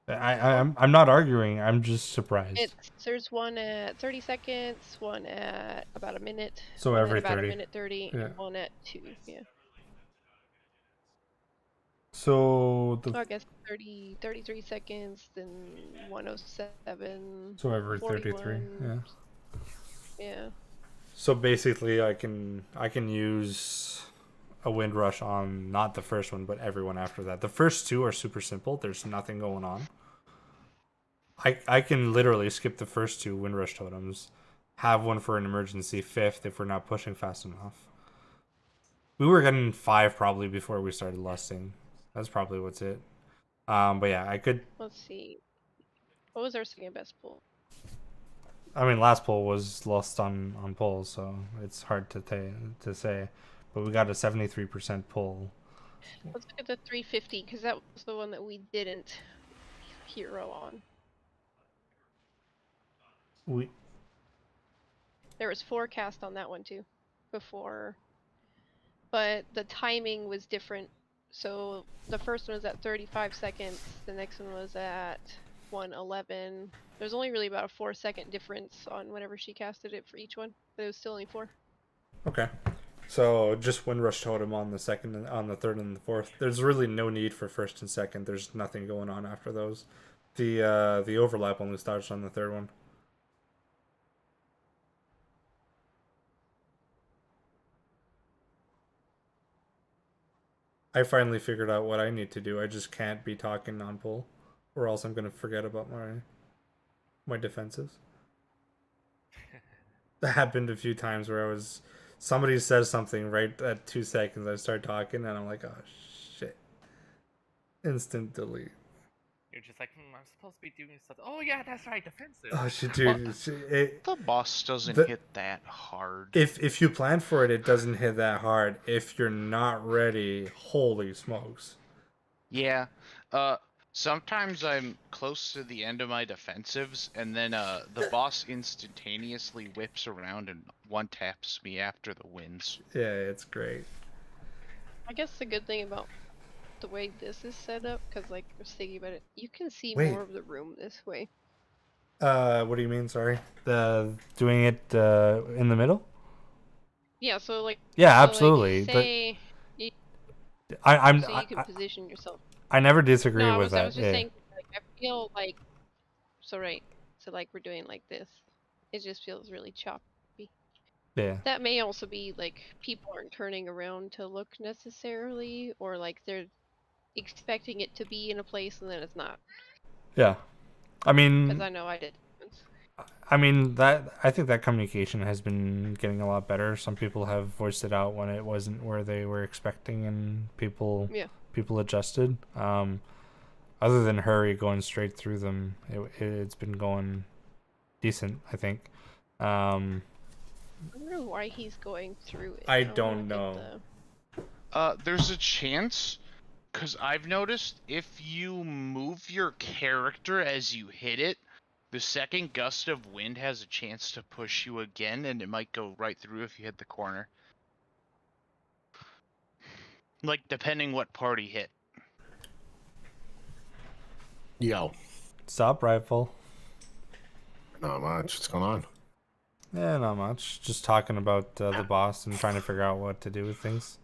I'm not arguing. I'm just surprised. There's one at 30 seconds, one at about a minute, So one every at about 30. a minute 30, Yeah. and one at 2. Yeah. So I guess 30, 33 seconds, then 107. So every 33. 41. Yeah. Yeah. So basically, I can use a wind rush on not the first one, but everyone after that. The first 2 are super simple. There's nothing going on. I can literally skip the first 2 wind rush totems, have one for an emergency 5th if we're not pushing fast enough. We were getting 5 probably before we started lusting. That's probably what's it. But yeah, I could. Let's see. What was our second best pull? I mean, last pull was lost on pulls, so it's hard to say. But we got a 73% pull. Let's look at the 350 because that was the one that we didn't hero on. There was 4 cast on that one too, before, but the timing was different. So the first one was at 35 seconds. The next one was at 111. There's only really about a 4-second difference on whenever she casted it for each one, but it was still only 4. Okay. So just wind rush totem on the second, on the third, and the fourth. There's really no need for first and second. There's nothing going on after those. The overlap only starts on the third one. I finally figured out what I need to do. I just can't be talking on pull, or else I'm gonna forget about my defenses. That happened a few times where somebody says something right at 2 seconds. I start talking and I'm like, oh shit! Instant delete. You're just like, I'm supposed to be doing stuff. Oh yeah, that's right, defensive. Oh shit, dude! The boss doesn't the- hit that hard. If you plan for it, it doesn't hit that hard. If you're not ready, holy smokes! Yeah. Sometimes I'm close to the end of my defensives, and then the boss instantaneously whips around and one taps me after the winds. Yeah, it's great. I guess the good thing about the way this is set up, because like I was thinking about it, you can see Wait. more of the room this way. What do you mean? Sorry, doing it in the middle. Yeah, so like. Yeah, so, absolutely. Like, say you, I'm. so you can position yourself. I never disagree No, with that. I was just yeah. saying, like, I feel like, so right, so like we're doing like this, it just feels really choppy. Yeah. That may also be like people aren't turning around to look necessarily, or like they're expecting it to be in a place and then it's not. Yeah. I mean. Because I know I did. I think that communication has been getting a lot better. Some people have voiced it out when it wasn't where they were expecting, and people adjusted. Other than Hurry going straight through them, it's been going decent, I think. I wonder why he's going through it. I don't know. There's a chance, because I've noticed if you move your character as you hit it, the second gust of wind has a chance to push you again, and it might go right through if you hit the corner. Like, depending what party hit. Yo. Stop, rifle. Not much. What's going on? Yeah, not much. Just talking about the boss and trying to figure out what to do with things.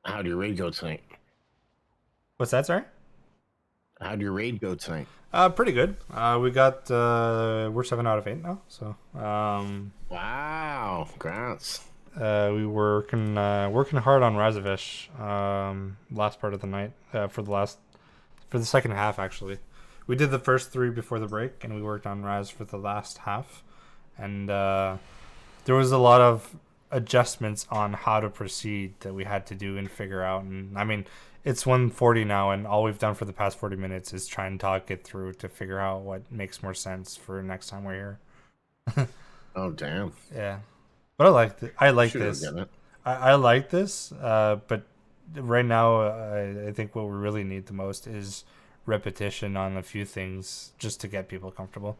How'd your raid go tonight? What's that, sorry? How'd your raid go tonight? Pretty good. We got we're 7 out of 8 now. So wow, congrats. We were working hard on Razavish last part of the night for the second half actually. We did the first 3 before the break, and we worked on Raz for the last half. And there was a lot of adjustments on how to proceed that we had to do and figure out. And I mean, it's 1:40 now, and all we've done for the past 40 minutes is try and talk it through to figure out what makes more sense for next time we're here. Oh damn. Yeah, but I like Should've this. gotten it. I like this. But right now, I think what we really need the most is repetition on a few things just to get people comfortable.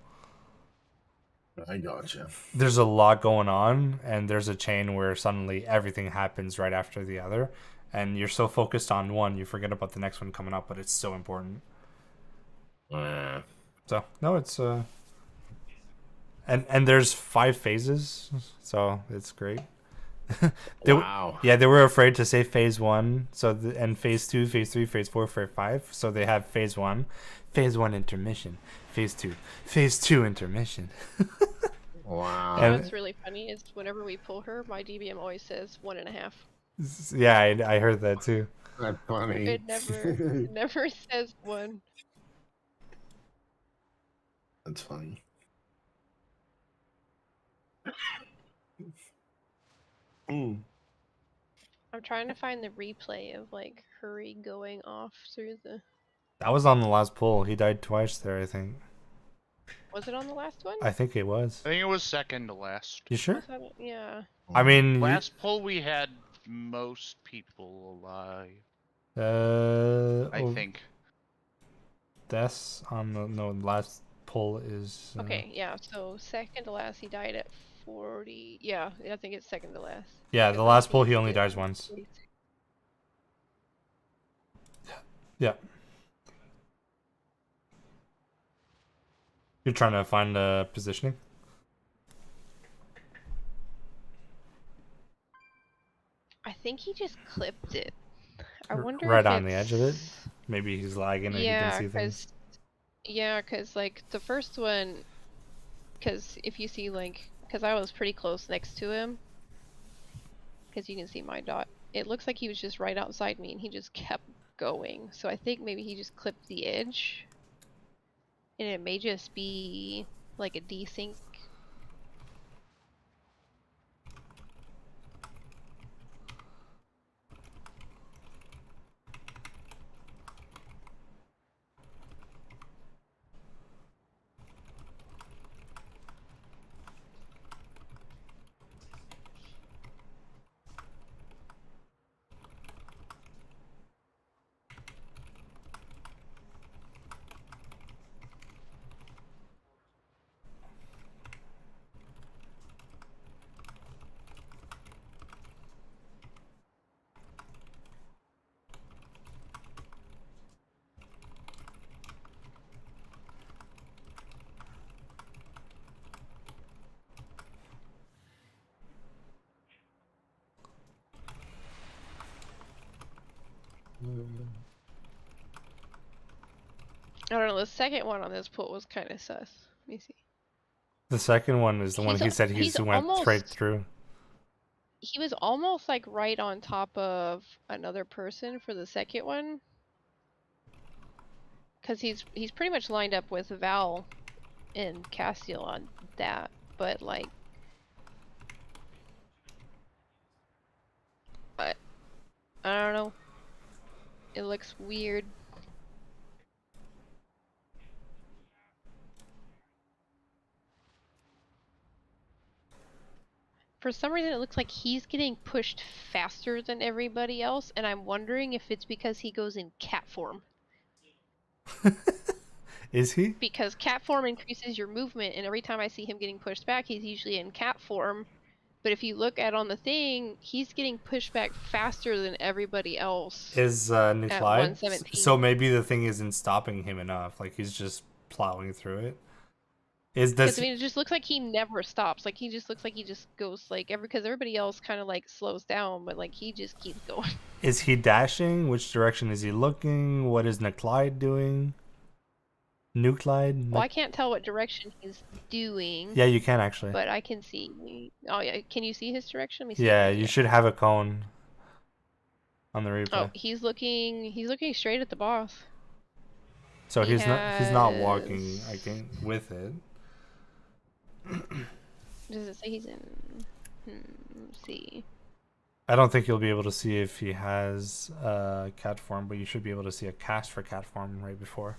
I gotcha. There's a lot going on, and there's a chain where suddenly everything happens right after the other, and you're so focused on one, you forget about the next one coming up, but it's so important. So no, it's and there's 5 phases, so it's great. Wow. Yeah, they were afraid to say phase 1, and phase 2, phase 3, phase 4, phase 5. So they have phase 1 intermission, phase 2, phase 2 intermission. Wow. You know what's really funny is whenever we pull her, my DBM always says 1.5. Yeah, I heard that too. That's funny. It never says 1. That's funny. I'm trying to find the replay of like Hurry going off through the. That was on the last pull. He died twice there, I think. Was it on the last one? I think it was. I think it was second to last. You sure? Yeah. I mean, Last poll we had most people alive. I oh, think. That's on the last pull is. Okay, yeah. So second to last, he died at 40. Yeah, I think it's second to last. Yeah, the last pull he only dies once. 46. Yeah. You're trying to find positioning? I think he just clipped it. I wonder Right if on the it's- edge of it? Maybe he's lagging and he can see things. Yeah, because like the first one, because if you see like, because I was pretty close next to him, because you can see my dot, it looks like he was just right outside me and he just kept going. So I think maybe he just clipped the edge, and it may just be like a desync. I don't know, the second one on this pull was kind of sus. Let me see. The second one is the one he said he's went straight almost- through. He was almost like right on top of another person for the second one. Because he's pretty much lined up with Val and Castiel on that, but like, I don't know. It looks weird. For some reason, it looks like he's getting pushed faster than everybody else, and I'm wondering if it's because he goes in cat form. Is he? Because cat form increases your movement, and every time I see him getting pushed back, he's usually in cat form. But if you look at on the thing, he's getting pushed back faster than everybody else. Is at Nikolai? 117. So maybe the thing isn't stopping him enough. Like he's just plowing through it. Is Because this? I mean, it just looks like he never stops. Like he just looks like he just goes like because everybody else kind of like slows down, but like he just keeps going. Is he dashing? Which direction is he looking? What is Nikolai doing? Nuclide? Well, I can't tell what direction he's doing. Yeah, you can actually. But I can see. Oh yeah, can you see his direction? Let me see. Yeah, you should have a cone on the replay. Oh, he's looking straight at the boss. So he he's not walking, has- I think, with it. Does it say he's in? Let's see. I don't think you'll be able to see if he has cat form, but you should be able to see a cast for cat form right before.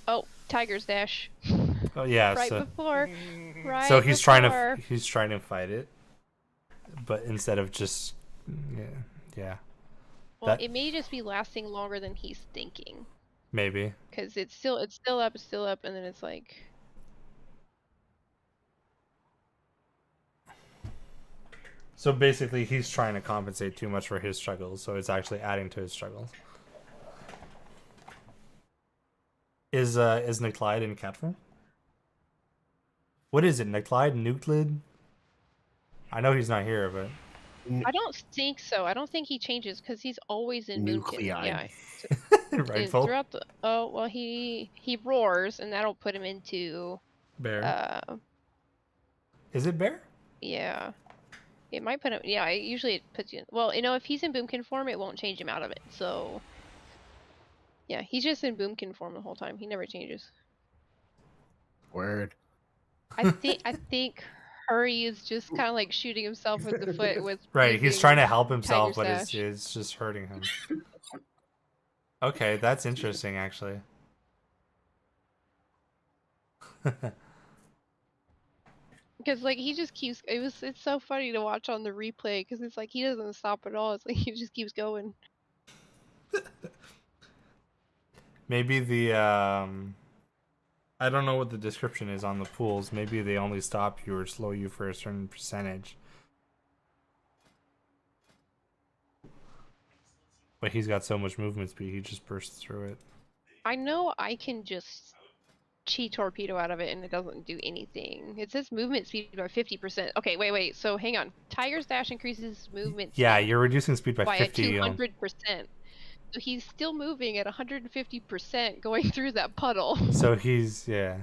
Oh, Tiger's Dash. Oh yeah, right so before. Right so he's before. trying to fight it, but instead of just yeah. Well, That it may just be lasting longer than he's thinking. maybe. Cause it's still up, and then it's like. So basically, he's trying to compensate too much for his struggles, so it's actually adding to his struggles. Is Niclide in cat form? What is it, Niclide? Nuclid? I know he's not here, but I don't think so. I don't think he changes because he's always in Moonkin. Yeah. Rightful. Throughout the he roars, and that'll put him into Bear. Is it bear? Yeah. It might put him. Yeah. Usually it puts you. Well, if he's in Boomkin form, it won't change him out of it. So. Yeah, he's just in Boomkin form the whole time. He never changes. Word. I think Hurry is just kind of like shooting himself in the foot with. Right, he's trying to help himself, Tiger's but Dash. it's just hurting him. Okay, that's interesting, actually. Because like he just keeps. It's so funny to watch on the replay because it's like he doesn't stop at all. It's like he just keeps going. Maybe the I don't know what the description is on the pools. Maybe they only stop you or slow you for a certain percentage. But he's got so much movement speed, he just bursts through it. I know I can just chi torpedo out of it and it doesn't do anything. It says movement speed by 50%. Okay, wait. So hang on. Tiger's Dash increases movement speed. Yeah, you're reducing speed by 50. 200%. So he's still moving at 150% going through that puddle. So he's So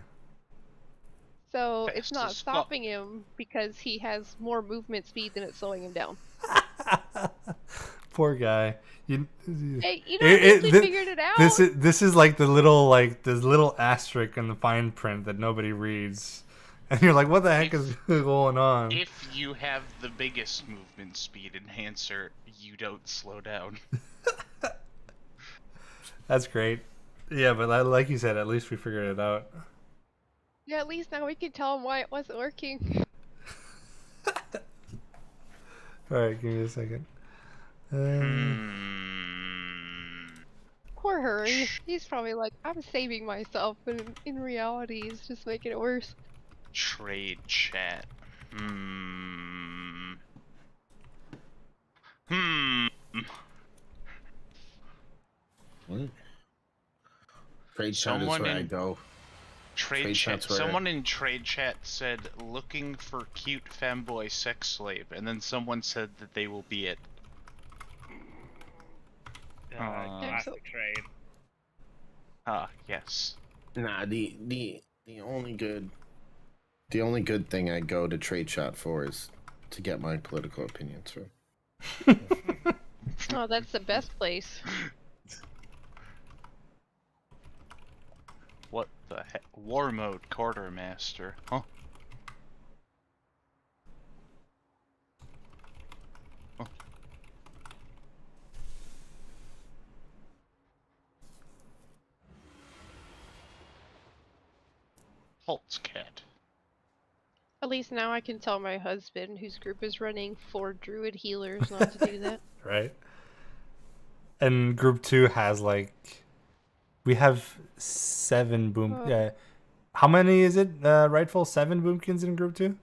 Fast it's not as fuck. stopping him because he has more movement speed than it's slowing him down. Poor guy. Hey, I figured it out. This is like the little asterisk in the fine print that nobody reads. And you're like, what the heck is going on? If you have the biggest movement speed enhancer, you don't slow down. That's great. Yeah, but like you said, at least we figured it out. Yeah, at least now we can tell him why it wasn't working. Alright, give me a second. Poor Hurry. He's probably like, I'm saving myself, but in reality, he's just making it worse. Trade chat. Trade chat is where I go. Trade chat. Someone in trade chat said, looking for cute femboy sex slave, and then someone said that they will be it. Classic trade. Yes. Nah, the only good thing I go to trade chat for is to get my political opinions from. Oh, that's the best place. What the heck? War mode quartermaster. Huh? Holtz cat. At least now I can tell my husband, whose group is running 4 druid healers, not to do that. Right? And group 2 has we have 7 boom. How many is it? Rightful 7 boomkins in group 2.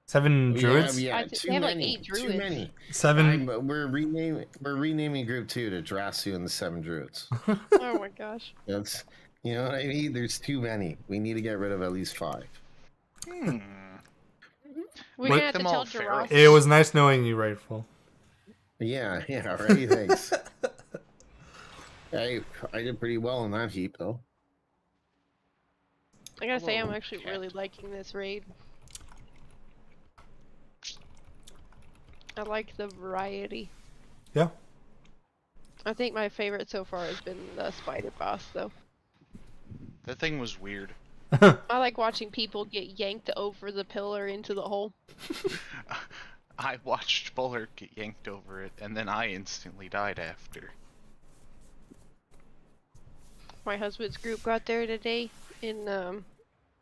7 druids. Yeah, they have like 8 druids. Too many. 7. We're renaming group 2 to Drasu and the 7 druids. Oh my gosh. That's you know what I mean. There's too many. We need to get rid of at least 5. We're gonna have to tell Giraffe. It was nice knowing you, Rightful. Yeah, right. Thanks. I did pretty well in that heap, though. I gotta say, I'm actually really liking this raid. I like the variety. Yeah. I think my favorite so far has been the spider boss, though. That thing was weird. I like watching people get yanked over the pillar into the hole. I watched Buller get yanked over it, and then I instantly died after. My husband's group got there today, and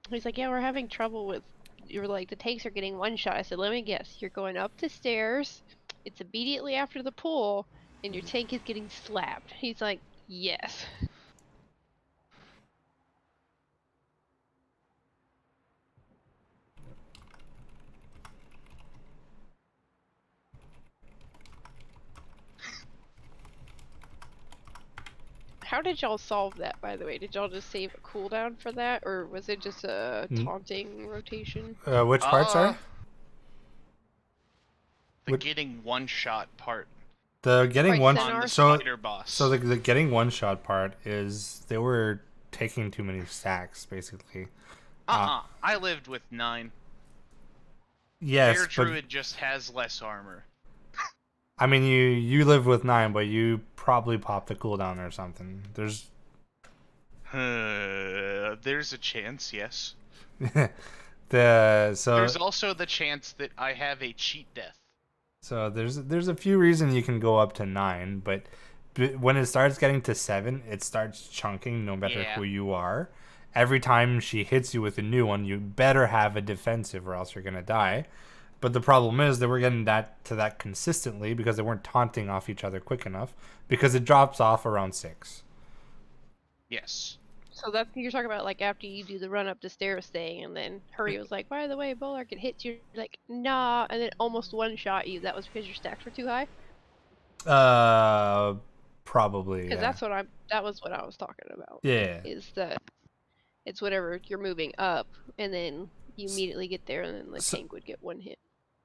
he's like, "Yeah, we're having trouble with." You're like, the tanks are getting one shot. I said, "Let me guess. You're going up the stairs. It's immediately after the pool, and your tank is getting slapped." He's like, "Yes." How did y'all solve that, by the way? Did y'all just save a cooldown for that, or was it just a taunting rotation? Which part, sorry? The getting one shot part. The getting Right, one Senar? Spider boss. So the getting one shot part is they were taking too many stacks, basically. I lived with 9. Yes, Air but Druid just has less armor. I mean, you live with 9, but you probably popped a cooldown or something. There's There's a chance, yes. there's also the chance that I have a cheat death. So there's a few reasons you can go up to 9, but when it starts getting to 7, it starts chunking no matter who you are. Every time she hits you with a new one, you better have a defensive or else you're gonna die. But the problem is that we're getting that consistently because they weren't taunting off each other quick enough, because it drops off around 6. Yes. So that's you're talking about, like, after you do the run up the stairs thing, and then Hurry was like, "By the way, Bolark, it hits you." You're like, "Nah," and then almost one shot you. That was because your stacks were too high. Probably. Because Yeah. that was what I was talking about. Yeah. Is that it's whenever you're moving up, and then you immediately get there, and then the tank would get one hit.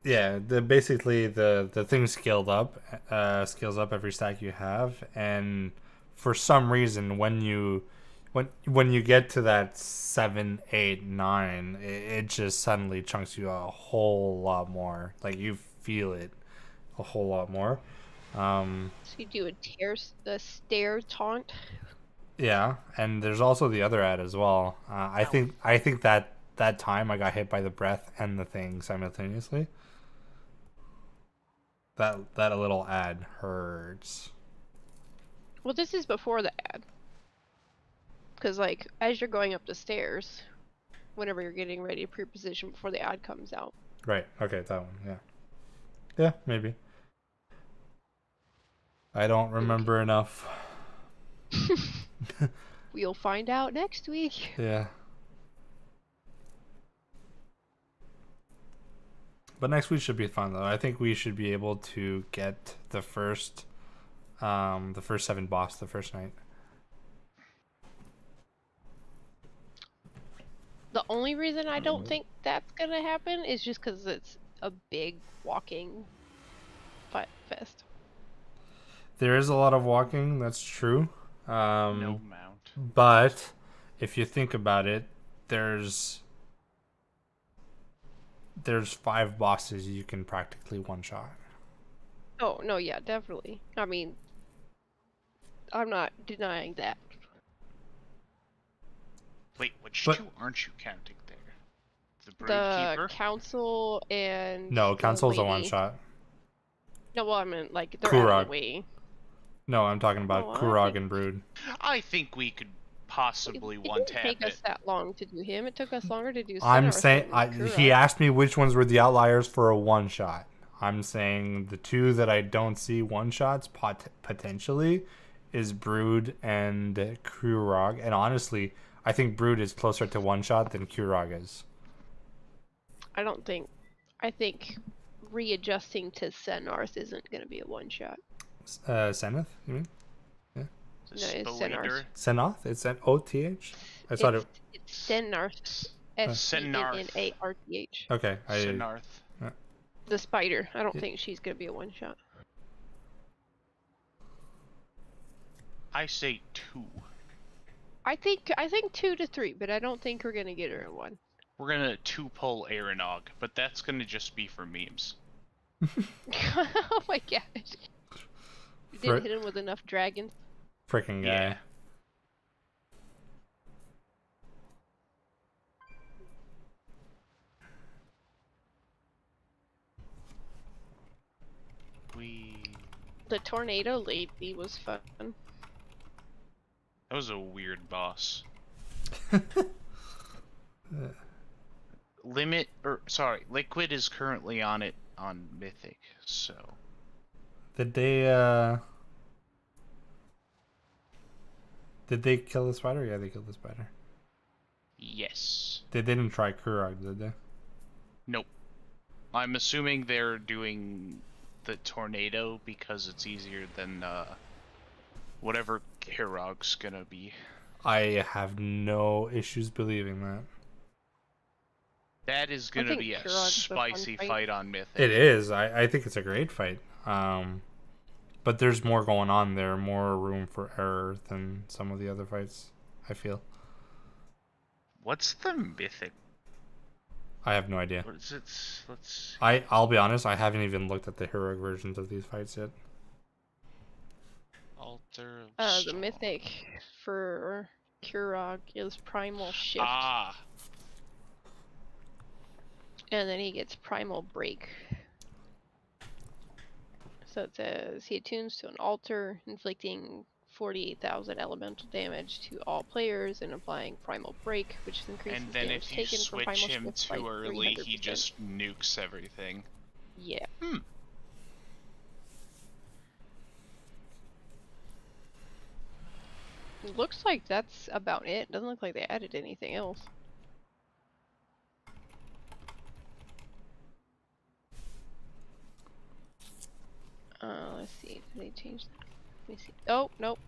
Yeah, basically the thing scales up every stack you have, and for some reason when you get to that 7, 8, 9, it just suddenly chunks you a whole lot more. Like, you feel it a whole lot more. So you do a stair taunt. Yeah, and there's also the other ad as well. I think that time I got hit by the breath and the thing simultaneously. That little ad hurts. Well, this is before the ad. Because, like, as you're going up the stairs, whenever you're getting ready to pre-position before the ad comes out. Right. Okay, that one. Yeah. Yeah, maybe. I don't remember enough. We'll find out next week. Yeah. But next week should be fun, though. I think we should be able to get the first 7 boss the first night. The only reason I don't think that's gonna happen is just because it's a big walking fight fest. There is a lot of walking, that's true. No mount. But if you think about it, there's 5 bosses you can practically one-shot. Oh, no, yeah, definitely. I mean, I'm not denying that. Wait, which 2 aren't you counting there? The Broodkeeper? The Council and No, Council's a lady. one-shot. No, well, I mean, like, they're out of Kurog. the way. No, I'm talking about Oh, I Kurog think- and Brood. I think we could possibly It one didn't tap take it. us that long to do him. It took us longer to do I'm Sinarth saying than he Kurog. asked me which ones were the outliers for a one-shot. I'm saying the 2 that I don't see one-shots potentially is Brood and Kurog, and honestly, I think Brood is closer to one-shot than Kurog is. I think readjusting to Sinarth isn't going to be a one-shot. Seneth, you mean? Yeah. No, it's Sinarth. Senoth? It's an OTH? I thought it. It's Sinarth. S-E-N-N-A-R-T-H. Okay. Sinarth. The spider. I don't think she's going to be a one-shot. I say 2. I think 2 to 3, but I don't think we're going to get her in 1. We're gonna 2-pull Aeronog, but that's gonna just be for memes. Oh my gosh. You didn't hit him with enough dragons. Freaking guy. The tornado lady was fun. That was a weird boss. Liquid is currently on it on Mythic, so. Did they kill the spider? Yeah, they killed the spider. Yes. They didn't try Kurog, did they? Nope. I'm assuming they're doing the tornado because it's easier than whatever Kirog's gonna be. I have no issues believing that. That is gonna be a spicy fight on Mythic. It is. I think it's a great fight. But there's more going on there, more room for error than some of the other fights, I feel. What's the Mythic? I have no idea. What is it? Let's. I'll be honest, I haven't even looked at the heroic versions of these fights yet. Altar of The Storm. mythic for Kurog is Primal Shift. Ah. And then he gets Primal Break. So it says he attunes to an altar, inflicting 48,000 elemental damage to all players and applying Primal Break, which increases And then damage if you taken from switch Primal him Shift by too early, he 300%. just nukes everything. Yeah. It looks like that's about it. Doesn't look like they added anything else. Let's see. Did they change that? Let me see. Oh, nope.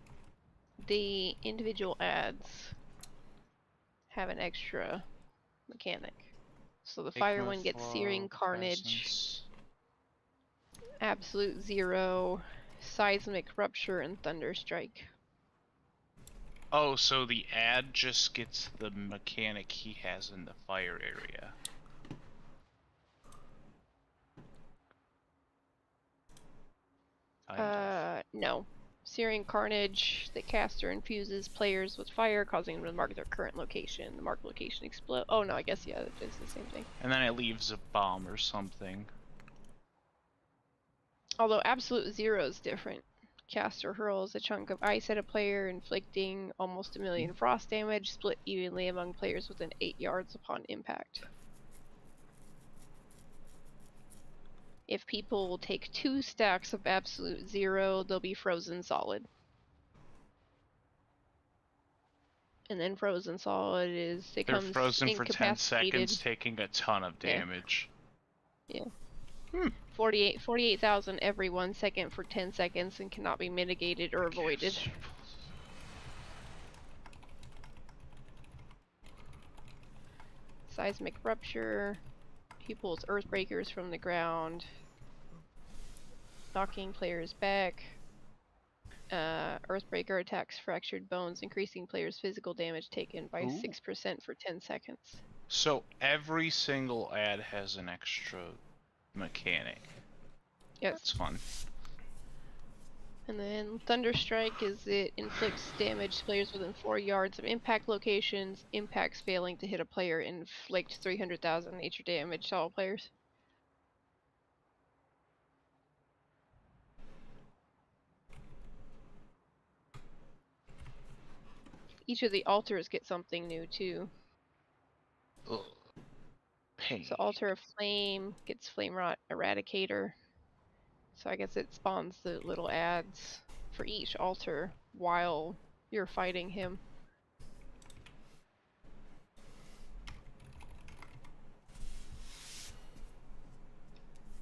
The individual ads have an extra mechanic. So the fire one gets Searing Carnage, Absolute Zero, Seismic Rupture, and Thunder Strike. Oh, so the ad just gets the mechanic he has in the fire area. No. Searing Carnage, the caster infuses players with fire, causing them to mark their current location. The marked location explodes. Oh no, I guess yeah, it is the same thing. And then it leaves a bomb or something. Although Absolute Zero is different. Caster hurls a chunk of ice at a player, inflicting almost 1 million frost damage, split evenly among players within 8 yards upon impact. If people take 2 stacks of Absolute Zero, they'll be frozen solid. And then frozen solid is They're becomes frozen for 10 seconds, incapacitated. taking a ton of damage. Yeah. 48,000 every 1 second for 10 seconds and cannot be mitigated or avoided. Seismic Rupture. He pulls Earthbreakers from the ground, knocking players back. Earthbreaker attacks fractured bones, increasing players' physical damage taken by 6% for 10 seconds. So every single ad has an extra mechanic. Yes. That's fun. And then Thunderstrike is it inflicts damage to players within 4 yards of impact locations. Impacts failing to hit a player inflict 300,000 nature damage to all players. Each of the altars get something new too. Ugh. Pain. So Altar of Flame gets Flame Rot Eradicator. So I guess it spawns the little ads for each altar while you're fighting him.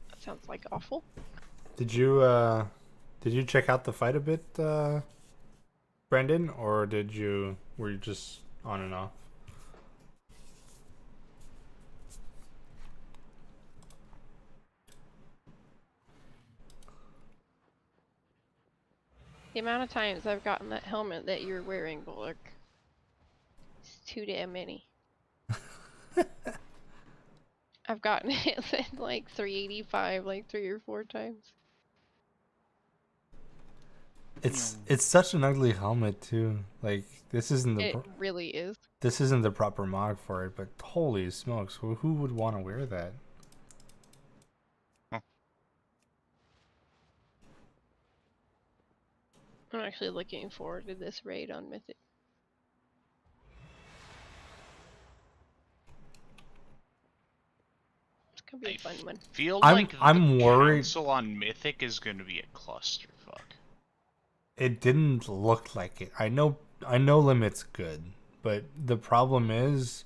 That sounds like awful. Did you check out the fight a bit, Brendan, or were you just on and off? The amount of times I've gotten that helmet that you're wearing, Bullock, is too damn many. I've gotten it at like 385, like 3 or 4 times. It's such an ugly helmet too. Like this isn't the It really is. this isn't the proper mod for it, but holy smokes, who would want to wear that? I'm actually looking forward to this raid on Mythic. It's gonna be a fun one. Feel I'm- like I'm the worried- council on Mythic is going to be a clusterfuck. It didn't look like it. I know Limit's good, but the problem is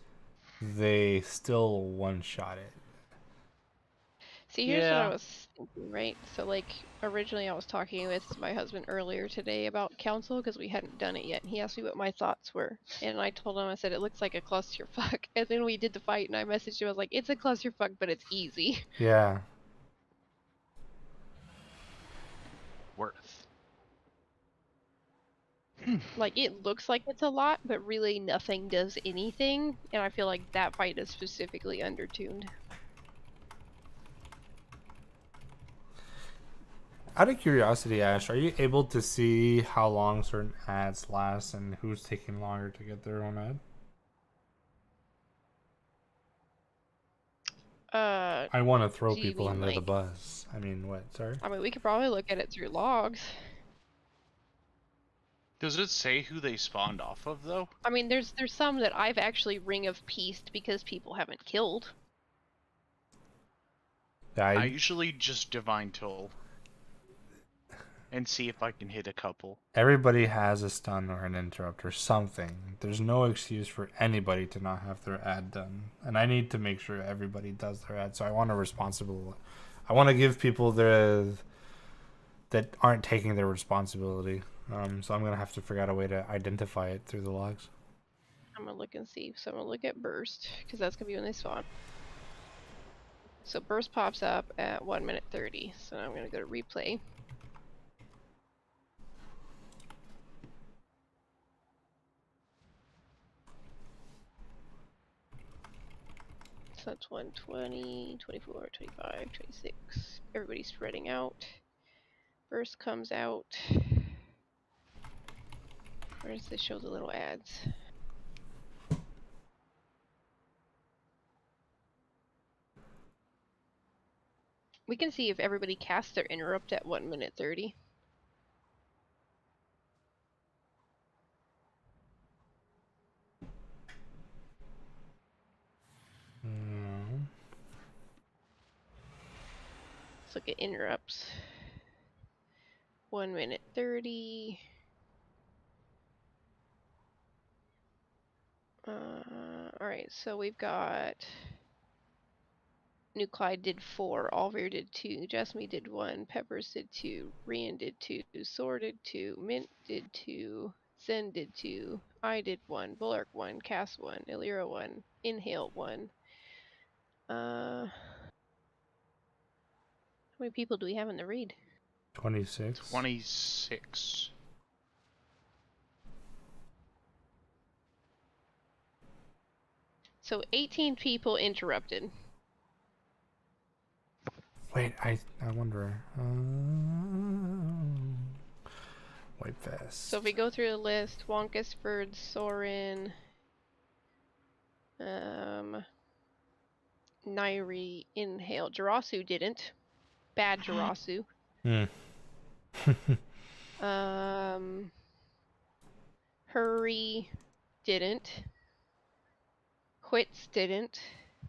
they still one-shot it. See, here's what I Yeah. was thinking, right? So, like, originally I was talking with my husband earlier today about council because we hadn't done it yet. And he asked me what my thoughts were. And I told him, I said, it looks like a clusterfuck. And then we did the fight and I messaged him, I was like, it's a clusterfuck, but it's easy. Yeah. Worth. Like, it looks like it's a lot, but really nothing does anything. And I feel like that fight is specifically undertuned. Out of curiosity, Ash, are you able to see how long certain ads last and who's taking longer to get their own ad? I want to throw do you people mean, under the like- bus. I mean, what? Sorry? I mean, we could probably look at it through logs. Does it say who they spawned off of, though? I mean, there's some that I've actually ring of peaced because people haven't killed. I usually just divine toll and see if I can hit a couple. Everybody has a stun or an interrupt or something. There's no excuse for anybody to not have their ad done. And I need to make sure everybody does their ad. So I want I want to give people that aren't taking their responsibility. So I'm going to have to figure out a way to identify it through the logs. I'm gonna look and see. So I'm gonna look at burst, because that's gonna be when they spawn. So burst pops up at 1 minute 30. So I'm gonna go to replay. So that's 120, 24, 25, 26. Everybody's spreading out. Burst comes out. Where does this show the little ads? We can see if everybody casts their interrupt at 1 minute 30. Let's look at interrupts. 1 minute 30. Alright, so we've got Nuclide did 4, Alvir did 2, Jessamine did 1, Peppers did 2, Rian did 2, Sword did 2, Mint did 2, Zen did 2, I did 1, Bulwark 1, Cass 1, Illyra 1, Inhale 1. How many people do we have in the raid? 26. 26. So 18 people interrupted. Wait, I wonder. White Vest. So if we go through the list, Wonkisford, Sorin, Nairi, Inhale. Jirasu didn't. Bad Jirasu. Hurry didn't. Quits didn't. I'm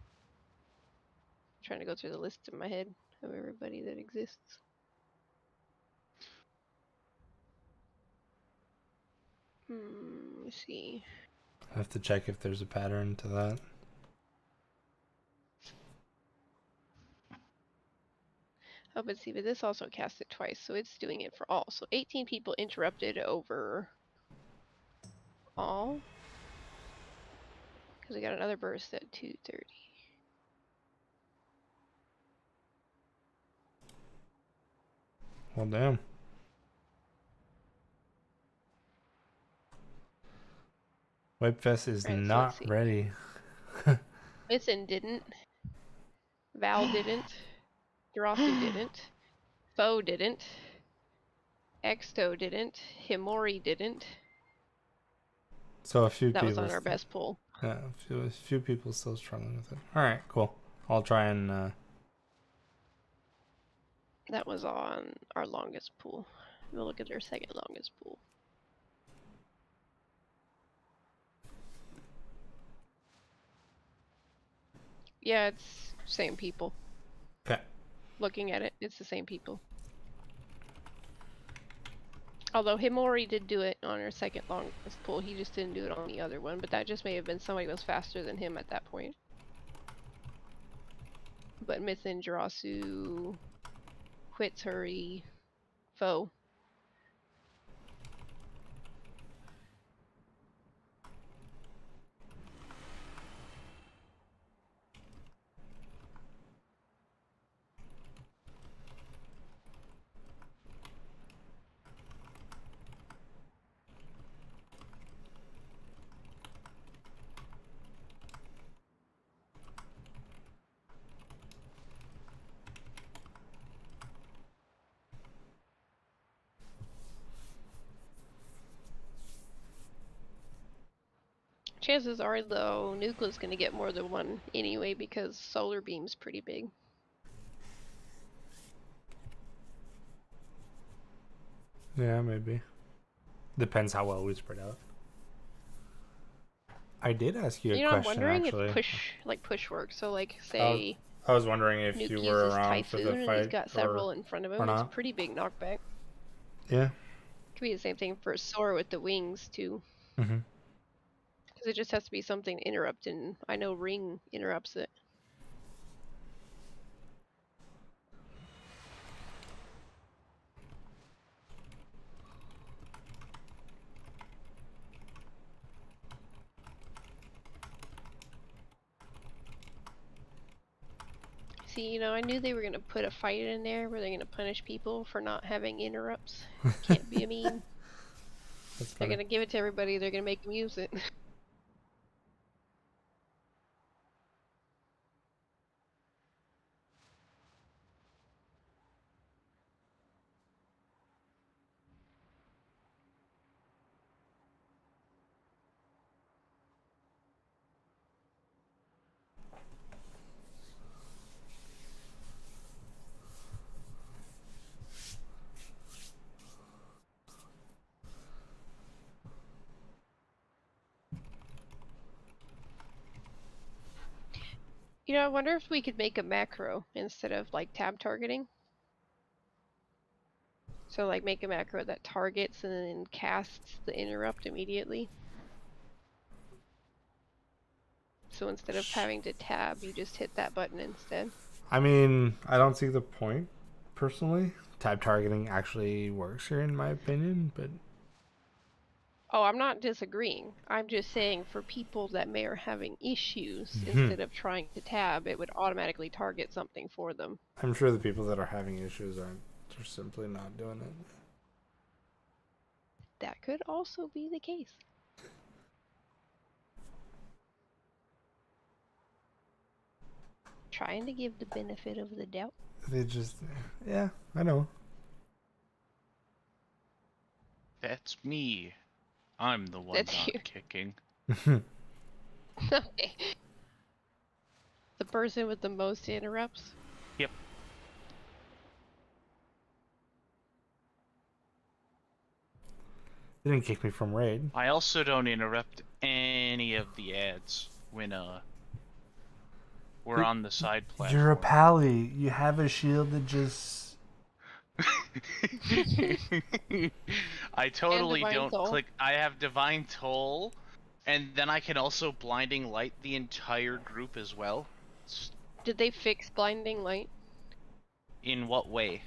trying to go through the list in my head of everybody that exists. Let me see. I have to check if there's a pattern to that. Oh, but see, but this also cast it twice, so it's doing it for all. So 18 people interrupted over all. Because we got another burst at 2:30. Well, damn. Webfest is Right, so not let's see. ready. Listen didn't. Val didn't. Jirasu didn't. Foe didn't. Exto didn't. Himori didn't. So a few That people. was on our best poll. Yeah, a few people still struggling with it. All right, cool. I'll try and. That was on our longest pool. We'll look at their second longest pool. Yeah, it's same people. Okay. Looking at it, it's the same people. Although Himori did do it on her second longest pool, he just didn't do it on the other one, but that just may have been somebody who was faster than him at that point. But Mythin, Jirasu, Quits, Hurry, Foe. Chances are, though, Nuclea's gonna get more than one anyway because Solar Beam's pretty big. Yeah, maybe. Depends how well we spread out. I did ask you a I'm question, wondering actually. if push works. So, like, say I was wondering if Nuke you uses were around for Typhoon the and fight he's got several in front of him. or It's not. pretty big knockback. Yeah. Could be the same thing for Sora with the wings too. Mm-hmm. Because it just has to be something to interrupt, and I know Ring interrupts it. See, I knew they were gonna put a fight in there where they're gonna punish people for not having interrupts. Can't be a meme. That's They're funny. gonna give it to everybody. They're gonna make them use it. I wonder if we could make a macro instead of like tab targeting. So like make a macro that targets and then casts the interrupt immediately. So instead of having to tab, you just hit that button instead. I mean, I don't see the point, personally. Tab targeting actually works here, in my opinion, but... Oh, I'm not disagreeing. I'm just saying for people that may are having issues, Mhm. instead of trying to tab, it would automatically target something for them. I'm sure the people that are having issues aren't just simply not doing it. That could also be the case. Trying to give the benefit of the doubt. They just... Yeah, I know. That's me. I'm the one That's not you. kicking. Okay. The person with the most interrupts? Yep. They didn't kick me from raid. I also don't interrupt any of the ads when we're on the side platform. You're a pally. You have a shield that just... I totally Divine don't Toll. click. I have Divine Toll, and then I can also Blinding Light the entire group as well. Did they fix Blinding Light? In what way?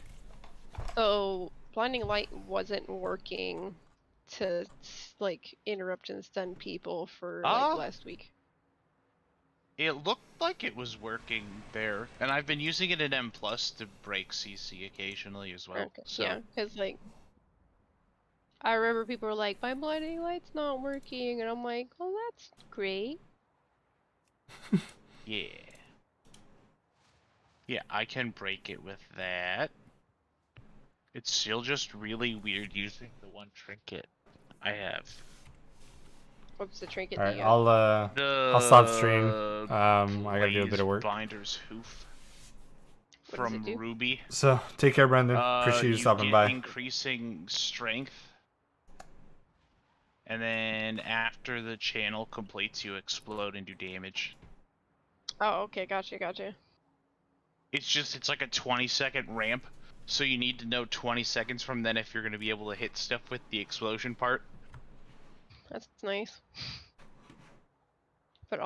So, Blinding Light wasn't working to, like, interrupt and stun people for, like, last week. It looked like it was working there, and I've been using it in M+ to break CC occasionally as well. Okay. So Yeah, because, like, I remember people were like, my Blinding Light's not working, and I'm like, well, that's great. yeah. Yeah, I can break it with that. It's still just really weird using the one trinket I have. What's the trinket Alright, that you have? I'll stop stream. I gotta do a bit of Blaze work. Binder's Hoof. What does it from do? Ruby. So take care, Brendan. Appreciate you stopping get by. increasing strength. And then after the channel completes, you explode and do damage. Oh, okay, gotcha. It's like a 20-second ramp, so you need to know 20 seconds from then if you're going to be able to hit stuff with the explosion part. That's nice.